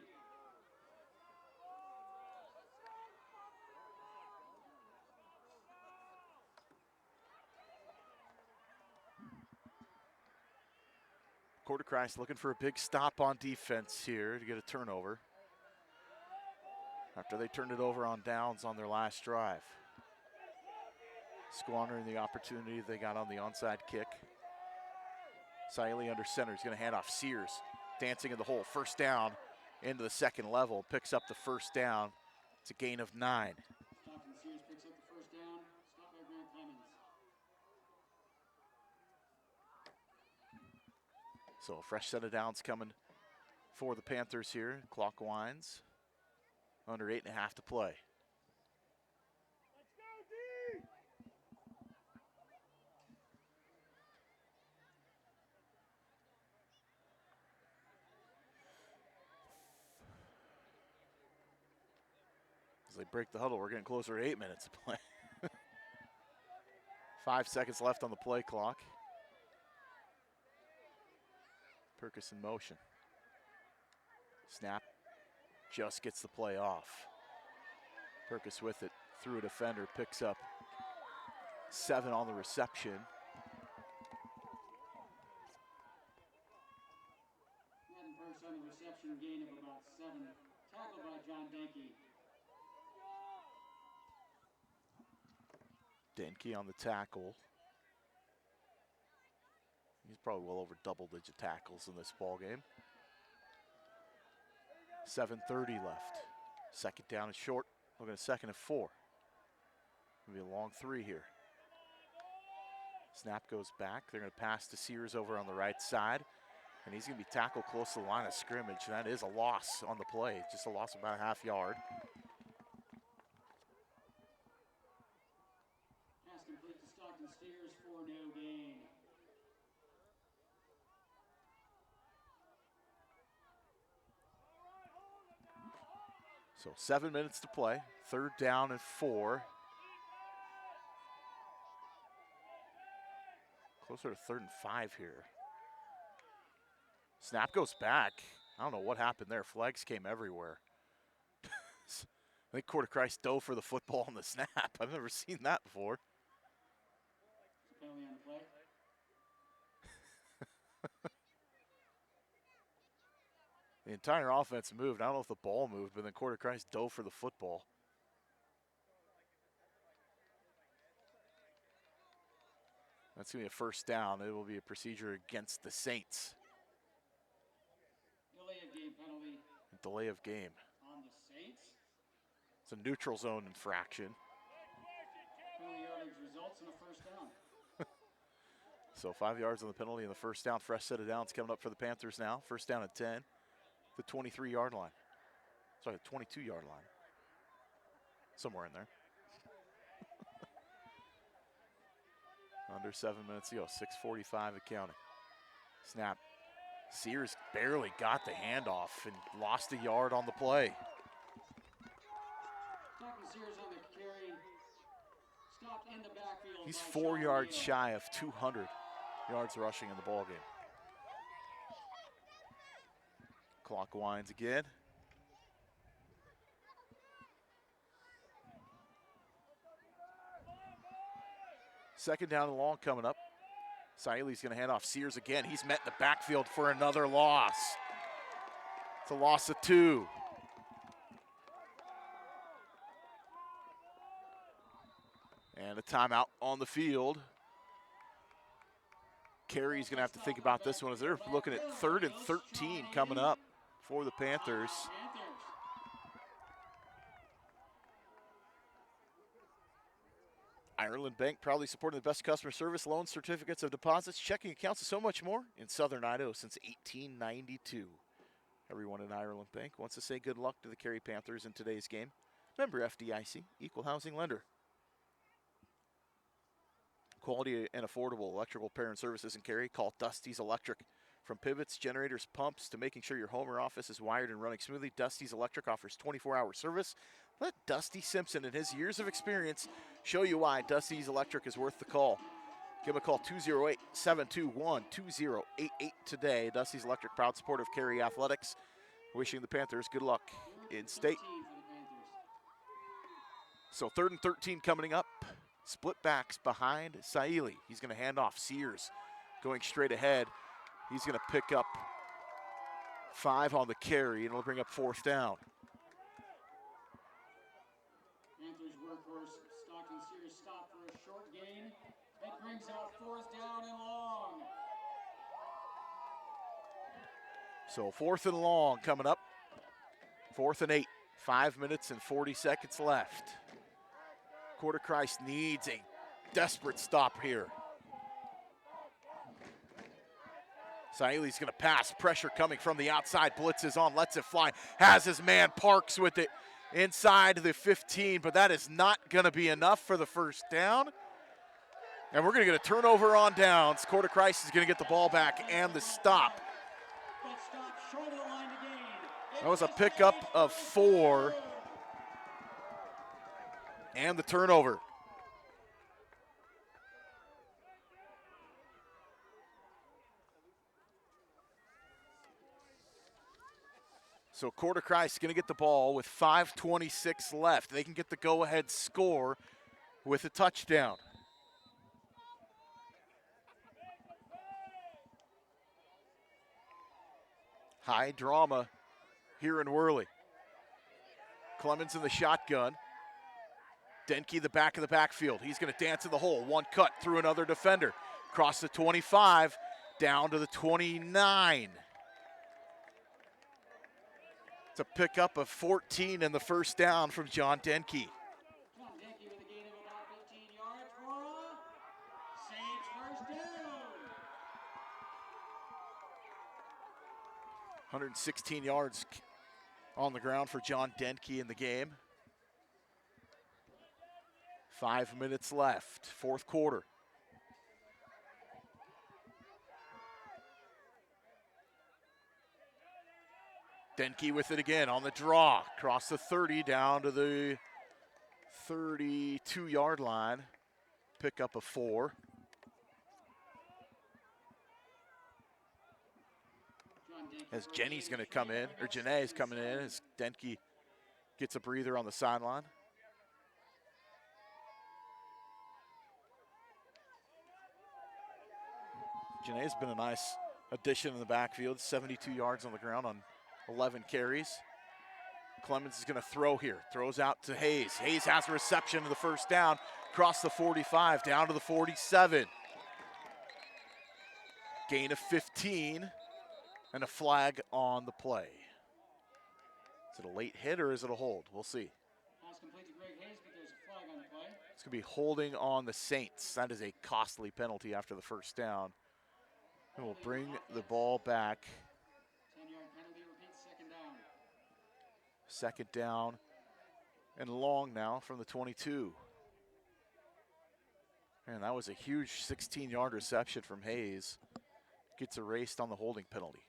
[SPEAKER 1] Coeur looking for a big stop on defense here to get a turnover after they turned it over on downs on their last drive. Squandering the opportunity they got on the onside kick. Saili under center is going to hand off Sears. Dancing in the hole. First down into the second level. Picks up the first down. It's a gain of 9.
[SPEAKER 16] Stockton Sears picks up the first down. Stop by Grant Clemens.
[SPEAKER 1] So a fresh set of downs coming for the Panthers here. Clock winds. Under 8.5 to play. As they break the huddle, we're getting closer to 8 minutes to play. 5 seconds left on the play clock. Perkis in motion. Snap. Just gets the play off. Perkis with it through a defender, picks up 7 on the reception.
[SPEAKER 16] Force on the reception, gain of about 7. Tackled by John Denke.
[SPEAKER 1] Denke on the tackle. He's probably well over double-digit tackles in this ball game. 7:30 left. Second down and short. Looking at 2nd and 4. Gonna be a long 3 here. Snap goes back. They're going to pass to Sears over on the right side. And he's going to be tackled close to the line of scrimmage. That is a loss on the play. Just a loss of about a half yard.
[SPEAKER 16] Pass complete to Stockton Steers for no gain.
[SPEAKER 1] So 7 minutes to play. 3rd down and 4. Closer to 3rd and 5 here. Snap goes back. I don't know what happened there. Flags came everywhere. I think Coeur dove for the football on the snap. I've never seen that before.
[SPEAKER 16] Penalty on the play.
[SPEAKER 1] The entire offense moved. I don't know if the ball moved, but then Coeur dove for the football. That's going to be a 1st down. It will be a procedure against the Saints.
[SPEAKER 16] Delay of game penalty.
[SPEAKER 1] Delay of game.
[SPEAKER 16] On the Saints.
[SPEAKER 1] It's a neutral zone infraction.
[SPEAKER 16] Penalty yardage results in a 1st down.
[SPEAKER 1] So 5 yards on the penalty and the 1st down. Fresh set of downs coming up for the Panthers now. 1st down at 10. The 23-yard line. Sorry, the 22-yard line. Somewhere in there. Under 7 minutes to go. 6:45 and counting. Snap. Sears barely got the handoff and lost a yard on the play.
[SPEAKER 16] Stockton Sears on the carry. Stopped in the backfield.
[SPEAKER 1] He's
[SPEAKER 16] by
[SPEAKER 1] 4
[SPEAKER 16] Sean
[SPEAKER 1] yards
[SPEAKER 16] Neal.
[SPEAKER 1] shy of 200 yards rushing in the ball game. Clock winds again. Second down and long coming up. Saili's going to hand off Sears again. He's met in the backfield for another loss. It's a loss of 2. And a timeout on the field. Carey's going to have to think about this one as they're looking at 3rd and 13 coming up for the Panthers. Ireland Bank, proudly supporting the best customer service, loans, certificates of deposits, checking accounts, and so much more in Southern Idaho since 1892. Everyone in Ireland Bank wants to say good luck to the Carey Panthers in today's game. Member FDIC, equal housing lender. Quality and affordable electrical repair and services in Carey. Call Dusty's Electric. From pivots, generators, pumps, to making sure your home or office is wired and running smoothly, Dusty's Electric offers 24-hour service. Let Dusty Simpson and his years of experience show you why Dusty's Electric is worth the call. Give him a call, 208-721-2088 today. Dusty's Electric, proud supporter of Carey Athletics. Wishing the Panthers good luck in state. So 3rd and 13 coming up. Split backs behind Saili. He's going to hand off Sears. Going straight ahead. He's going to pick up 5 on the carry, and it'll bring up 4th down.
[SPEAKER 16] Panthers workhorse Stockton Sears stop for a short gain. It brings out 4th down and long.
[SPEAKER 1] So 4th and long coming up. 4th and 8. 5 minutes and 40 seconds left. Coeur needs a desperate stop here. Saili's going to pass. Pressure coming from the outside. Blitz is on. Lets it fly. Has his man. Parks with it inside the 15. But that is not going to be enough for the 1st down. And we're going to get a turnover on downs. Coeur is going to get the ball back and the stop. That was a pickup of 4. And the turnover. So Coeur is going to get the ball with 5:26 left. They can get the go-ahead score with a touchdown. High drama here in Worley. Clemens in the shotgun. Denke the back of the backfield. He's going to dance in the hole. One cut through another defender. Across the 25, down to the 29. It's a pickup of 14 and the first down from John Denke.
[SPEAKER 16] John Denke with a gain of about 15 yards for a Saints first down.
[SPEAKER 1] 116 yards on the ground for John Denke in the game. 5 minutes left, fourth quarter. Denke with it again on the draw. Across the 30 down to the 32-yard line. Pickup of 4. As Jenny's going to come in, or Janae's coming in as Denke gets a breather on the sideline. Janae's been a nice addition in the backfield, 72 yards on the ground on 11 carries. Clemens is going to throw here, throws out to Hayes. Hayes has a reception to the first down, across the 45, down to the 47. Gain of 15, and a flag on the play. Is it a late hit or is it a hold? We'll see.
[SPEAKER 16] Pass complete to Greg Hayes, but there's a flag on the play.
[SPEAKER 1] It's going to be holding on the Saints. That is a costly penalty after the first down. And we'll bring the ball back.
[SPEAKER 16] 10-yard penalty, repeats, second down.
[SPEAKER 1] Second down and long now from the 22. And that was a huge 16-yard reception from Hayes. Gets erased on the holding penalty.